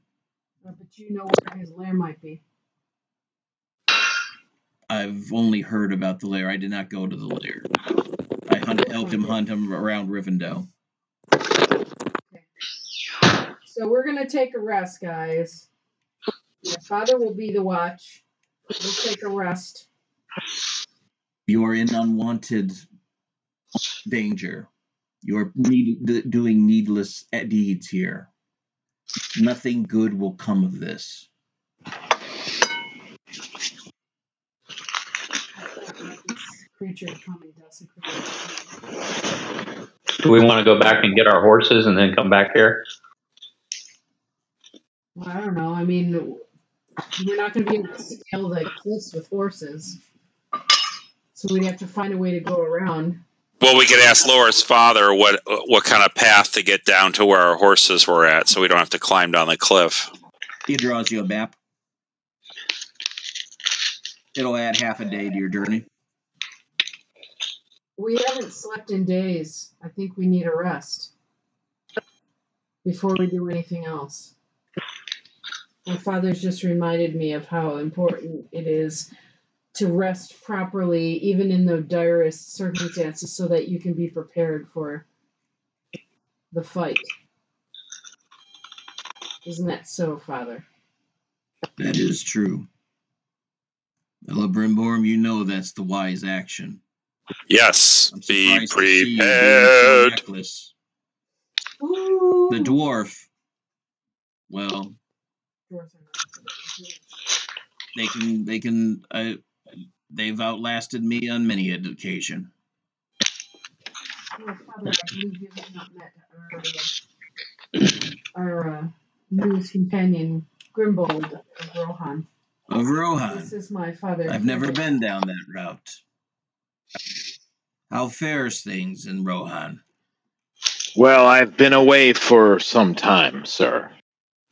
But you know where his lair might be. I've only heard about the lair. I did not go to the lair. I helped him hunt him around Rivendell. Okay. So we're going to take a rest, guys. My father will be the watch. We'll take a rest. You are in unwanted danger. You are doing needless deeds here. Nothing good will come of this. Creature coming desecrate. Do we want to go back and get our horses and then come back here? Well, I don't know. I mean, we're not going to be able to scale the cliffs with horses. So we'd have to find a way to go around. Well, we could ask Laura's father what kind of path to get down to where our horses were at, so we don't have to climb down the cliff. He draws you a map. It'll add half a day to your journey. We haven't slept in days. I think we need a rest before we do anything else. My father's just reminded me of how important it is to rest properly, even in the direst circumstances, so that you can be prepared for the fight. Isn't that so, Father? That is true. Ella Brimborn, you know that's the wise action. Yes, be To see you being so prepared. reckless. Ooh. The dwarf. Well, they've outlasted me on many an occasion. Well, Father, I believe you have not met our newest companion, Grimbold of Rohan. Of Rohan. This is my father. I've never been down that route. How fares things in Rohan? Well, I've been away for some time, sir.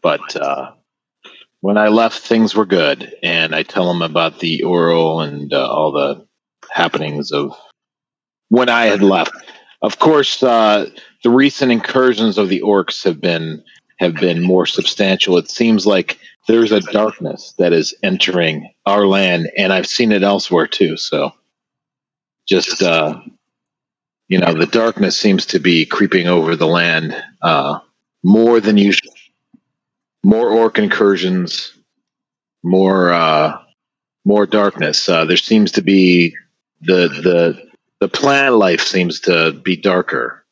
But when I left, things were good. And I tell him about the oral and all the happenings of when I had left. Of course, the recent incursions of the orcs have been more substantial. It seems like there's a darkness that is entering our land, and I've seen it elsewhere too. So, just the darkness seems to be creeping over the land more than usual. More orc incursions, more darkness. There seems to be the plant life seems to be darker.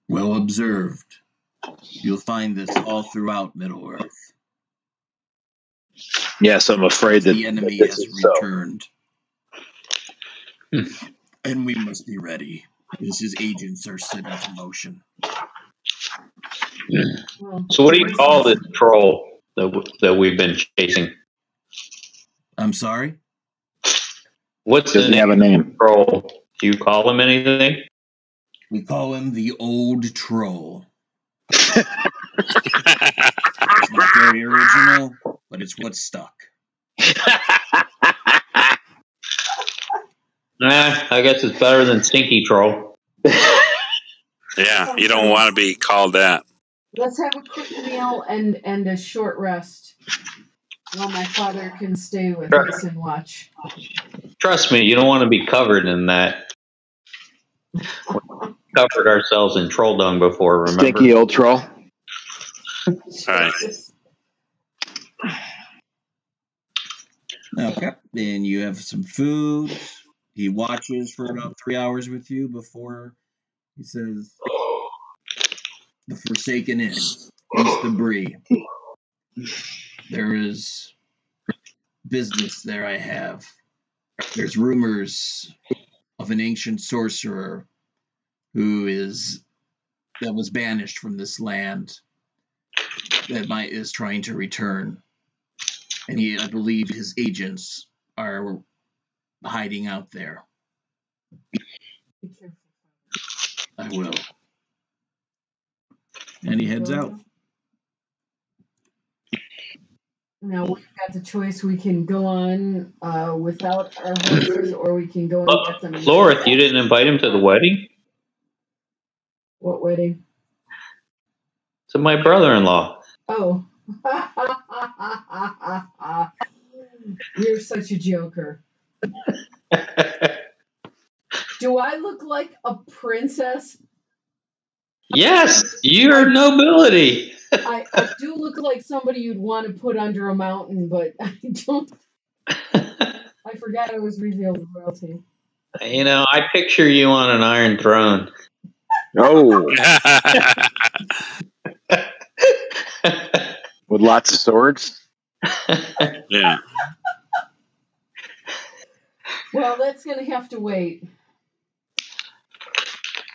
Well observed. You'll find this all throughout Middle-earth. Yes, I'm afraid that the enemy that has so. returned. And we must be ready, as his agents are set into motion. So what do you call this troll that we've been chasing? I'm sorry? What's Does the he have a name? troll? Do you call him anything? We call him the Old Troll. It's not very original, but it's what stuck. I guess it's better than Stinky Troll. Yeah, you don't want to be called that. Let's have a quick meal and a short rest while my father can stay with us and watch. Trust me, you don't want to be covered in that. We covered ourselves in troll dung before, remember? Stinky old troll. All right. Okay, then you have some food. He watches for about 3 hours with you before he says, "The Forsaken Inn, east of Bree. There is business there I have. There's rumors of an ancient sorcerer that was banished from this land that is trying to return. And I believe his agents are hiding out there." Be careful. "I will." And he heads out. Now we've got the choice. We can go on without our horses, or we can go and get them. Lorith, you didn't invite him to the wedding? What wedding? To my brother-in-law. Oh. You're such a joker. Do I look like a princess? Yes, you're nobility. I do look like somebody you'd want to put under a mountain, but I don't. I forgot I was revealed royalty. You know, I picture you on an iron throne. Oh, with lots of swords. Yeah. Well, that's going to have to wait.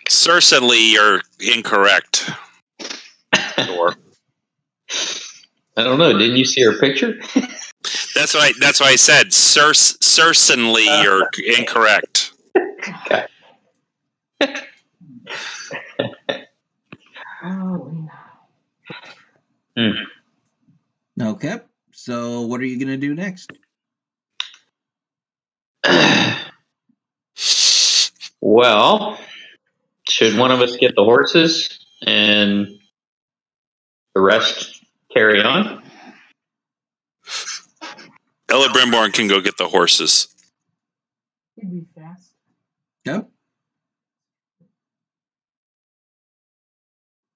Certainly, you're incorrect. Sure. I don't know. Didn't you see her picture? That's why I said certainly you're incorrect. Okay. Oh, Okay. So what are you going to do next? Well, should one of us get the horses and the rest carry on? Ella Brimborn can go get the horses. he'd be fast. Go.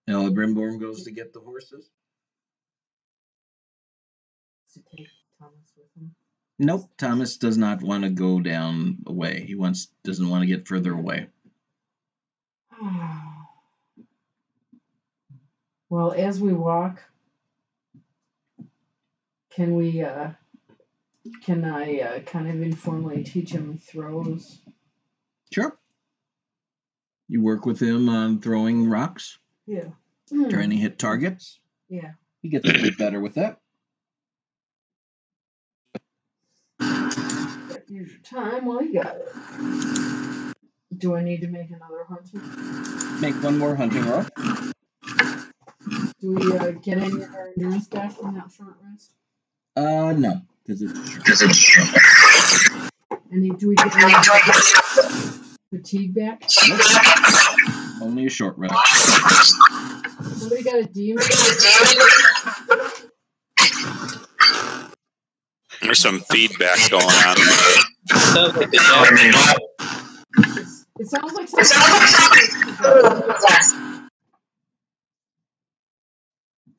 Ella Brimborn goes to get the horses. To take Thomas with him. Nope, Thomas does not want to go down away. He doesn't want to get further away. Well, as we walk, can I kind of informally teach him throws? Sure. You work with him on throwing rocks, Yeah. trying to hit targets. Yeah. He gets a bit better with that. Use your time while you got it. Do I need to make another hunting? Make one more hunting roll. Do we get any of our endurance back from that short rest? No, because it's short. And do we get any fatigue back? Nope. Only a short rest. Somebody got a demon? There's some feedback going on. Sounds like It sounds like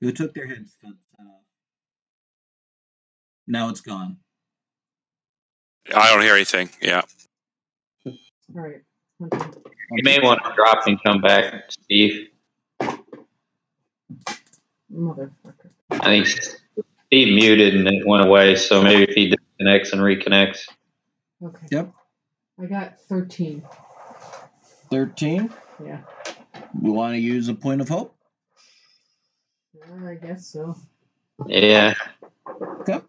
Who took their headphones off? Now it's gone. I don't hear anything. Yeah. All right. Okay. you may want to drop and come back, Steve. Motherfucker. I think Steve muted and it went away, so maybe if he disconnects and reconnects. Okay. Yep. I got 13. 13. Yeah. We want to use a point of hope. I guess so. Yeah. Okay.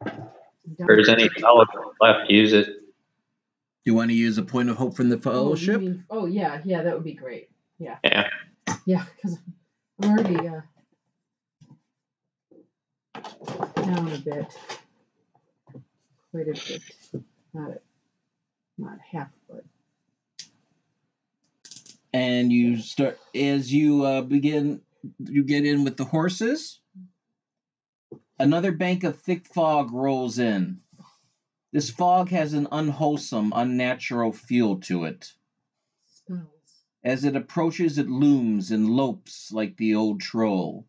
If there's any fellowship left, use it. Do you want to use a point of hope from the fellowship? Yeah, that would be great. Yeah. Yeah. Yeah, because I'm already down a bit. Quite a bit. Not half, but. And you start as you you get in with the horses. Another bank of thick fog rolls in. This fog has an unwholesome, unnatural feel to it. Spells. As it approaches, it looms and lopes like the old troll,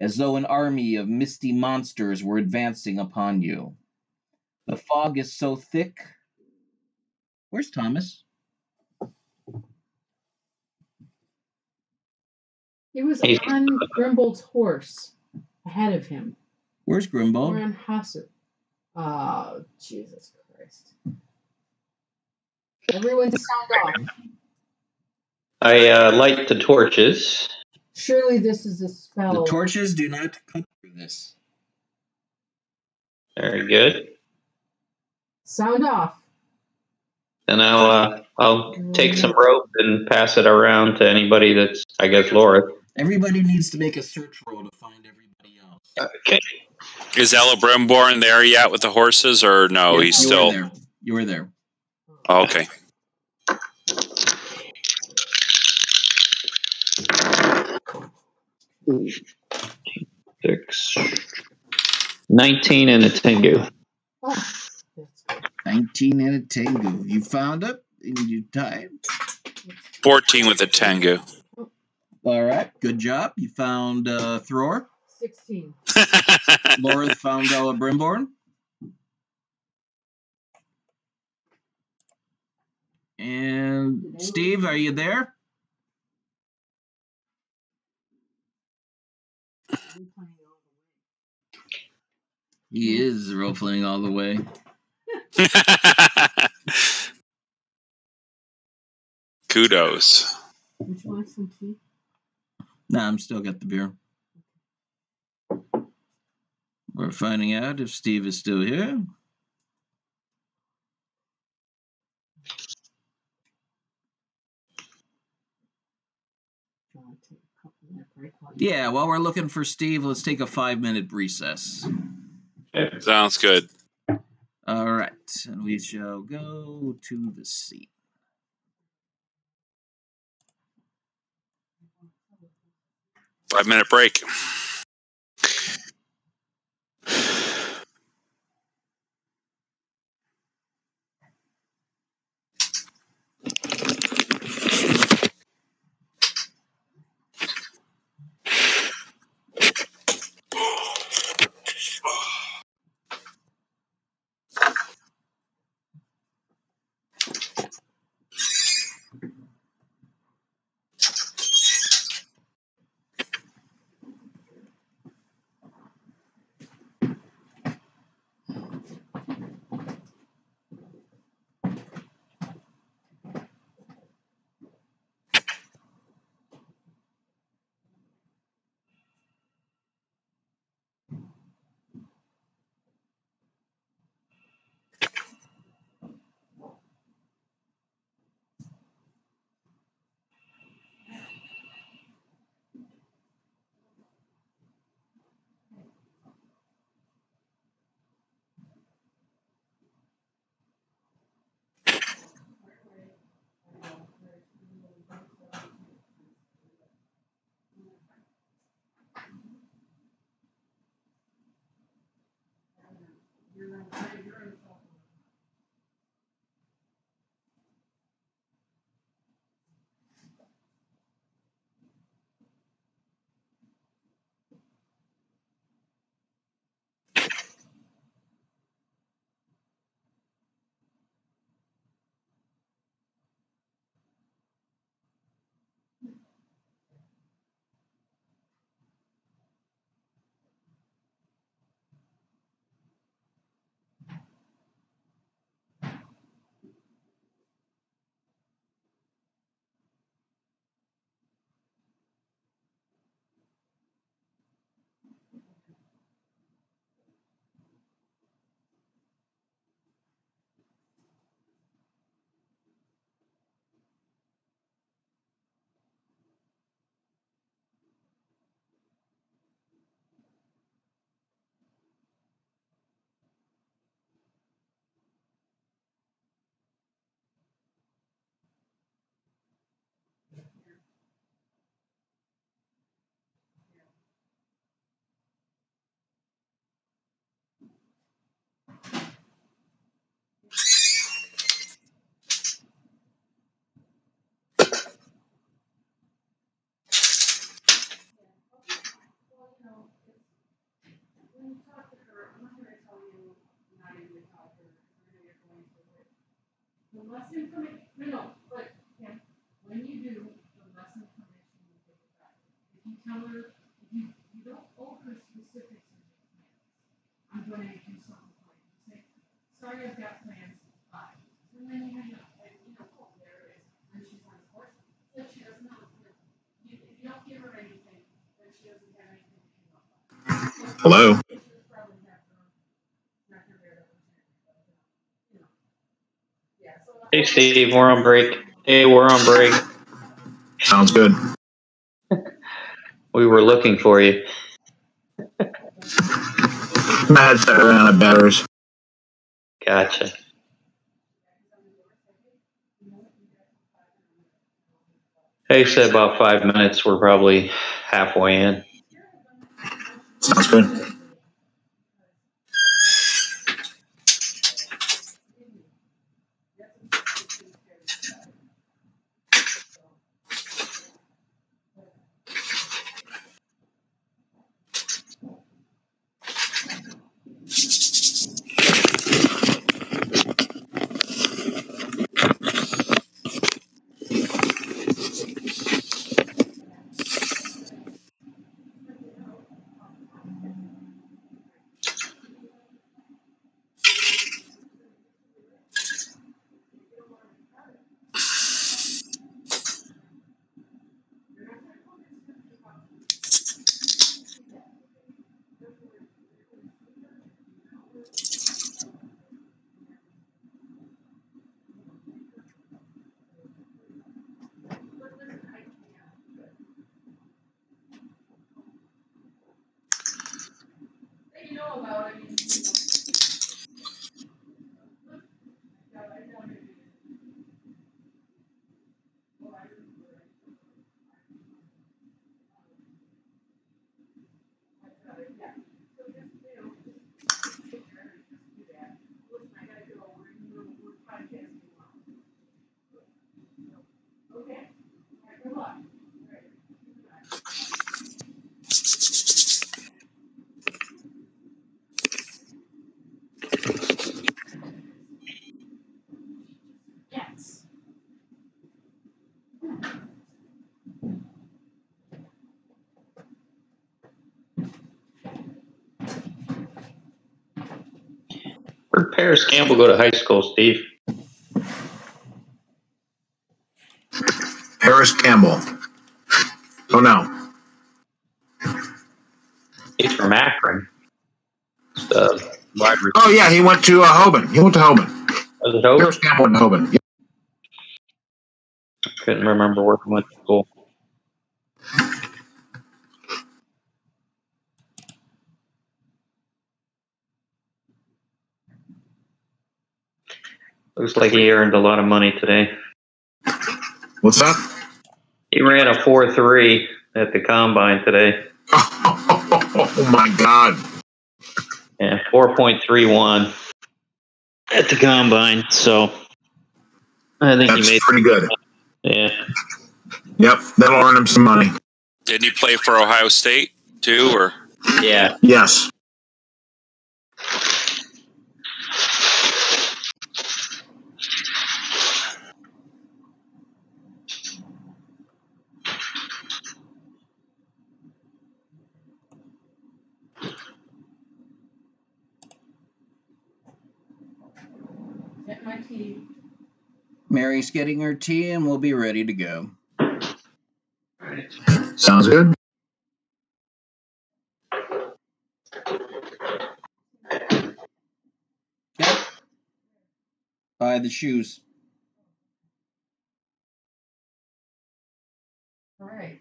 as though an army of misty monsters were advancing upon you. The fog is so thick Where's Thomas? He was on Grimbold's horse ahead of him. Where's Grimbold? We're on Hasu. Oh, Jesus Christ. Everyone sound off. I light the torches. Surely this is a spell. The torches do not cut through this. Very good. Sound off. Then I'll take some rope and pass it around to anybody that's, I guess, Laura. Everybody needs to make a search roll to find everybody else. Okay. Is Elebrimborn there yet with the horses, or no? Yeah, He's you still. were there. You were there. Oh, okay. Six. 19 and a Tengu. Oh, that's good. 19 and a Tengu. You found it and you tied. 14 with a Tengu. All right. Good job. You found Thror. 16. Laura found Elebrimborn. And Steve, are you there? He is role-playing all the way. Kudos. Would you like some tea? Nah, I'm still got the beer. We're finding out if Steve is still here. Yeah, while we're looking for Steve, let's take a 5-minute recess. Sounds good. All right, and we shall go to the seat. Five-minute break. The less information, no, but yeah, when you do, the less information you give back. If you tell her, if you don't owe her specifics of your plans, I'm going to do something for you. Say, sorry, I've got plans. Bye. And then you hang up. And, oh, there it is. And she's on the horse. But she doesn't know. If you don't give her anything, then she doesn't have anything to hang up on. Hello. Hey, Steve, we're on break. Hey, we're on break. Sounds good. We were looking for you. My headset ran out of batteries. Gotcha. Hey, said about 5 minutes. We're probably halfway in. Sounds good. Where'd Paris Campbell go to high school, Steve? Paris Campbell. Oh no. He's from Akron. Oh yeah, he went to Hoban. He went to Hoban. Was it Hope? Paris Campbell went to Hoban. Yeah. Couldn't remember where he went to school. Looks like he earned a lot of money today. What's that? He ran a 4.3 at the combine today. Oh my God. Yeah, 4.31 at the combine. So I think That's he made pretty good. Yeah. Yep, that'll earn him some money. Didn't he play for Ohio State too, or? Yeah. Yes. Get my tea. Mary's getting her tea, and we'll be ready to go. Sounds good. Yep. Buy the shoes. All right.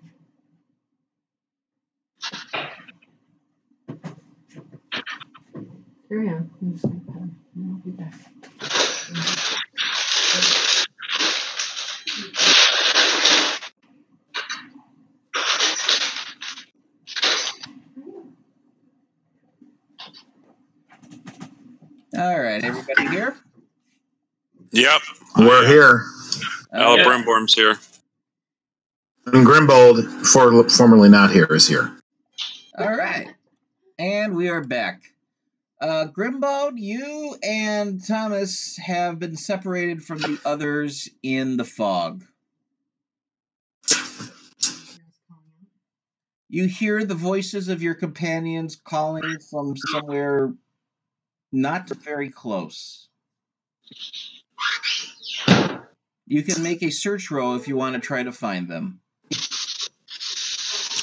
Here I am. I'm just going to put him. And I'll be back. All right, everybody here? Yep. We're here. Ella Brimborm's here. And Grimbold, formerly not here, is here. All right. And we are back. Grimbaud, you and Thomas have been separated from the others in the fog. You hear the voices of your companions calling from somewhere not very close. You can make a search roll if you want to try to find them.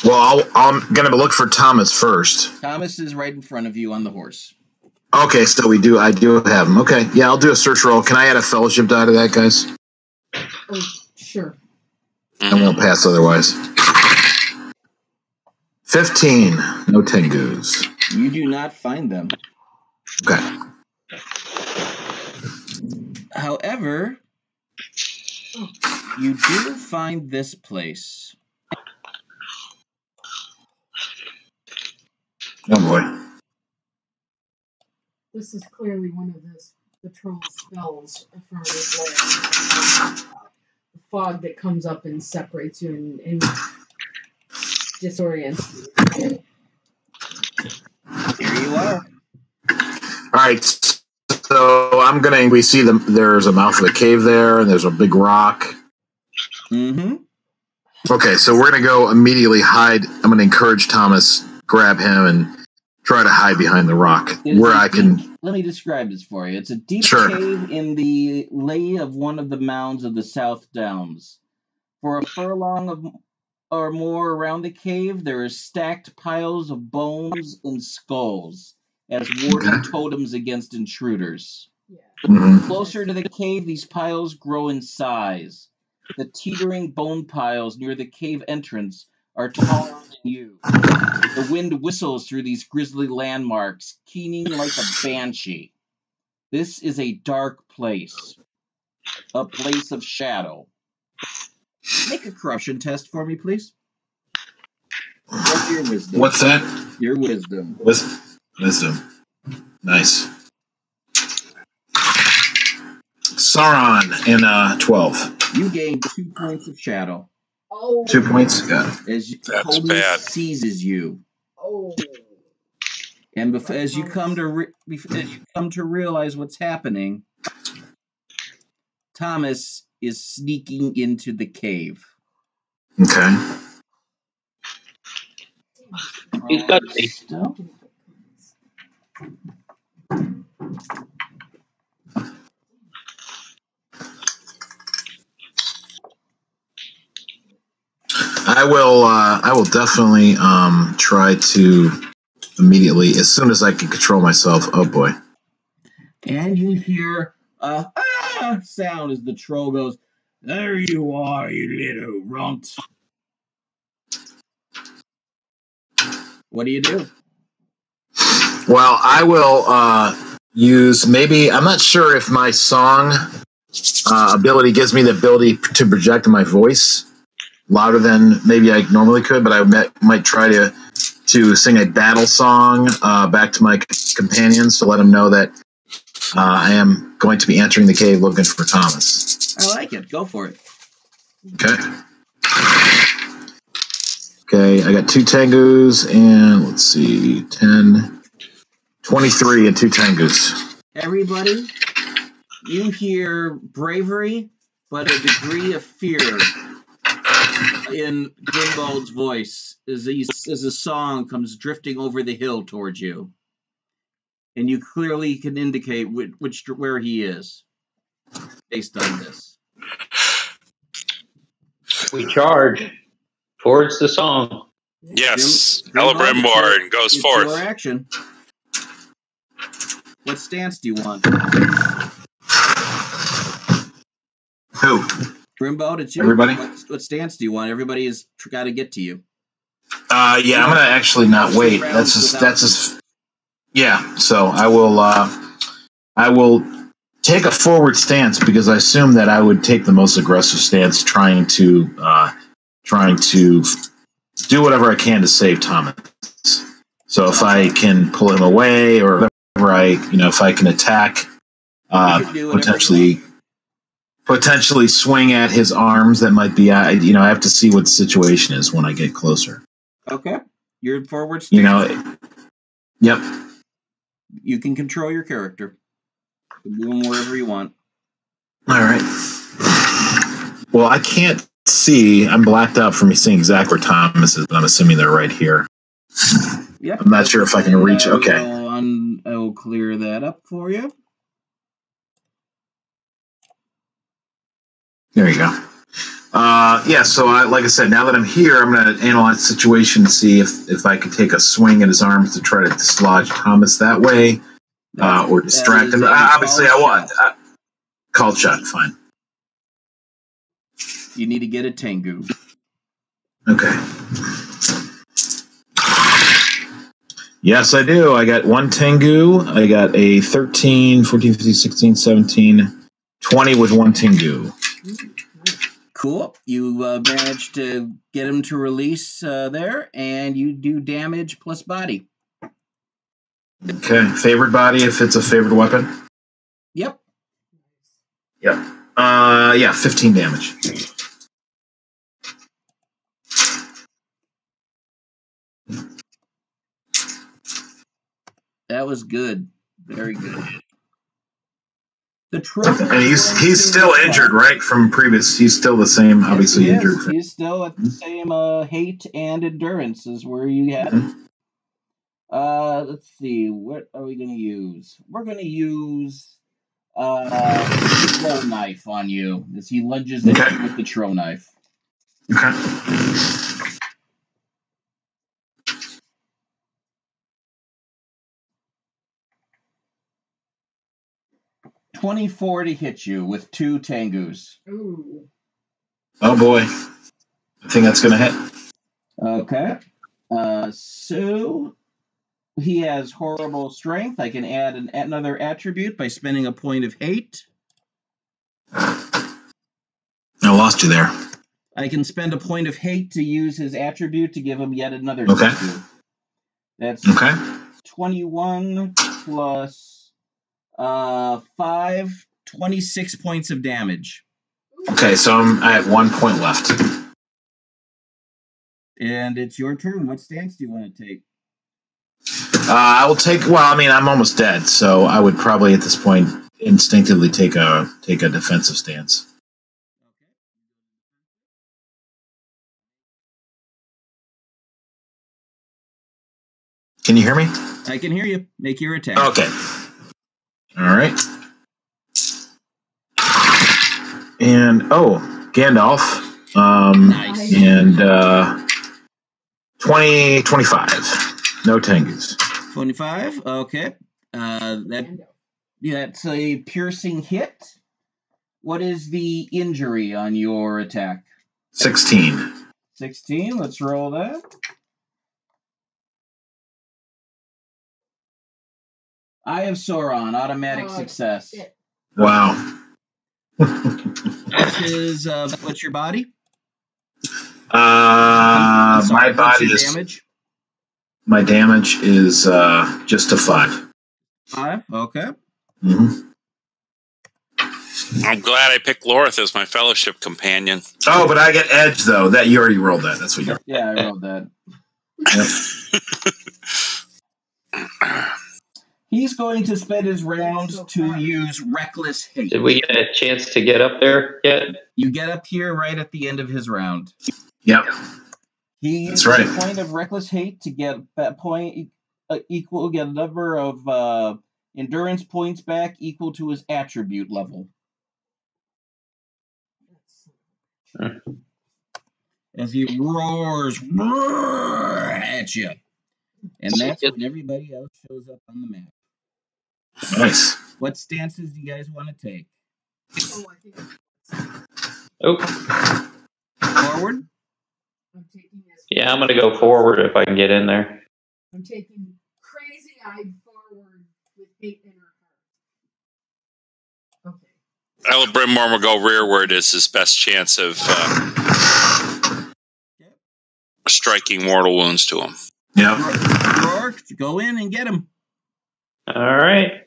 Well, I'm going to look for Thomas first. Thomas is right in front of you on the horse. Okay, so I do have him. Okay, yeah, I'll do a search roll. Can I add a fellowship die to that, guys? Oh, sure. I won't pass otherwise. 15. No Tengus. You do not find them. Okay. However, you do find this place. Oh boy. This is clearly one of the troll's spells from his lair. The fog that comes up and separates you and disorients you. Here you are. All right. So we see there's a mouth of a cave there, and there's a big rock. Mm-hmm. Okay, so we're going to go immediately hide. I'm going to encourage Thomas, grab him, and try to hide behind the rock where I can. Let me describe this for you. It's a deep Sure. cave in the lay of one of the mounds of the South Downs. For a furlong or more around the cave, there are stacked piles of bones and skulls as warding totems against intruders. Yeah. Mm-hmm. Closer to the cave, these piles grow in size. The teetering bone piles near the cave entrance are taller than you. The wind whistles through these grisly landmarks, keening like a banshee. This is a dark place. A place of shadow. Make a corruption test for me, please. What's your wisdom? What's that? Your wisdom. Wisdom. Nice. Sauron in 12. You gain 2 points of shadow. Oh. 2 points? Got it. As That's Holy bad. seizes you. Oh. And as you come to realize what's happening, Thomas is sneaking into the cave. Okay. He's got me. Still? I will definitely try to immediately, as soon as I can control myself. Oh boy. And you hear a sound as the troll goes, "There you are, you little runt." What do you do? Well, I will use maybe, I'm not sure if my song ability gives me the ability to project my voice louder than maybe I normally could, but I might try to sing a battle song back to my companions to let them know that I am going to be entering the cave looking for Thomas. I like it. Go for it. Okay. Okay, I got 2 Tengus and let's see, 10, 23 and 2 Tengus. Everybody, you hear bravery, but a degree of fear in Grimbaud's voice as a song comes drifting over the hill towards you. And you clearly can indicate where he is based on this. We charge towards the song. Yes, Grimbaud, Celebrimbor goes it's forth. your action. What stance do you want? Who? Grimbaud, it's you. Everybody? What stance do you want? Everybody has got to get to you. Yeah, I'm gonna actually not wait. That's just. Yeah, so I will take a forward stance because I assume that I would take the most aggressive stance, trying to do whatever I can to save Thomas. So if I can pull him away or whatever if I can attack, potentially swing at his arms, that might be. I have to see what the situation is when I get closer. Okay, you're forward stance. Yep. You can control your character. You can move them wherever you want. All right. Well, I can't see. I'm blacked out for me seeing exactly where Thomas is, but I'm assuming they're right here. Yep. I'm not sure if I can reach. Okay. I will clear that up for you. There you go. Yeah, so like I said, now that I'm here, I'm going to analyze the situation and see if I can take a swing at his arms to try to dislodge Thomas that way, or distract him. Obviously, I want called shot. Fine. You need to get a Tengu. Okay. Yes, I do. I got one Tengu. I got a 13, 14, 15, 16, 17, 20 with one Tengu. Cool. You managed to get him to release there, and you do damage plus body. Okay. Favored body if it's a favored weapon? Yep. Yep. Yeah, 15 damage. That was good. Very good. The trophy. And he's still injured, right? From previous, he's still the same. Obviously injured. He's still at the same hate and endurance as where you had him. Let's see. What are we going to use? We're going to use troll knife on you as he lunges at you with the troll knife. Okay. 24 to hit you with 2 Tengus. Ooh. Oh boy. I think that's going to hit. Okay. So he has horrible strength. I can add another attribute by spending a point of hate. I lost you there. I can spend a point of hate to use his attribute to give him yet another Okay. Tengu. That's 21 plus 5, 26 points of damage. Okay, so I have 1 point left. And it's your turn. What stance do you want to take? I will take. Well, I mean, I'm almost dead, so I would probably at this point instinctively take a defensive stance. Can you hear me? I can hear you. Make your attack. Okay. All right. And Gandalf. Nice. And 20, 25. No Tengus. 25. Okay. That's a piercing hit. What is the injury on your attack? 16. 16. Let's roll that. Eye of Sauron, automatic success. Shit. Wow. What's your body? My body is damage. My damage is just a 5. 5. Okay. Mm-hmm. I'm glad I picked Lorith as my fellowship companion. Oh, but I get edge though. That you already rolled that. That's what you. Yeah, I rolled that. Yep. He's going to spend his round to use Reckless Hate. Did we get a chance to get up there yet? You get up here right at the end of his round. Yep. He uses a point of Reckless Hate to get that point get a number of endurance points back equal to his attribute level. As he roars at you. And that's when everybody else shows up on the map. Nice. What stances do you guys want to take? Forward? Yeah, I'm going to go forward if I can get in there. I'm taking crazy-eyed forward with hate in her heart. Okay. Elbrimore will go rearward as his best chance of striking mortal wounds to him. Yep. Rourke, go in and get him. All right.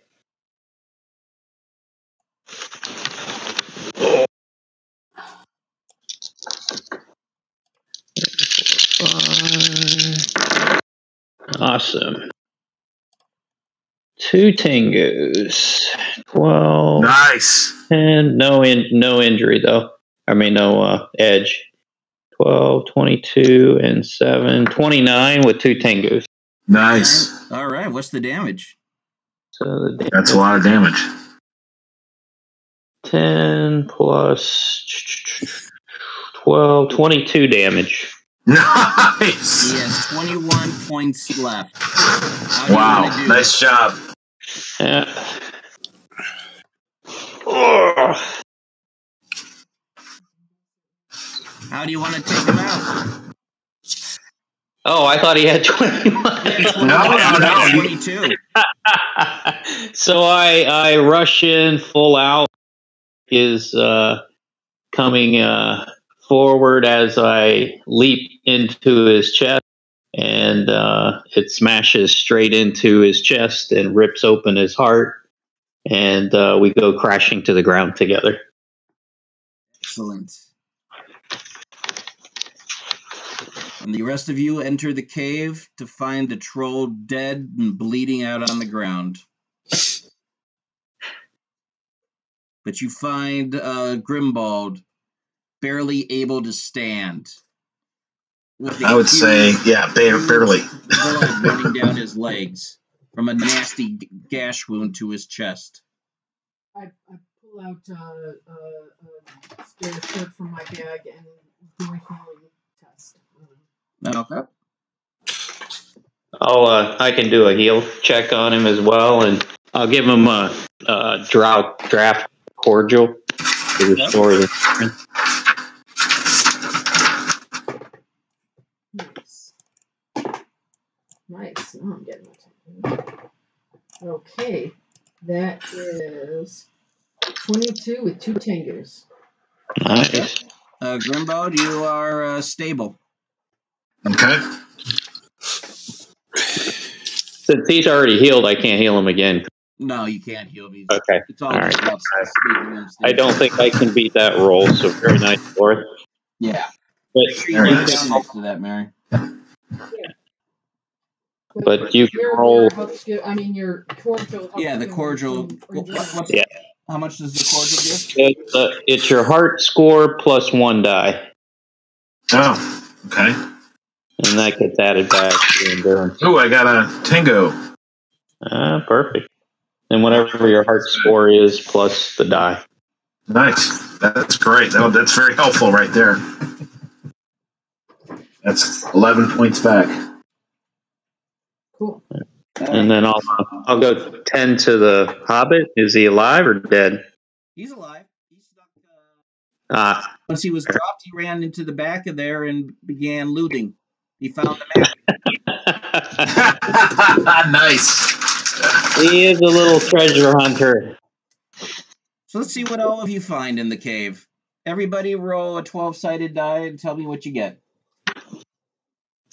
Awesome. 2 Tengus. 12. Nice. And no injury, though. I mean, no edge. 12, 22, and 7. 29 with 2 Tengus. Nice. All right. What's the damage? So That's a lot of damage. 10 plus 12, 22 damage. Nice. He has 21 points left. Wow. Nice job. Yeah. How do you want to take him out? Oh, I thought he had 21. No. 22. So I rush in full out. Is coming forward as I leap into his chest, and it smashes straight into his chest and rips open his heart, and we go crashing to the ground together. Excellent. And the rest of you enter the cave to find the troll dead and bleeding out on the ground. But you find Grimbald barely able to stand. I would say, yeah, barely. Blood running down his legs from a nasty gash wound to his chest. I pull out a spare shirt from my bag and do a healing test. Okay. I can do a heal check on him as well, and I'll give him a draft cordial to restore the strength. Nice. Now I'm getting it. Okay. That is 22 with 2 Tengus. Nice. Grimbald, you are stable. Okay. Since he's already healed, I can't heal him again. No, you can't heal me. Okay. It's all All just right. about making them I don't think I can beat that roll, so very nice, Lord. Yeah. But You lay down next to that, Mary. But you can your roll. your cordial. Yeah, the cordial. Yeah. How much does the cordial give? It's your heart score plus 1 die. Oh, okay. And that gets added back to endurance. Oh, I got a Tango. Perfect. And whatever your heart score is plus the die. Nice. That's great. That's very helpful right there. That's 11 points back. Cool. And then I'll go 10 to the Hobbit. Is he alive or dead? He's alive. He's stuck. Once he was dropped, he ran into the back of there and began looting. He found the map. Nice. He is a little treasure hunter. So let's see what all of you find in the cave. Everybody roll a 12-sided die and tell me what you get.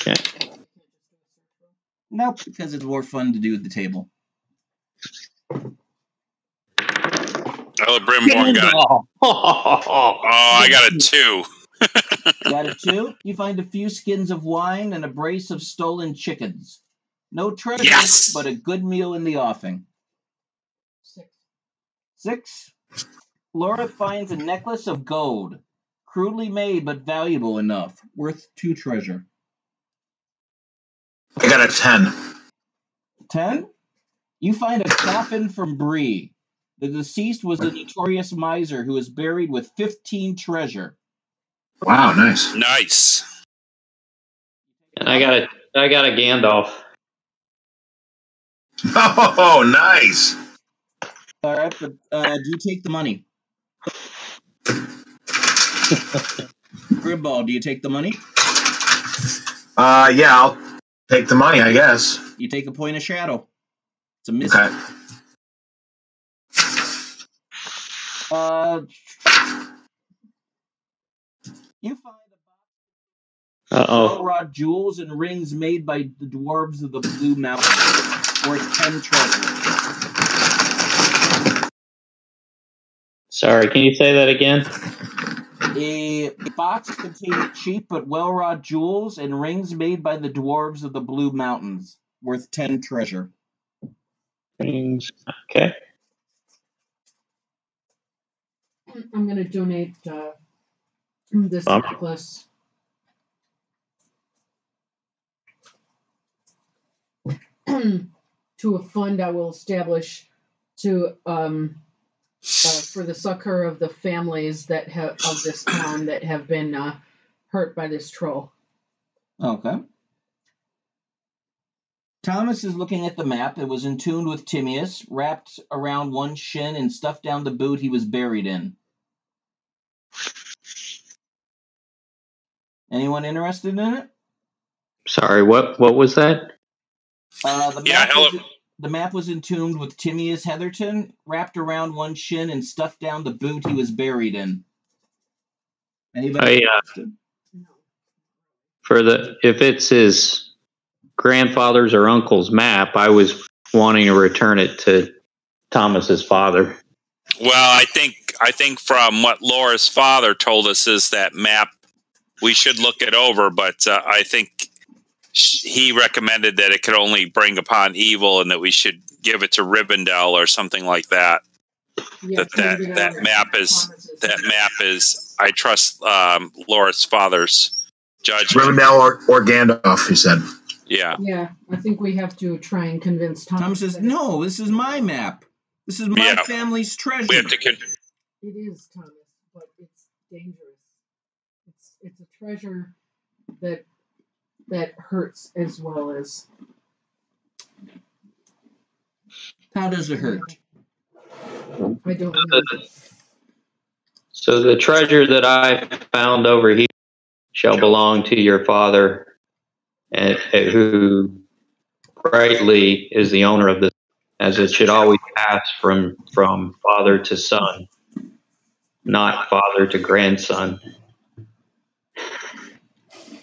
Okay. Nope, because it's more fun to do at the table. Brimborn got. Oh, I got a 2. Got a 2? You find a few skins of wine and a brace of stolen chickens. No treasure, but a good meal in the offing. 6. Laura finds a necklace of gold. Crudely made, but valuable enough. Worth 2 treasure. I got a 10. 10? You find a coffin from Bree. The deceased was a notorious miser who was buried with 15 treasure. Wow, nice. Nice. And I got a Gandalf. Oh, nice. All right, but do you take the money? Grimbald, do you take the money? Yeah, I'll take the money, I guess. You take a point of shadow. It's a miss. Okay. You find a box of rod jewels and rings made by the dwarves of the Blue Mountain, worth 10 treasure. Sorry, can you say that again? A box containing cheap but well-wrought jewels and rings made by the dwarves of the Blue Mountains, worth 10 treasure. Rings. Okay. I'm going to donate this necklace to a fund I will establish to for the succor of the families that have of this town that have been hurt by this troll. Okay. Thomas is looking at the map. It was entombed with Timaeus, wrapped around one shin and stuffed down the boot he was buried in. Anyone interested in it? Sorry, what was that? The map was entombed with Timaeus Heatherton, wrapped around one shin and stuffed down the boot he was buried in. Anybody interested? If it's his grandfather's or uncle's map, I was wanting to return it to Thomas's father. Well, I think from what Laura's father told us is that map we should look it over, but I think he recommended that it could only bring upon evil and that we should give it to Rivendell or something like that. Yeah, that map is I trust Laura's father's judgment. Rivendell or Gandalf, he said. Yeah. Yeah, I think we have to try and convince Thomas. Thomas says, "No, this is my map. This is my family's treasure." We have to It is, Thomas, but it's dangerous. It's a treasure that hurts as well as. How does it hurt? I don't know. So the treasure that I found over here shall belong to your father, and who rightly is the owner of this, as it should always pass from father to son, not father to grandson.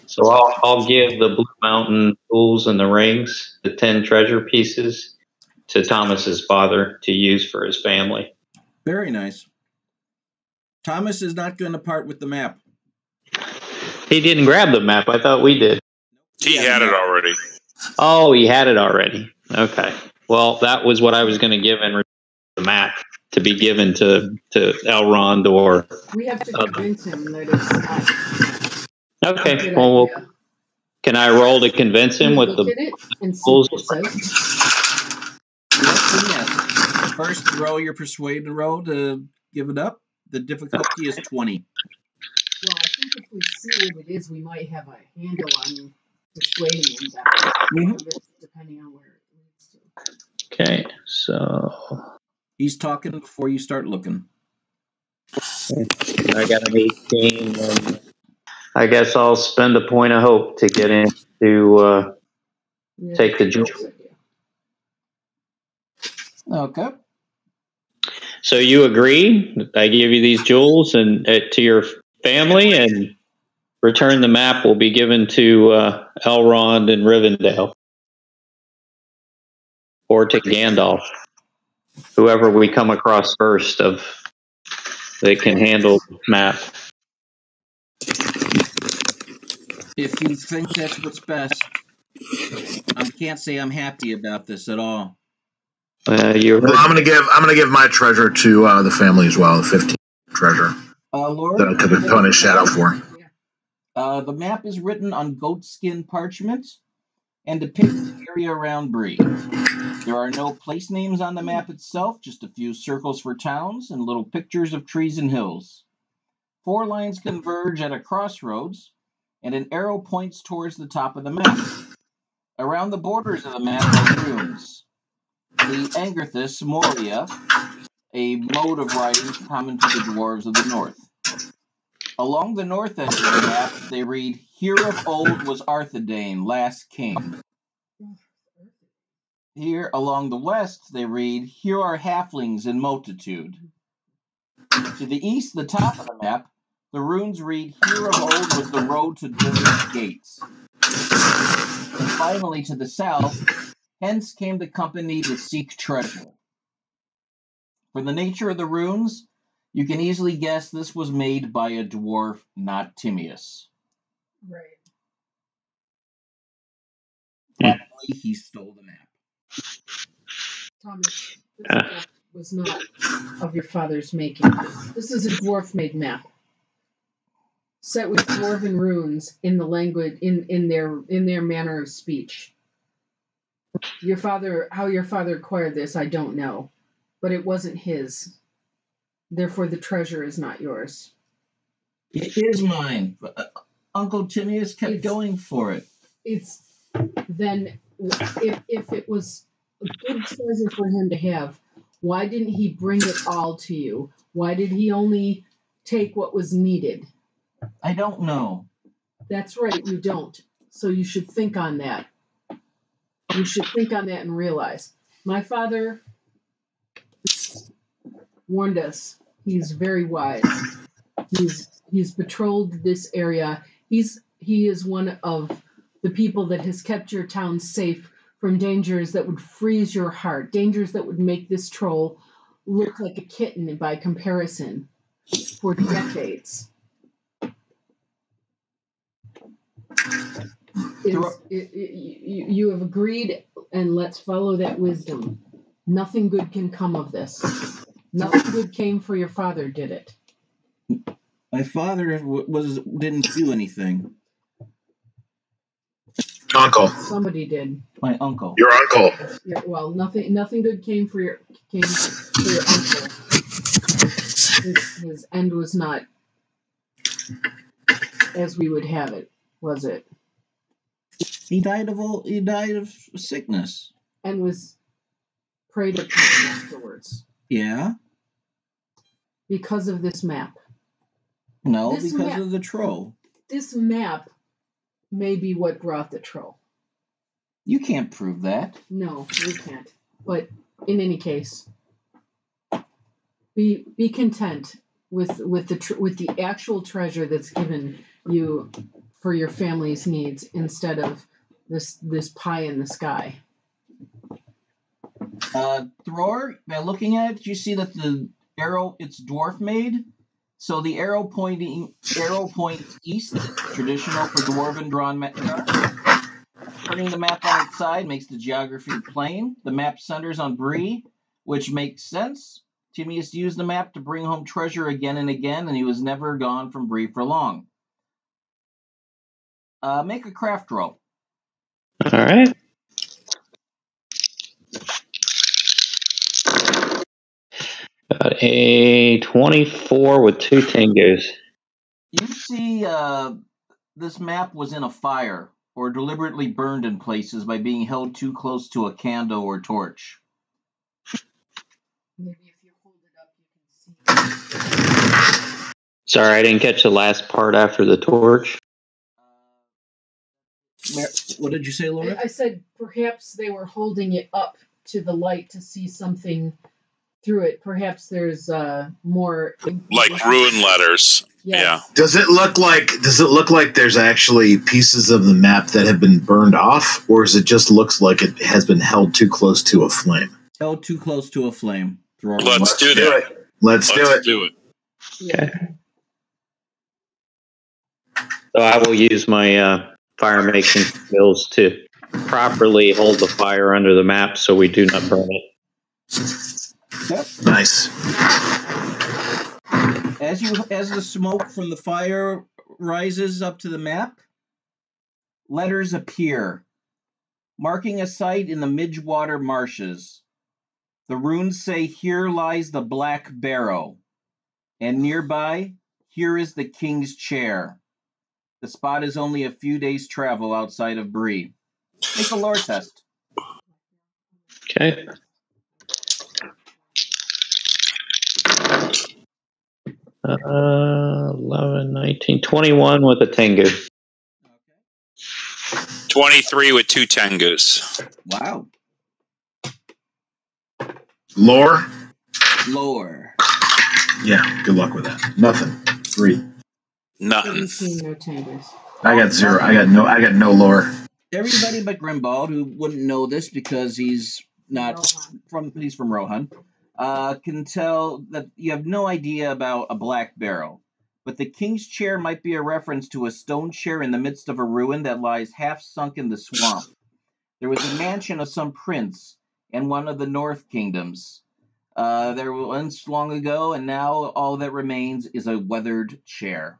So I'll give the Blue Mountain jewels and the rings, the 10 treasure pieces, to Thomas's father to use for his family. Very nice. Thomas is not going to part with the map. He didn't grab the map. I thought we did. He had it already. Oh, he had it already. Okay. Well, that was what I was going to give in return for the map to be given to Elrond or. We have to convince him that it's not. Okay. Well, can I roll to convince him with the rules? Yes. First, roll your persuade roll to give it up. The difficulty is 20. Well, I think if we see what it is, we might have a handle on persuading him that depending on where it leads to. Okay, so he's talking before you start looking. I got an 18. And I guess I'll spend a point of hope to get in to take the jewel. Okay. So you agree? I give you these jewels and to your family, and return the map will be given to Elrond and Rivendell, or to Gandalf, whoever we come across first of that can handle the map. If you think that's what's best, I can't say I'm happy about this at all. I'm gonna give my treasure to the family as well. The 15 treasure Lord, that I took a ton of shadow for. The map is written on goatskin parchment and depicts the area around Bree. There are no place names on the map itself, just a few circles for towns and little pictures of trees and hills. 4 lines converge at a crossroads, and an arrow points towards the top of the map. Around the borders of the map are runes. The Angerthus Moria, a mode of writing common to the dwarves of the north. Along the north edge of the map, they read, "Here of old was Arthedain, last king." Here, along the west, they read, "Here are halflings in multitude." To the east, the top of the map, the runes read, "Here of old was the road to Durin's gates." And finally, to the south, "Hence came the company to seek treasure." For the nature of the runes, you can easily guess this was made by a dwarf, not Timaeus. Right. Probably he stole the map. Thomas, this map was not of your father's making. This is a dwarf-made map, set with dwarven runes in the language in their manner of speech. How your father acquired this, I don't know, but it wasn't his. Therefore, the treasure is not yours. It is mine. Uncle Timaeus kept going for it. It's then if it was a good treasure for him to have, why didn't he bring it all to you? Why did he only take what was needed? I don't know. That's right, you don't. So you should think on that. You should think on that and realize. My father warned us. He's very wise. He's patrolled this area. He is one of the people that has kept your town safe from dangers that would freeze your heart, dangers that would make this troll look like a kitten by comparison for decades. You have agreed, and let's follow that wisdom. Nothing good can come of this. Nothing good came for your father, did it? My father didn't do anything. Uncle. Somebody did. My uncle. Your uncle. Yeah, well, nothing good came for your uncle. His end was not as we would have it, was it? He died of sickness. And was preyed upon afterwards. Yeah? Because of this map. No, because of the troll. This map may be what brought the troll. You can't prove that. No, we can't. But in any case, be content with the actual treasure that's given you for your family's needs instead of this pie in the sky. Thror, by looking at it, you see that the arrow, it's dwarf made. So the arrow points east, traditional for dwarven drawn map. Turning the map on its side makes the geography plain. The map centers on Bree, which makes sense. Timaeus used the map to bring home treasure again and again, and he was never gone from Bree for long. Make a craft roll. All right. Got a 24 with 2 tangos. You see this map was in a fire or deliberately burned in places by being held too close to a candle or torch. Maybe if you hold it up, you can see. Sorry, I didn't catch the last part after the torch. What did you say, Laura? I said perhaps they were holding it up to the light to see something through it. Perhaps there's more like rune letters. Yes. Yeah. Does it look like there's actually pieces of the map that have been burned off, or is it just looks like it has been held too close to a flame? Held too close to a flame. Let's do that. Let's do it. Okay. So I will use my fire making skills to properly hold the fire under the map so we do not burn it. Yep. Nice. As the smoke from the fire rises up to the map, letters appear, marking a site in the Midgewater marshes. The runes say, "Here lies the Black Barrow," and nearby, "Here is the King's Chair." The spot is only a few days' travel outside of Bree. Make a lore test. Okay. Uh, 11, 19, 21 with a Tengu. 23 with 2 Tengus. Wow. Lore? Lore. Yeah, good luck with that. Nothing. 3. Nothing. 17 no tangers. I got 0. I got no lore. Everybody but Grimbald, who wouldn't know this because he's from Rohan, can tell that you have no idea about a Black Barrow. But the King's Chair might be a reference to a stone chair in the midst of a ruin that lies half sunk in the swamp. There was a mansion of some prince, and one of the North Kingdoms. There was once long ago, and now all that remains is a weathered chair.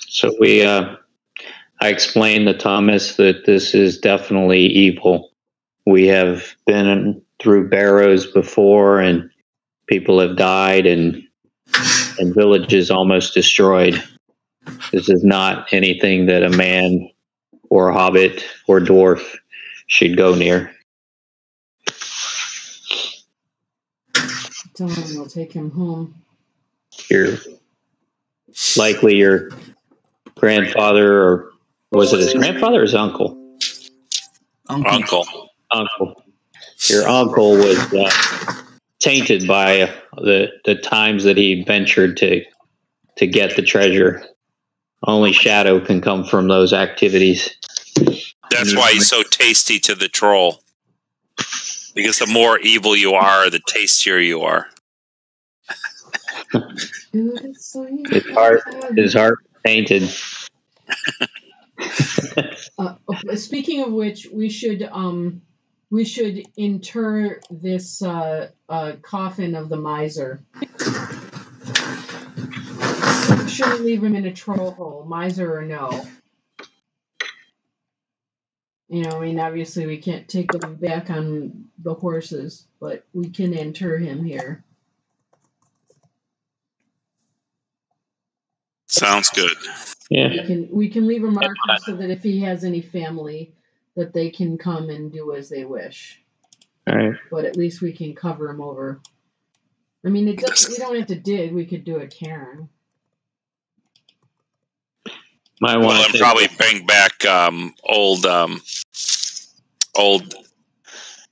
So I explained to Thomas that this is definitely evil. We have been through barrows before, and people have died, and villages almost destroyed. This is not anything that a man or a hobbit or dwarf should go near. Tell him we'll take him home. Likely your grandfather, or was it his grandfather or his uncle? Uncle. Your uncle was tainted by the times that he ventured to get the treasure. Only shadow can come from those activities. That's why he's so tasty to the troll. Because the more evil you are, the tastier you are. His heart tainted. Speaking of which, we should inter this coffin of the miser. We shouldn't leave him in a troll hole, miser or no. I mean, obviously we can't take him back on the horses, but we can inter him here. Sounds good. Yeah. We can leave a marker so that if he has any family, that they can come and do as they wish. All right. But at least we can cover him over. I mean, we don't have to dig. We could do a cairn. And probably bring back old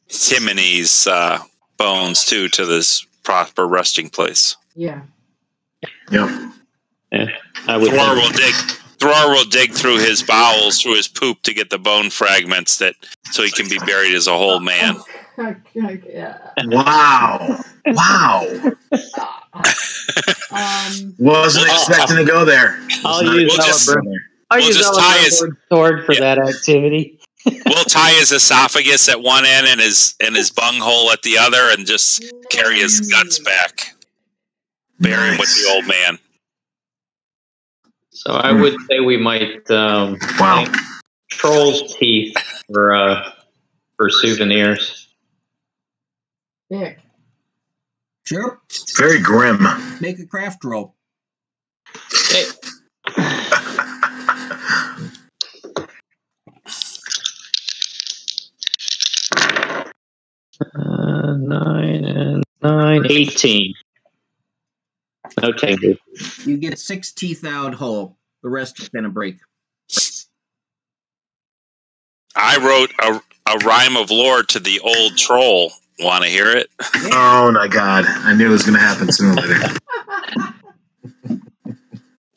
Timone's bones too to this proper resting place. Yeah. Yep. Yeah. Thror will dig through his bowels, through his poop, to get the bone fragments so he can be buried as a whole man. Wow. Wasn't expecting to go there. I'll use Eleanor's sword for that activity. We'll tie his esophagus at one end and his bunghole at the other, and just carry his guts back. Bury him with the old man. So I would say we might troll's teeth for souvenirs. Nick. Sure. Very grim. Make a craft roll. Hey. 9 and 9, 18. No tangle. You get 6 teeth out whole. The rest are going to break. I wrote a rhyme of lore to the old troll. Want to hear it? Oh my god. I knew it was going to happen sooner or later.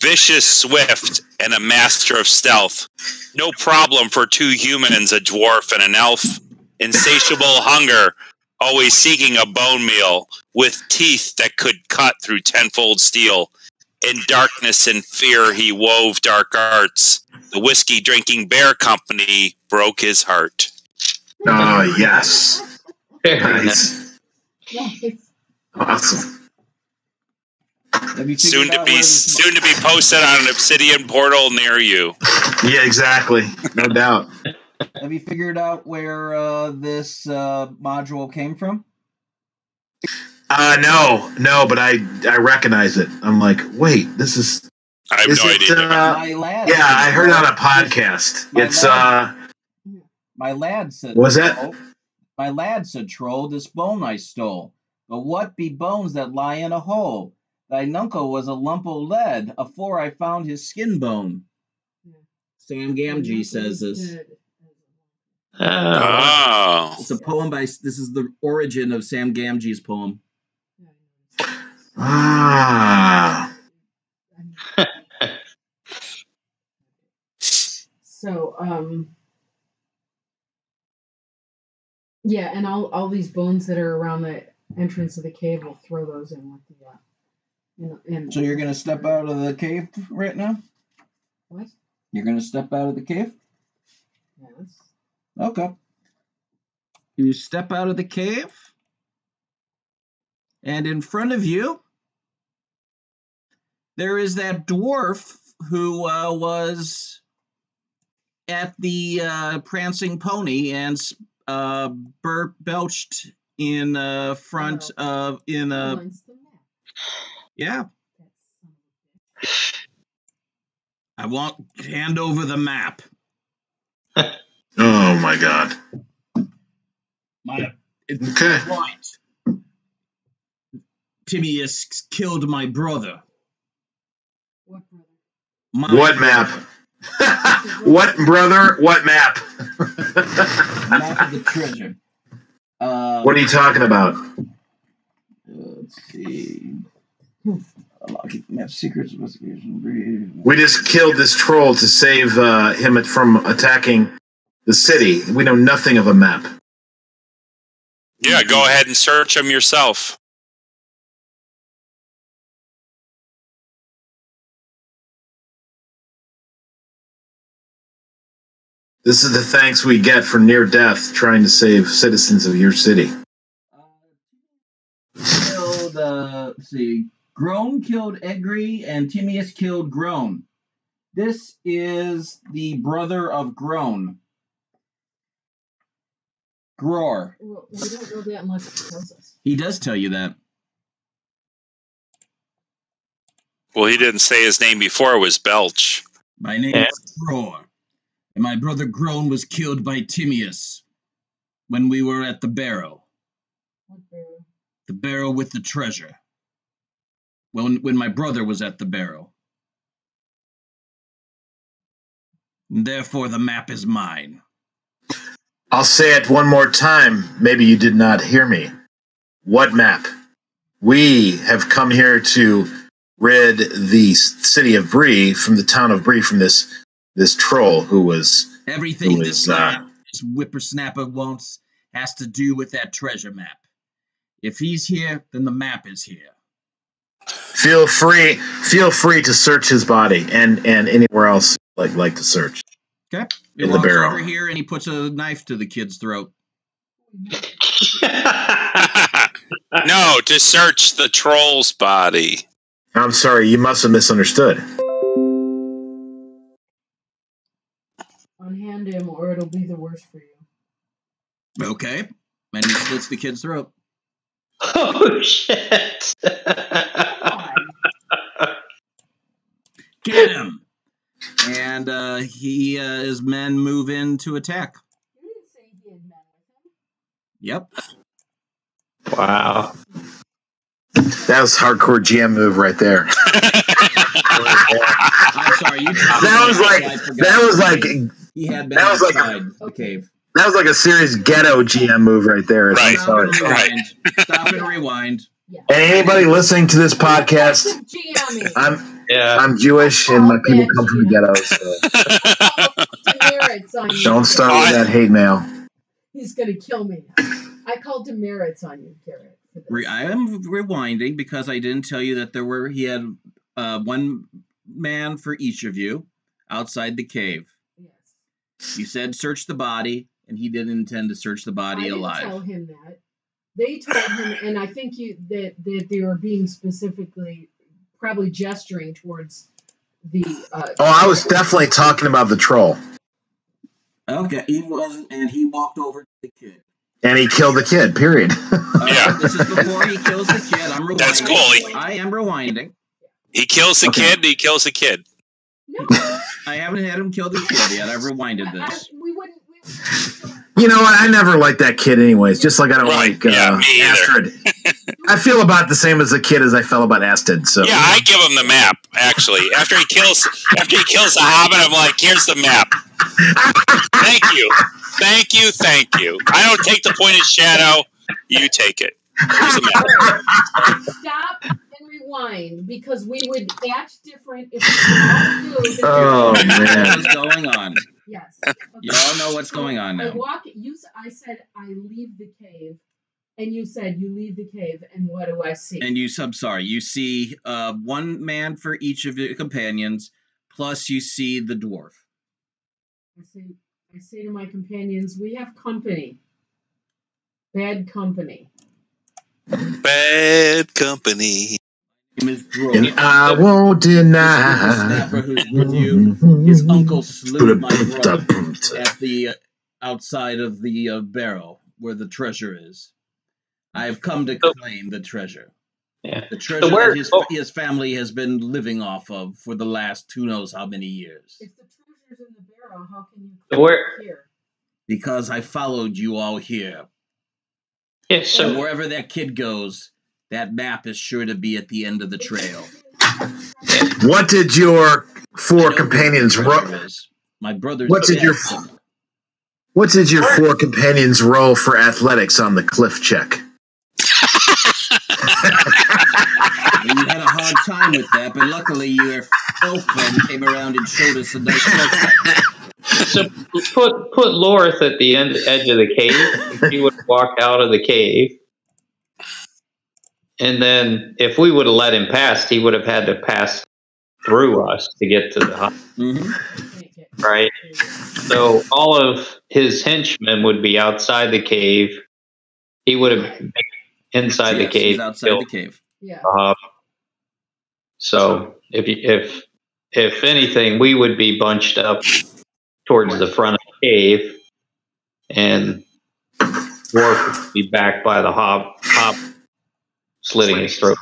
Vicious, swift, and a master of stealth. No problem for 2 humans, a dwarf and an elf. Insatiable hunger, always seeking a bone meal, with teeth that could cut through tenfold steel. In darkness and fear he wove dark arts. The whiskey-drinking bear company broke his heart. Oh, yes. Nice. Awesome. Soon to be posted on an obsidian portal near you. Yeah, exactly. No doubt. Have you figured out where this module came from? No, but I recognize it. I'm like, wait, this is. I have no idea. My lad. Yeah, I heard it on a podcast. My lad said. Was that? My lad said, "Troll, this bone I stole. But what be bones that lie in a hole? Thy nuncle was a lump o' lead, afore I found his skin bone." Sam Gamgee says this. Oh. It's a poem this is the origin of Sam Gamgee's poem. Ah. So, yeah, and all these bones that are around the entrance of the cave, we'll throw those in with the. So you're going to step out of the cave right now? What? You're going to step out of the cave? Yes. Okay. You step out of the cave, and in front of you, there is that dwarf who was at the Prancing Pony and belched in front of yeah. I want hand over the map. Oh my God. It's Okay. right. Timaeus killed my brother. What brother? What map? What brother? What map? Map of the treasure. What are you talking about? Let's see. Map secrets investigation. Bree. We just killed this troll to save him from attacking the city. We know nothing of a map. Yeah, go ahead and search them yourself. This is the thanks we get for near death trying to save citizens of your city. Let's see. Groan killed Egri and Timaeus killed Groan. This is the brother of Groan. Gror. Well, we don't know that unless he tells us. He does tell you that. Well, he didn't say his name before it was Belch. My name is Gror, and my brother Groan was killed by Timaeus when we were at the barrow. What barrow? The barrow with the treasure. When my brother was at the barrow. And therefore, the map is mine. I'll say it one more time. Maybe you did not hear me. What map? We have come here to rid the city of Bree from the town of Bree from this troll who was everything this whippersnapper wants has to do with that treasure map. If he's here, then the map is here. Feel free to search his body and anywhere else like to search. Okay. In the barrel. Over here and he puts a knife to the kid's throat. No, to search the troll's body. I'm sorry, you must have misunderstood. Unhand him or it'll be the worst for you. Okay. And he slits the kid's throat. Oh, shit. Get him! And his men move in to attack. You didn't say he had men with him. Yep. Wow. That was hardcore GM move right there. I'm sorry. That was like he had been outside the cave. That was like a serious ghetto GM move right there. Right. I'm sorry. Stop and rewind. Yeah. And anybody listening to this podcast, I'm Jewish and my people come from the ghetto. So don't start with that hate mail. He's gonna kill me. I called demerits on you, Garrett. I am rewinding because I didn't tell you that he had one man for each of you outside the cave. Yes. You said search the body, and he didn't intend to search the body alive. I didn't tell him that. They told him, and I think that they were being specifically probably gesturing towards the. I was definitely talking about the troll. Okay, he wasn't, and he walked over to the kid. And he killed the kid, period. Yeah. This is before he kills the kid. I'm rewinding. That's cool. I am rewinding. He kills the kid, he kills the kid. No. I haven't had him kill the kid yet. I've rewinded this. We wouldn't. You know what? I never liked that kid anyways, just like I don't like Astrid. I feel about the same as a kid as I felt about Astrid. So yeah, I give him the map, actually. After he kills the Hobbit, I'm like, here's the map. Thank you. I don't take the pointed shadow. You take it. Here's the map. Stop and rewind, because we would act different if we all knew. Oh, man. What's going on? Yes. Okay. You all know what's going on now. I said, I leave the cave. And you said, you leave the cave, and what do I see? And you see one man for each of your companions, plus you see the dwarf. I say to my companions, we have company. Bad company. Bad company. And I won't deny. The snapper who's with you, his uncle slew my brother at the outside of the barrel where the treasure is. I have come to claim the treasure. Yeah. The treasure that his family has been living off of for the last who knows how many years. If the treasure's in the barrel, how can you claim it here? Because I followed you all here. Yes, so And wherever that kid goes, that map is sure to be at the end of the trail. What did your four companions roll? My brother's What did your four companions roll for athletics on the cliff check? Well, you had a hard time with that, but luckily your elf friend came around and showed us a nice look. So put Lorth at the edge of the cave. He would walk out of the cave. And then if we would have let him pass, he would have had to pass through us to get to the hut. Mm-hmm. Right? So all of his henchmen would be outside the cave. He would have been inside the cave. He's outside the cave. Yeah. So if anything, we would be bunched up towards the front of the cave, and Dwarf would be back by the hop slitting his throat.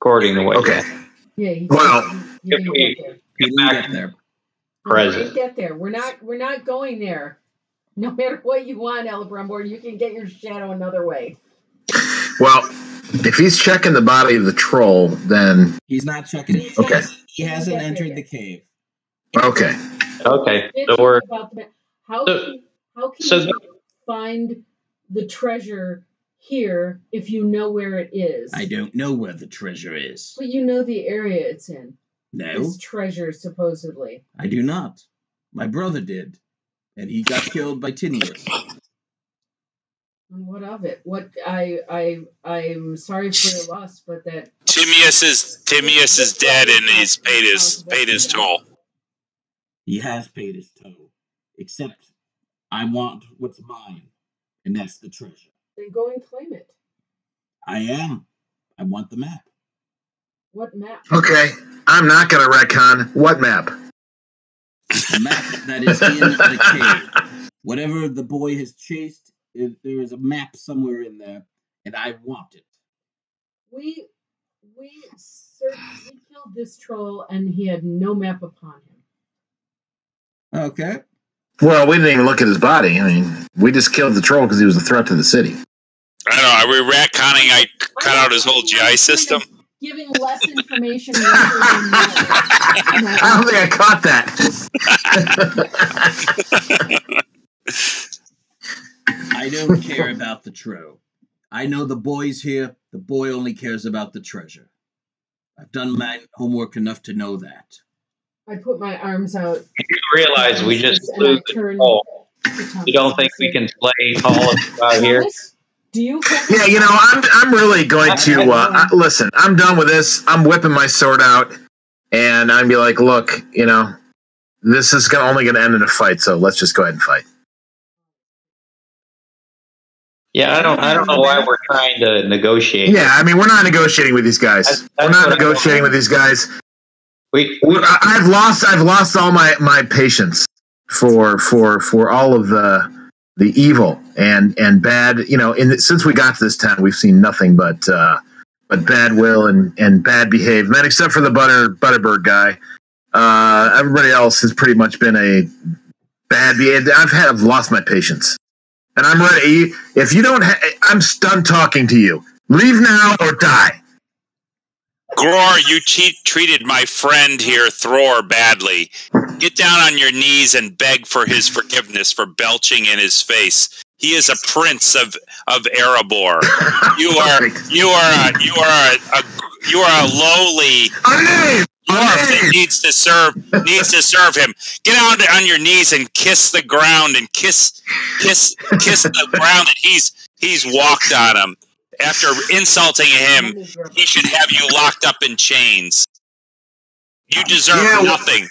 According to what okay. Yeah. Well, if we get back there. Present. Get there. We're not going there. No matter what you want, Elebrumborn, you can get your shadow another way. Well, if he's checking the body of the troll, then he's not checking it. Okay. He hasn't entered the cave. Okay. Okay. So we're how can you find the treasure here if you know where it is? I don't know where the treasure is. But you know the area it's in. No. This treasure, supposedly. I do not. My brother did. And he got killed by Tinius. And what of it? I'm sorry for your loss, but that Timius is dead and he's paid his toll. He has paid his toll. Except I want what's mine, and that's the treasure. Then go and claim it. I am. I want the map. What map? Okay. I'm not going to retcon. What map? The map that is in the cave. Whatever the boy has chased, there is a map somewhere in there, and I want it. We killed this troll, and he had no map upon him. Okay. Well, we didn't even look at his body. I mean, we just killed the troll because he was a threat to the city. I don't know. Are we retconning? I cut out his whole GI system. Giving less information. I don't think I caught that. I don't care about the troll. I know the boy's here. The boy only cares about the treasure. I've done my homework enough to know that. I put my arms out. You realize we just blew the troll. You don't think we can slay all of us out here? Do you? Yeah, you know, I'm really going to listen. I'm done with this. I'm whipping my sword out, and I'm be like, look, you know, this is only going to end in a fight. So let's just go ahead and fight. Yeah, I don't know why we're trying to negotiate. Yeah, I mean, we're not negotiating with these guys. We're not negotiating with these guys. I've lost all my patience for all of the evil and bad. You know, since we got to this town, we've seen nothing but bad will and bad behavior. Man, except for the Butterbird guy, everybody else has pretty much been a bad behavior. I've lost my patience. And I'm ready. If you don't, I'm done talking to you. Leave now or die. Gror, you treated my friend here, Thror, badly. Get down on your knees and beg for his forgiveness for belching in his face. He is a prince of Erebor. You are a lowly dwarf that needs to serve him. Get down on your knees and kiss the ground and kiss the ground that he's walked on him. After insulting him, he should have you locked up in chains. You deserve nothing.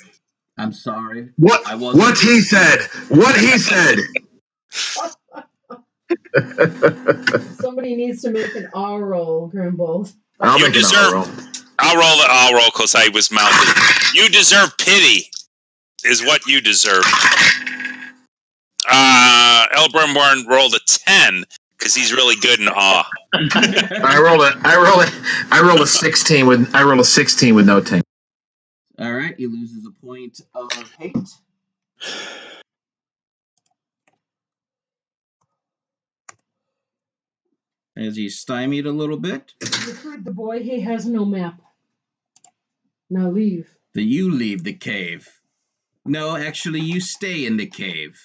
I'm sorry. What he said. What he said. Somebody needs to make an R roll, Grimble. I'll make an R roll. I'll roll because I was mounted. You deserve pity, is what you deserve. Elbrimborn rolled a 10 because he's really good in awe. I rolled a 16 with no ting. All right, he loses a point of hate. As he's stymied a little bit. You've heard the boy, he has no map. Now leave. Then you leave the cave. No, actually, you stay in the cave.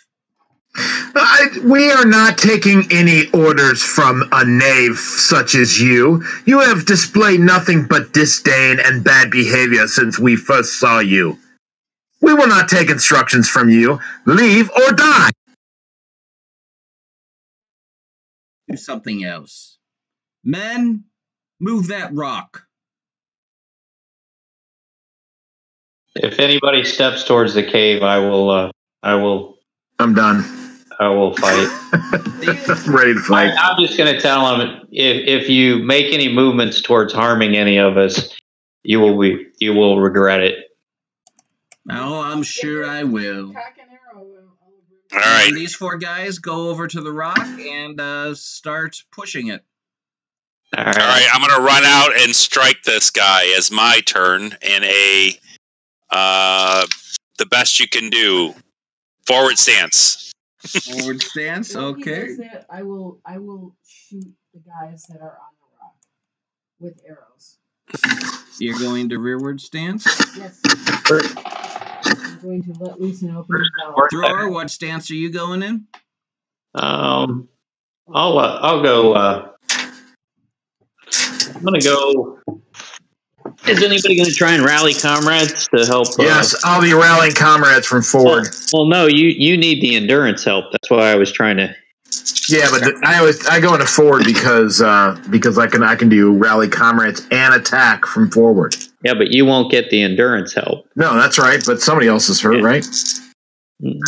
We are not taking any orders from a knave such as you. You have displayed nothing but disdain and bad behavior since we first saw you. We will not take instructions from you. Leave or die. Do something else. Men, move that rock. If anybody steps towards the cave, I will. I'm done. I will fight. I'm ready to fight. I'm just going to tell him if you make any movements towards harming any of us, you will regret it. Oh, I'm sure I will. All right. And these 4 guys go over to the rock and start pushing it. All All right, I'm going to run out and strike this guy as my turn in a the best you can do forward stance. Forward stance, While he okay. does that, I will shoot the guys that are on the rock with arrows. You're going to rearward stance? Yes. I'm going to let loose an open valve. Thrower, what stance are you going in? I'll go. I'm gonna go. Is anybody going to try and rally comrades to help? Yes, I'll be rallying comrades from forward. Well, no, you need the endurance help. That's why I was trying to. Yeah, but I go into forward because I can do rally comrades and attack from forward. Yeah, but you won't get the endurance help. No, that's right. But somebody else is hurt, right? I mean,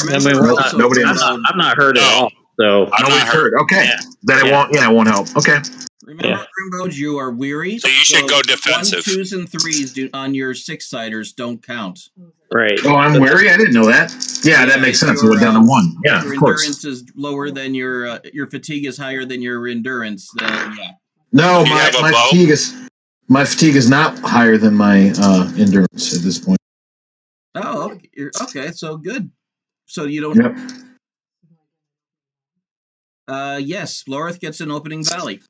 nobody else. I'm not hurt at all. So nobody's hurt. Okay, Yeah. then it won't. Yeah, it won't help. Okay. Remember, Grimbold, you are weary. So you should go defensive. 1s, 2s, and 3s on your 6-siders don't count. right. Oh, I'm weary. I didn't know that. Yeah, that makes sense. It went down to 1. Yeah, Your of course. endurance is lower than your fatigue is higher than your endurance. Then yeah. No, Do you have a my bow? my fatigue is not higher than my endurance at this point. Oh, okay. So good. So you don't. Yep. Yes, Lorith gets an opening valley.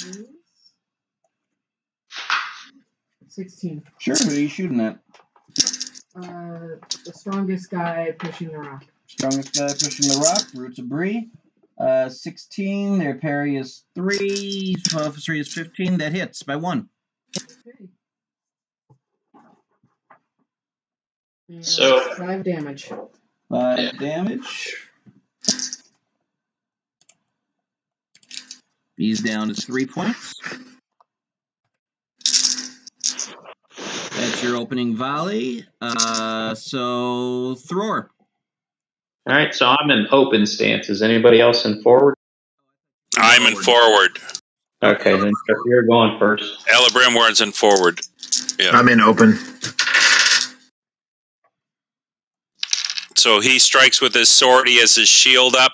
Is 16. Sure, who are you shooting at? The strongest guy pushing the rock. Strongest guy pushing the rock. Roots of Bree. 16. Their parry is 3. 12 plus 3 is 15. That hits by 1. Okay. And So- 5 damage. 5 damage. He's down to 3 points. That's your opening volley. So, Thror. All right, so I'm in open stance. Is anybody else in forward? I'm in forward. Okay, then you're going first. Elabrimworn's in forward. Yeah. I'm in open. So he strikes with his sword. He has his shield up.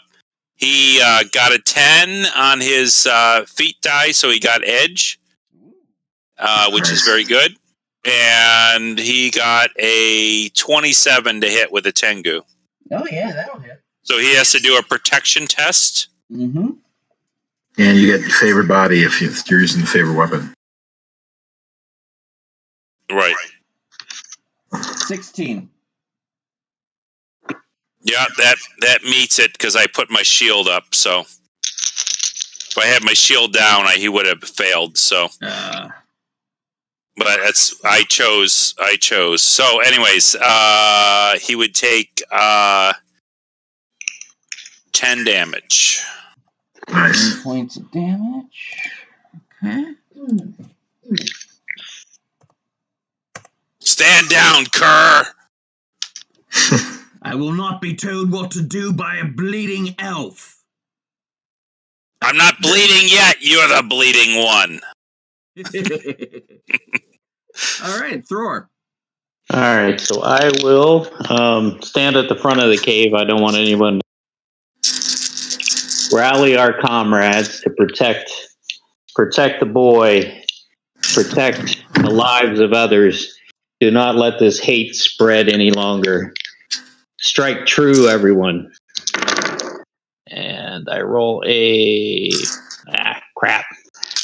He got a 10 on his feat die, so he got edge, which is very good. And he got a 27 to hit with a Tengu. Oh, yeah, that'll hit. So he has to do a protection test. Mm-hmm. And you get favored body if you're using the favorite weapon. Right. 16. Yeah, that meets it because I put my shield up. So if I had my shield down, he would have failed. So, but I chose. So, anyways, he would take 10 10 damage. Nice. 10 points of damage. Okay. Stand down, cur! I will not be told what to do by a bleeding elf. I'm not bleeding yet. You're the bleeding one. All right, Thror. All right, so I will stand at the front of the cave. I don't want anyone to rally our comrades to protect the boy, protect the lives of others. Do not let this hate spread any longer. Strike true, everyone. And I roll crap.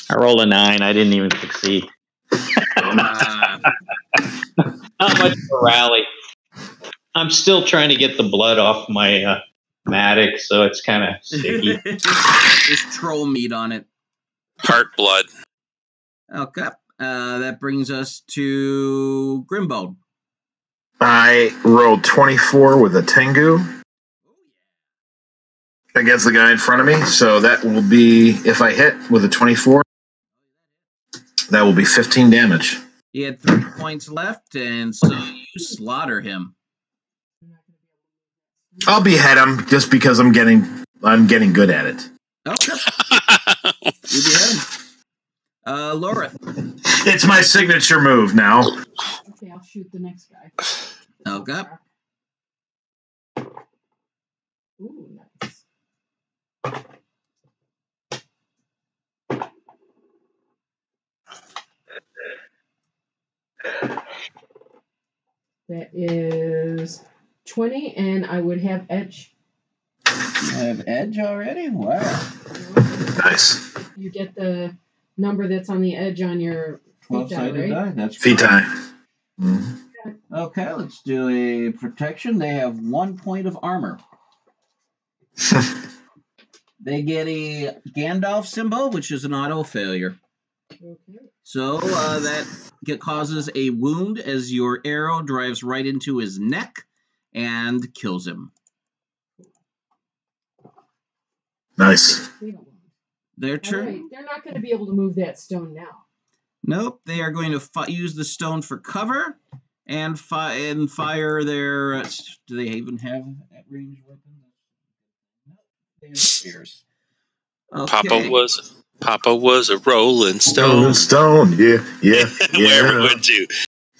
I roll a 9. I didn't even succeed. Not much of a rally. I'm still trying to get the blood off my mattock, so it's kind of sticky. There's troll meat on it. Heart blood. Okay. That brings us to Grimbold. I rolled 24 with a Tengu against the guy in front of me. So that will be, if I hit with a 24, that will be 15 damage. He had 3 points left, and so you slaughter him. I'll behead him just because I'm getting good at it. Okay. You behead him. Laura. It's my signature move now. Okay, I'll shoot the next guy. Okay. Ooh, nice. That is 20, and I would have edge. You have edge already? Wow. Nice. You get the number that's on the edge on your feet die, 12-sided right? die. That's Feet correct. die. Mm-hmm. Okay, let's do a protection. They have 1 point of armor. They get a Gandalf symbol, which is an auto failure. Okay. So that causes a wound as your arrow drives right into his neck and kills him. Nice. Their turn. All right, they're not going to be able to move that stone now. Nope, they are going to use the stone for cover and fire their. Do they even have at range weapons? No, they have spears. Okay. Papa was a rolling stone. Rolling stone, yeah. Wherever it went to.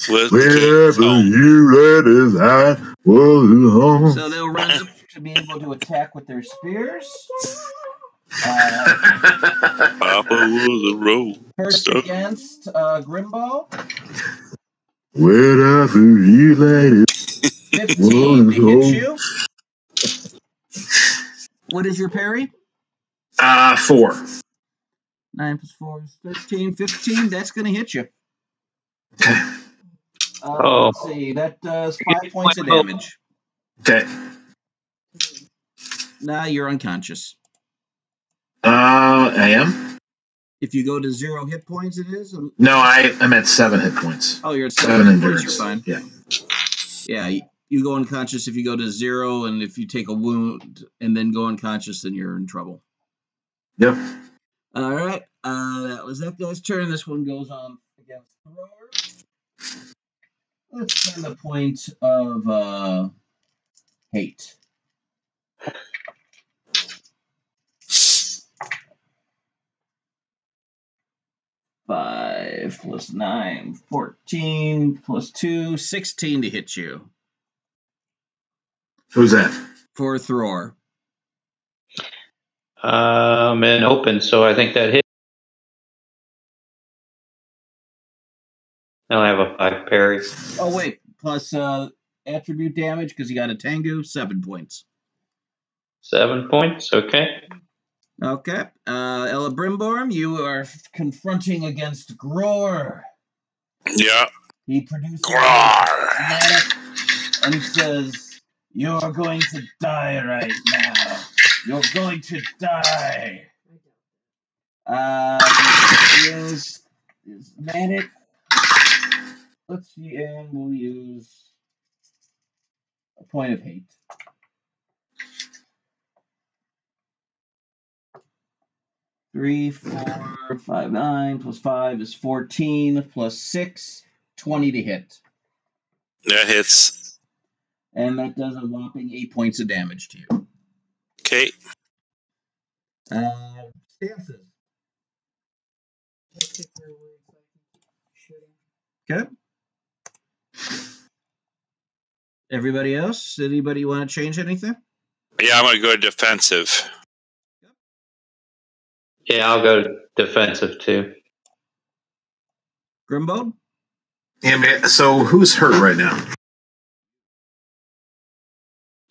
Wherever you let us, I was home. So they'll run up to be able to attack with their spears. Papa was a rolling First stone. against Grimbo. Wherever you let it. 15 to hit you. What is your parry? 4. 9 plus 4 is 13. 15, that's going to hit you. Okay. Let's see, that does 5 points of damage. Okay. Nah, you're unconscious. I am? If you go to 0 hit points, it is? No, I'm at 7 hit points. Oh, you're at 7 7 hit points, endurance. you're fine. Yeah. Yeah, you go unconscious if you go to 0, and if you take a wound and then go unconscious, then you're in trouble. Yep. All right, that was that guy's turn. This one goes on against Thrower. Let's spend a point of hate. Five plus 9, 14 plus 2, 16 to hit you. Who's that? For Thror. And open, so I think that hit. Now I have a 5 parry. Oh, wait. Plus attribute damage because you got a Tengu, 7 points. 7 points, okay. Okay. Ella Brimborn, you are confronting against Gror. Yeah. He produces Gror. magic and he says, "You're going to die right now. You're going to die." Use manic. Let's see, and we'll use a point of hate. 3, 4, 5, 9 plus 5 is 14 plus 6, 20 to hit. That hits. And that does a whopping 8 points of damage to you. Okay. Stances. Okay. Everybody else? Anybody want to change anything? Yeah, I'm going to go defensive. Yeah, I'll go defensive too. Grimbo? Yeah, man, so who's hurt right now?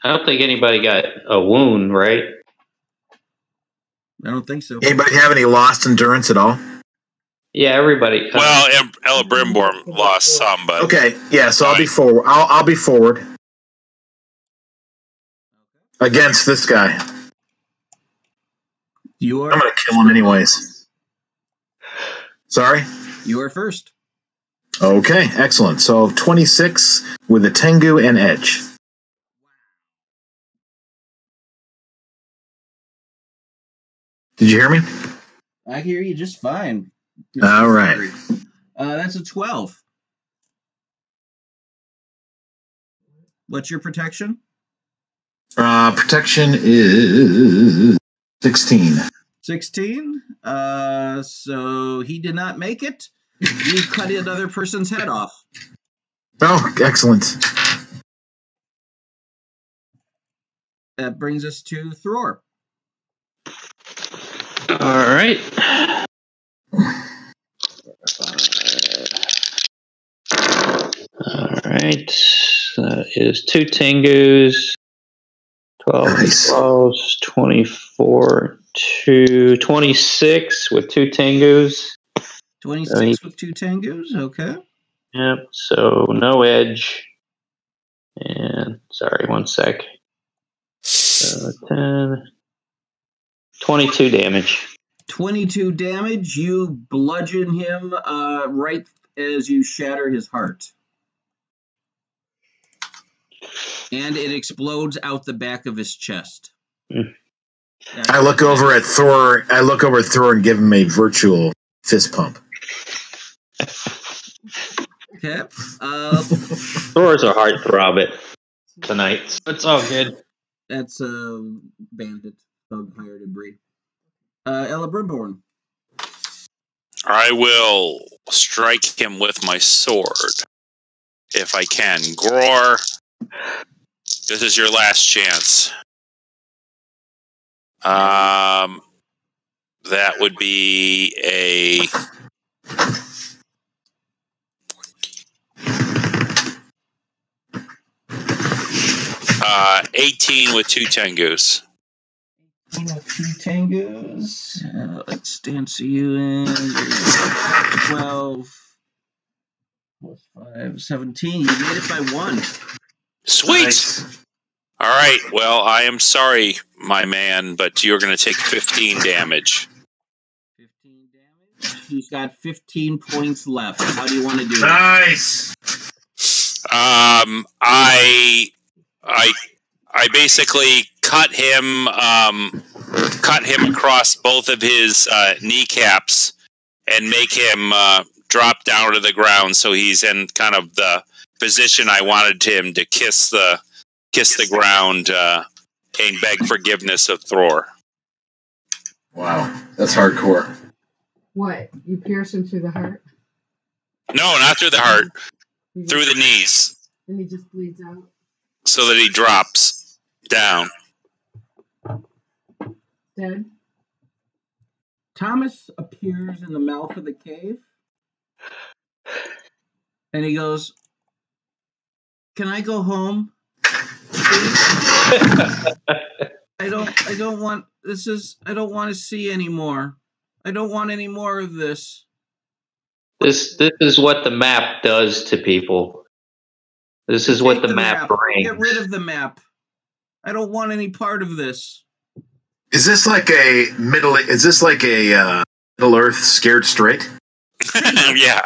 I don't think anybody got a wound, right? I don't think so. Anybody have any lost endurance at all? Yeah, everybody. Well, Ella Brimborn lost some, but Okay, yeah, so I'll be forward. I'll be forward against this guy. You are. I'm gonna kill him anyways. Sorry? You are first. Okay, excellent. So 26 with a Tengu and Edge. Did you hear me? I hear you just fine. All right. That's a 12. What's your protection? Protection is 16. 16. So he did not make it. You cut another person's head off. Oh, excellent. That brings us to Thror. All right. All right. That is 2 Tengus. 12, Nice. 12, 24, 26 with 2 Tengus. 26 with 2 Tengus. Okay. Yep. So no edge. And sorry, 1 sec. 10, 22 damage. 22 damage. You bludgeon him right as you shatter his heart. And it explodes out the back of his chest. I look over at Thor. I look over at Thor and give him a virtual fist pump. Okay. Thor's a heartthrob it tonight. So it's all good. That's a bandit. Thug hired in Bree. Ella Brimborn. I will strike him with my sword if I can. Gror, this is your last chance. That would be a 18 with 2 Tengus. 18 with 2 Tengus. Let's dance you in. 12 plus 5, 17. You made it by 1. Sweet. Nice. All right. Well, I am sorry, my man, but you're going to take 15 damage. 15 damage. He's got 15 points left. How do you want to do it? Nice. I basically cut him across both of his kneecaps and make him drop down to the ground, so he's in kind of the position I wanted him to kiss the ground and beg forgiveness of Thror. Wow, that's hardcore. What? You pierce him through the heart? No, not through the heart, through the knees, And he just bleeds out. so that he drops down. Dead? Thomas appears in the mouth of the cave. And he goes, "Can I go home? I don't want to see anymore. I don't want any more of this." This is what the map does to people. This is what the map brings. Get rid of the map. I don't want any part of this. Is this like a Middle Earth scared straight? Yeah.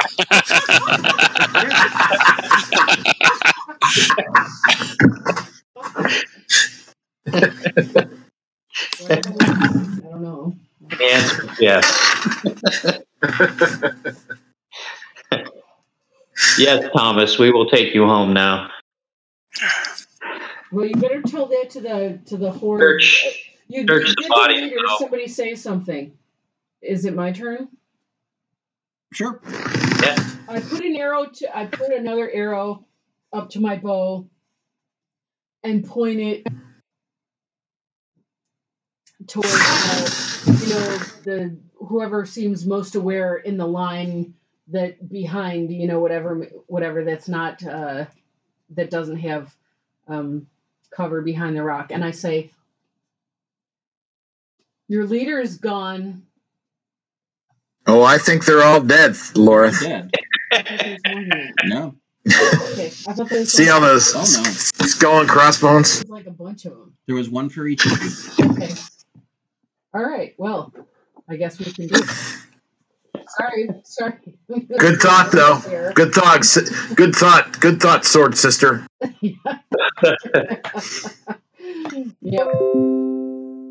I don't know. The answer is Yes, Thomas, we will take you home now. Well, you better tell that to the horde. You Search get the the body. leader. Somebody say something. Is it my turn? Sure. Yeah. I put another arrow up to my bow and point it towards the whoever seems most aware in the line that behind whatever that's not that doesn't have cover behind the rock, and I say, your leader is gone. Oh, I think they're all dead, Laura. Dead. I thought there was more than that. No. Okay, I thought there was See all those skull and crossbones? There's like a bunch of them. There was one for each of you. Okay. All right. Well, I guess we can do it. Sorry. Good thought, though. Good thought. Good thought. Good thought, sword sister. Yeah.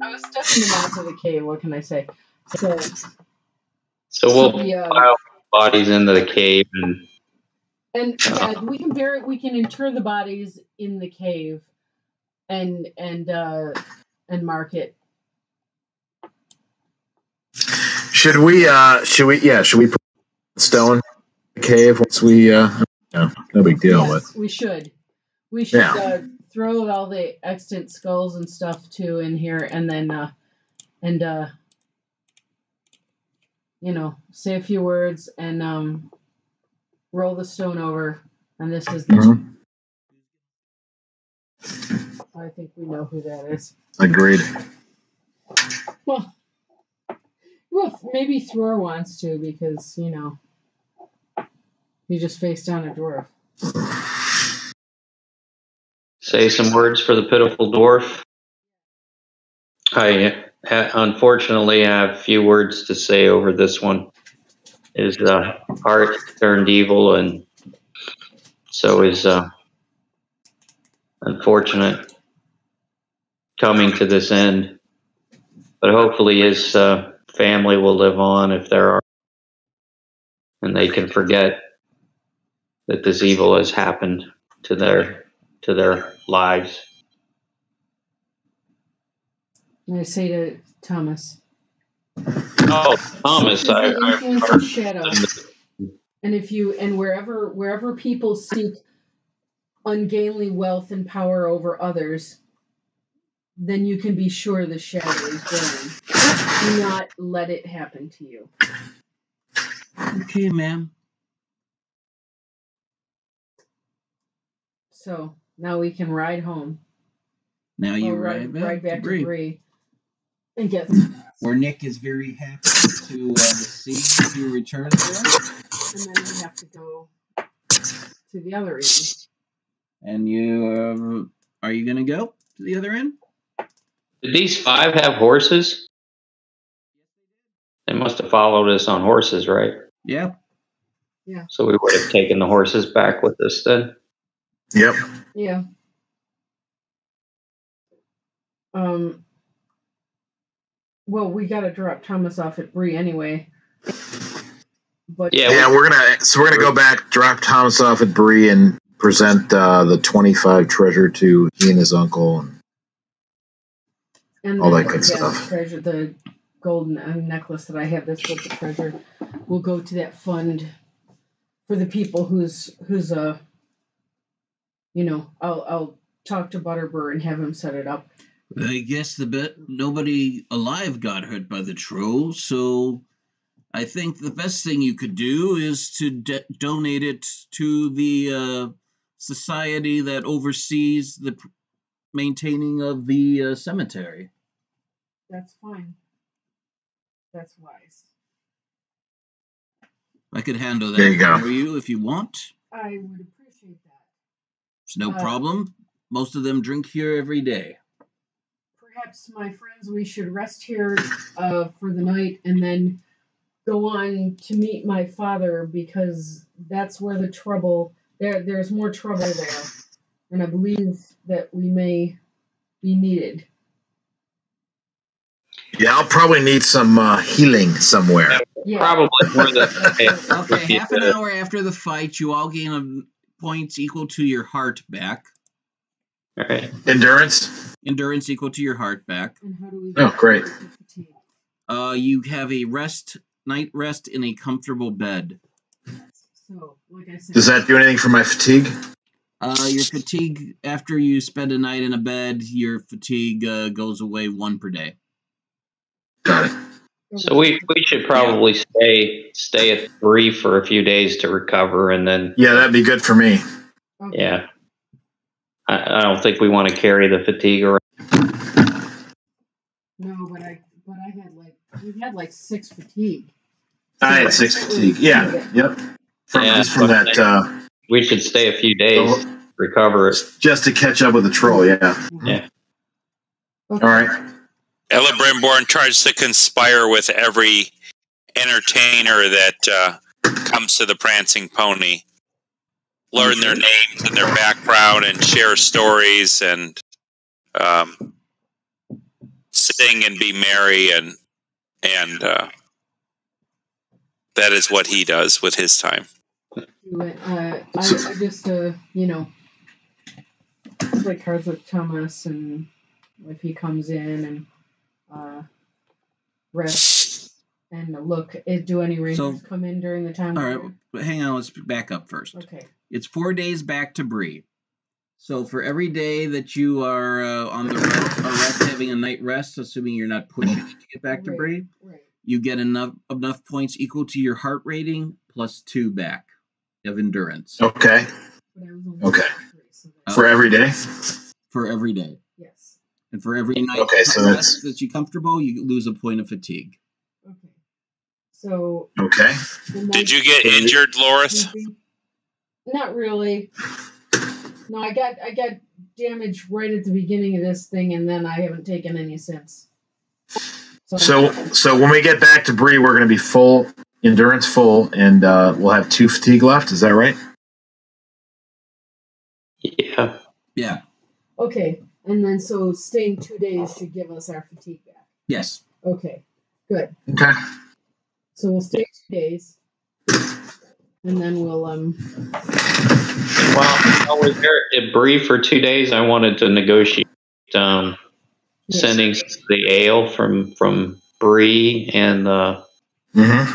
I was stuffing them out to the cave. What can I say? So we'll pile bodies into the cave and we can inter the bodies in the cave and mark it. Should we put stone in the cave once we no big deal. Yes, we should throw all the extant skulls and stuff too in here, and then say a few words and roll the stone over, and this is I think we know who that is. Agreed. Well, maybe Thror wants to, because he just faced down a dwarf. say some words for the pitiful dwarf. I unfortunately have few words to say over this one. His heart turned evil, and so is unfortunate coming to this end. But hopefully his family will live on, if there are, and they can forget that this evil has happened to their lives. I say to Thomas. Oh, Thomas! The influence of shadow, and wherever people seek ungainly wealth and power over others, then you can be sure the shadow is growing. Do not let it happen to you. Okay, ma'am. So now we can ride home. Now you ride back to Bree. And get where Nick is very happy to see you return there. And then we have to go to the other end. And you are you going to go to the other end? Did these 5 have horses? They must have followed us on horses, right? Yeah. Yeah. So we would have taken the horses back with us then. Yep. Yeah. Well, we got to drop Thomas off at Bree anyway. But we're gonna go back, drop Thomas off at Bree, and present the 25 treasure to he and his uncle, and all that good stuff. The golden necklace that I have that's with the treasure will go to that fund for the people who's I'll talk to Butterbur and have him set it up. I guess nobody alive got hurt by the troll, so I think the best thing you could do is to donate it to the society that oversees the maintaining of the cemetery. That's fine. That's wise. I could handle There you that go. for you if you want. I would appreciate that. It's no problem. Most of them drink here every day. Perhaps, my friends, we should rest here for the night and then go on to meet my father, because that's where the trouble. There's more trouble there, and I believe that we may be needed. Yeah, I'll probably need some healing somewhere. Yeah. Probably more than Okay, half an hour after the fight, you all gain points equal to your heart back. All right. Endurance. Endurance equal to your heart back. And how do we Oh, great. fatigue? You have a night rest in a comfortable bed. So, like I said, Does that do anything for my fatigue? Your fatigue, after you spend a night in a bed, your fatigue goes away 1 per day. Got it. So we should probably stay at 3 for a few days to recover, and then Yeah, that'd be good for me. Okay. yeah. I don't think we want to carry the fatigue around. No, but I had we had like 6 fatigue. I had 6 fatigue. Yeah. Yep. Just from that. We should stay a few days, recover it. Just to catch up with the troll. Yeah. Yeah. Okay. All right. Elebrimborn tries to conspire with every entertainer that comes to the Prancing Pony. Learn their names and their background and share stories and sing and be merry and that is what he does with his time. I just play cards with Thomas, and if he comes in and rest and look, do any rangers come in during the time? All right, but hang on. Let's back up first. Okay. It's 4 days back to Bree. So for every day that you are on the rest, having a night rest, assuming you're not pushing to get back to Bree, you get enough points equal to your heart rating plus 2 back of endurance. Okay. Okay. For every day? For every day. Yes. And for every night rest that you're comfortable, you lose a point of fatigue. Okay. So. Okay. Did you get injured, Loris? Not really. No, I got damage right at the beginning of this thing, and then I haven't taken any since. So when we get back to Bree, we're going to be full endurance, and we'll have 2 fatigue left. Is that right? Yeah. Yeah. Okay, and then so staying 2 days should give us our fatigue back. Yes. Okay. Good. Okay. So we'll stay 2 days, and then we'll Well, I was there at Bree for 2 days. I wanted to negotiate sending the ale from Bree and talk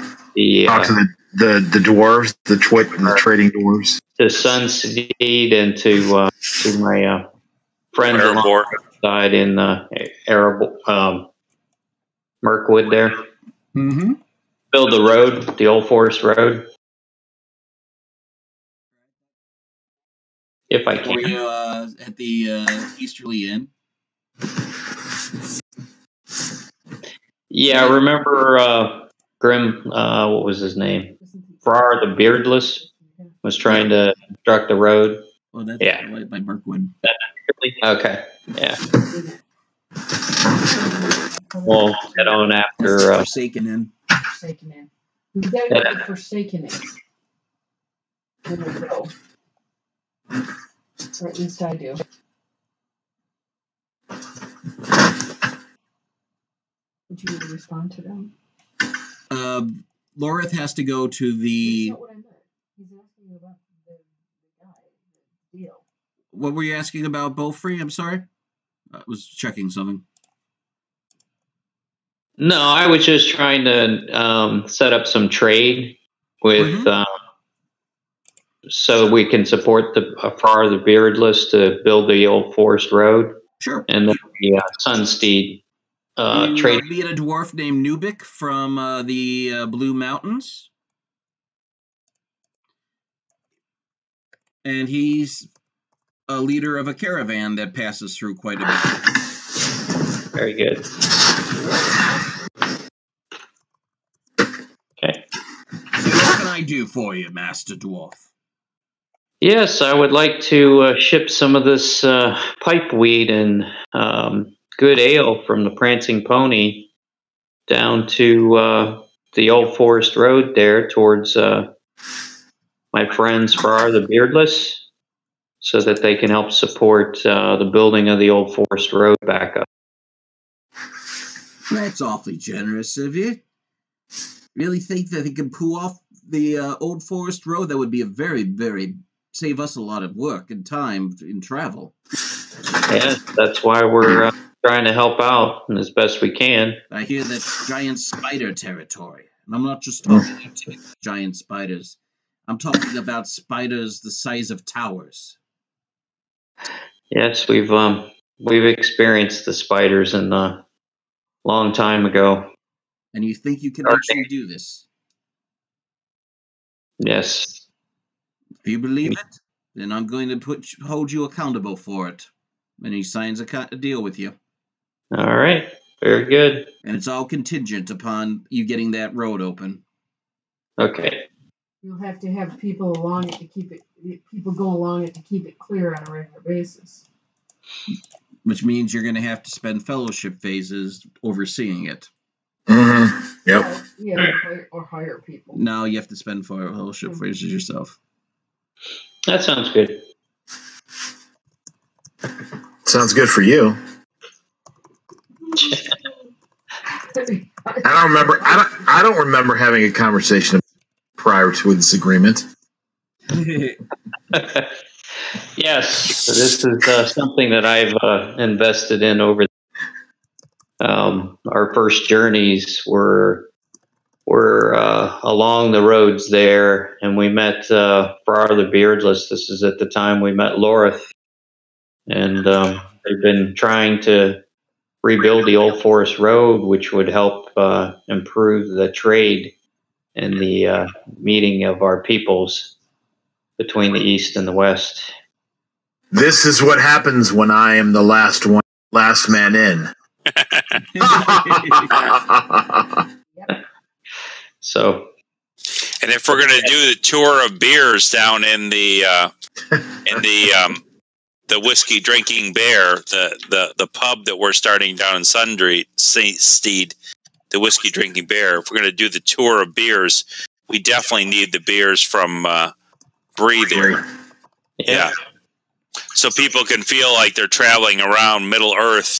to the dwarves, the trading dwarves, to Sunseed and to my friends alongside in Mirkwood there. Mm-hmm. Build the road, the Old Forest Road. If I can. Were you at the Easterly Inn? Yeah, I remember Grim, what was his name? Farrar the Beardless was trying to construct the road. Well, that's right by Mirkwood. Okay, yeah. We'll head on after... Forsaken Inn. Forsaken Inn. We've got to go to Forsaken Inn. Then we'll go. Or at least I do. Did you respond to them? Lorith has to go to the... That's not what I meant. He's asking about the guy, the deal. What were you asking about, Beaufrey? I'm sorry? I was checking something. No, I was just trying to set up some trade with... so we can support the Farrar the Beardless to build the Old Forest Road. Sure. And then the Sunsteed trade. Meet a dwarf named Nubik from the Blue Mountains. And he's a leader of a caravan that passes through quite a bit. Very good. Okay. What can I do for you, Master Dwarf? Yes, I would like to ship some of this pipeweed and good ale from the Prancing Pony down to the Old Forest Road there towards my friends Farrar the Beardless, so that they can help support the building of the Old Forest Road back up. That's awfully generous of you. Really think that they can pull off the Old Forest Road? That would be a very save us a lot of work and time in travel. Yeah, that's why we're trying to help out as best we can. I hear that's giant spider territory. And I'm not just talking about giant spiders. I'm talking about spiders the size of towers. Yes, we've experienced the spiders in a long time ago. And you think you can actually do this? Yes. If you believe it, then I'm going to hold you accountable for it. And he signs a deal with you. All right. Very good. And it's all contingent upon you getting that road open. Okay. You'll have to have people along it to keep it. People go along it to keep it clear on a regular basis. Which means you're going to have to spend fellowship phases overseeing it. Mm-hmm. Yep. Yeah, or hire people. No, you have to spend fellowship phases yourself. That sounds good. Sounds good for you. I don't remember having a conversation prior to this agreement. Yes, this is something that I've invested in over. Our first journeys were along the roads there, and we met Friar the Beardless. This is at the time we met Lorith, and they've been trying to rebuild the Old Forest Road, which would help improve the trade and the meeting of our peoples between the East and the West. This is what happens when I am the last man in. So, and if we're going to do the tour of beers down in the Whiskey Drinking Bear, the pub that we're starting down in Steed, the Whiskey Drinking Bear, if we're going to do the tour of beers, we definitely need the beers from Bree there. Yeah. So people can feel like they're traveling around Middle Earth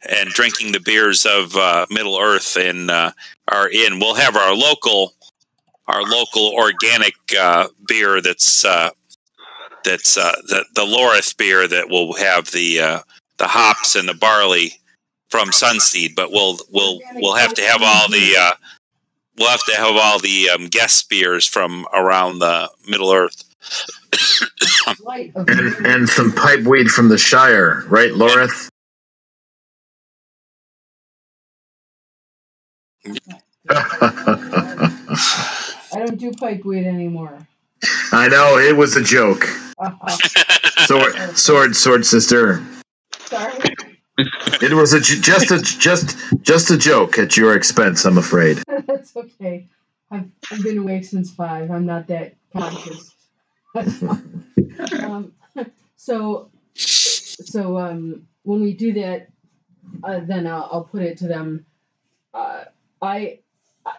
and drinking the beers of Middle Earth in our inn. We'll have our local organic beer that's the Lorith beer that will have the hops and the barley from Sunsteed, but we'll have to have all the guest beers from around the Middle Earth. and some pipeweed from the Shire, right, Lorith? I don't do pipeweed anymore. I know, it was a joke. Sword sister. Sorry. It was just a joke at your expense, I'm afraid. That's okay. I've been awake since 5. I'm not that conscious. So when we do that, then I'll put it to them. I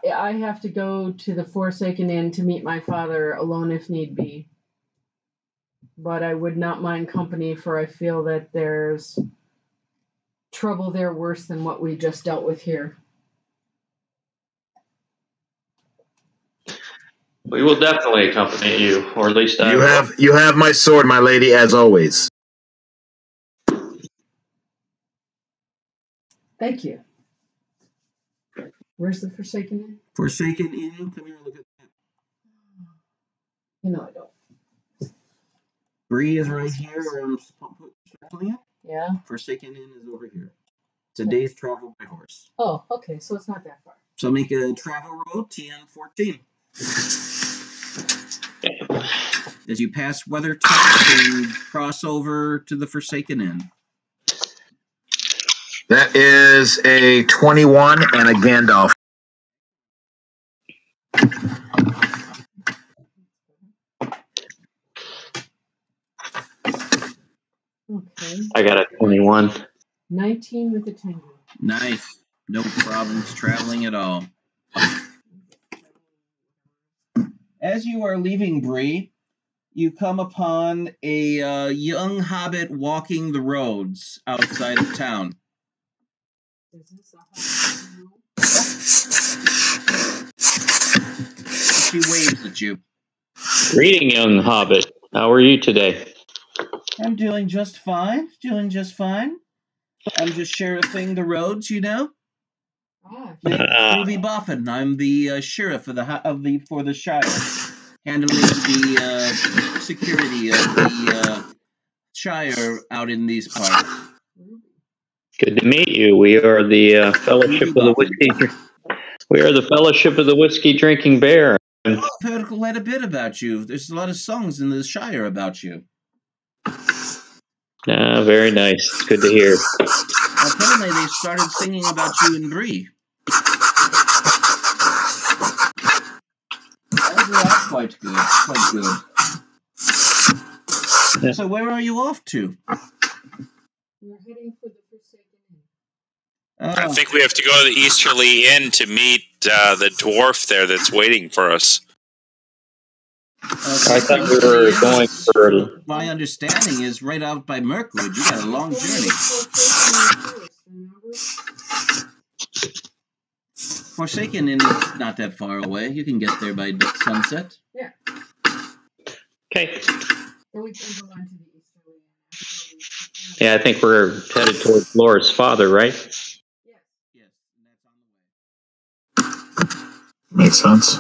have to go to the Forsaken Inn to meet my father alone if need be. But I would not mind company, for I feel that there's trouble there worse than what we just dealt with here. We will definitely accompany you, or at least you have my sword, my lady, as always. Thank you. Where's the Forsaken Inn? Forsaken Inn? Come here, look at that. I don't. Bree is right here. Yeah. Forsaken Inn is over here. It's a day's travel by horse. Oh, okay, so it's not that far. So make a travel roll, TN14. As you pass Weathertop and cross over to the Forsaken Inn. That is a 21 and a Gandalf. Okay. I got a 21. 19 with a 10. Nice. No problems traveling at all. As you are leaving Bree, you come upon a young hobbit walking the roads outside of town. Is this a hobbit? She waves at you. Greeting, young hobbit. How are you today? I'm doing just fine. Doing just fine. I'm just sheriffing the roads, you know. Ruby Boffin. I'm the sheriff for the Shire, handling the security of the Shire out in these parts. Good to meet you. We are the Fellowship of the Whiskey. We are the Fellowship of the Whiskey Drinking Bear. I've heard quite a bit about you. There's a lot of songs in the Shire about you. Very nice. It's good to hear. Apparently, they started singing about you in Bree. That's quite good. Quite good. Yeah. So, where are you off to? We're heading for the Forsaken Inn. I think we have to go to the Easterly Inn to meet the dwarf there that's waiting for us. I thought we were going for... My understanding is right out by Mirkwood. You got a long journey. Forsaken Inn is not that far away. You can get there by sunset. Yeah. Okay. Or we can go on to the Easterly Inn. Yeah, I think we're headed towards Laura's father, right? Yes. Yes, and that's on the way. Makes sense.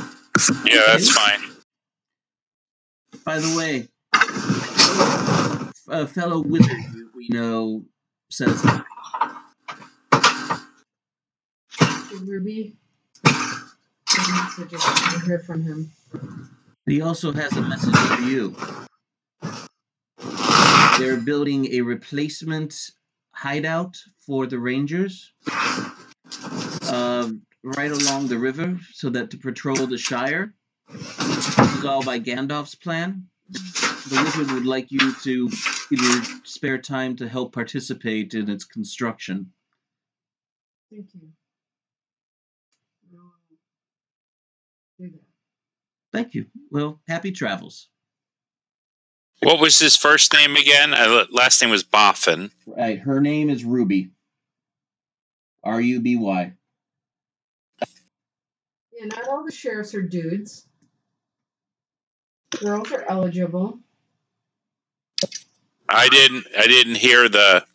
Yeah, that's fine. By the way, a fellow wizard we know says that. Ruby. I heard from him. He also has a message for you. They're building a replacement hideout for the Rangers right along the river so that to patrol the Shire. This is all by Gandalf's plan. The wizard would like you to, in your spare time, to help participate in its construction. Thank you. Do that. Thank you. Well, happy travels. What was his first name again? Last name was Boffin. Right, her name is Ruby. Ruby. Yeah, not all the sheriffs are dudes. Girls are eligible. I didn't hear the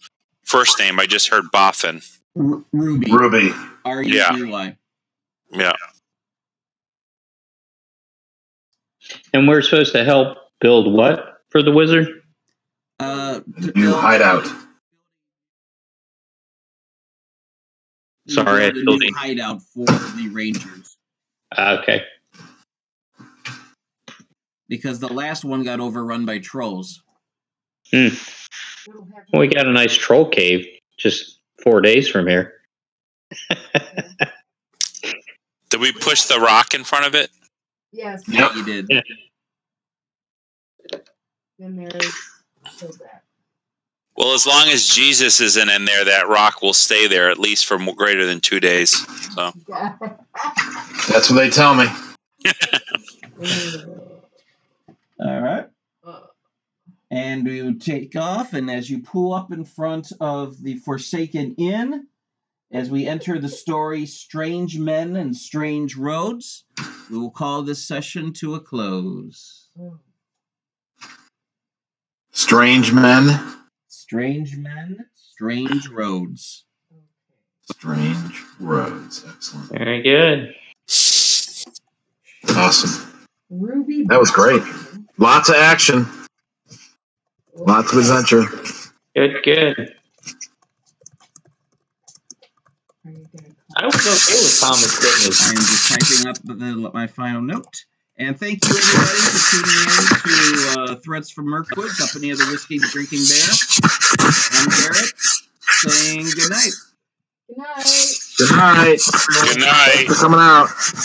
first name. I just heard Boffin. Ruby. Ruby. Ruby. Yeah. And we're supposed to help build what for the wizard? New hideout. Sorry, I build a still new need... hideout for the Rangers. Okay. Because the last one got overrun by trolls. Well, we got a nice troll cave just 4 days from here. Did we push the rock in front of it? Yes. Yeah, you did. Yeah. Then there's that. Well, as long as Jesus isn't in there, that rock will stay there at least for greater than 2 days. So. Yeah. That's what they tell me. All right. And you take off, and as you pull up in front of the Forsaken Inn, as we enter the story Strange Men and Strange Roads, we will call this session to a close. Strange Men. Strange Men, Strange Roads. Strange Roads. Excellent. Very good. Awesome. Ruby. That was great. Lots of action. Lots of adventure. Good. I was okay with Thomas getting his... I am just typing up my final note. And thank you, everybody, for tuning in to Threats from Mirkwood, Company of the Whiskey Drinking Bear. I'm Garrett, saying good night. Good night. Good night. Good night. Thanks for coming out.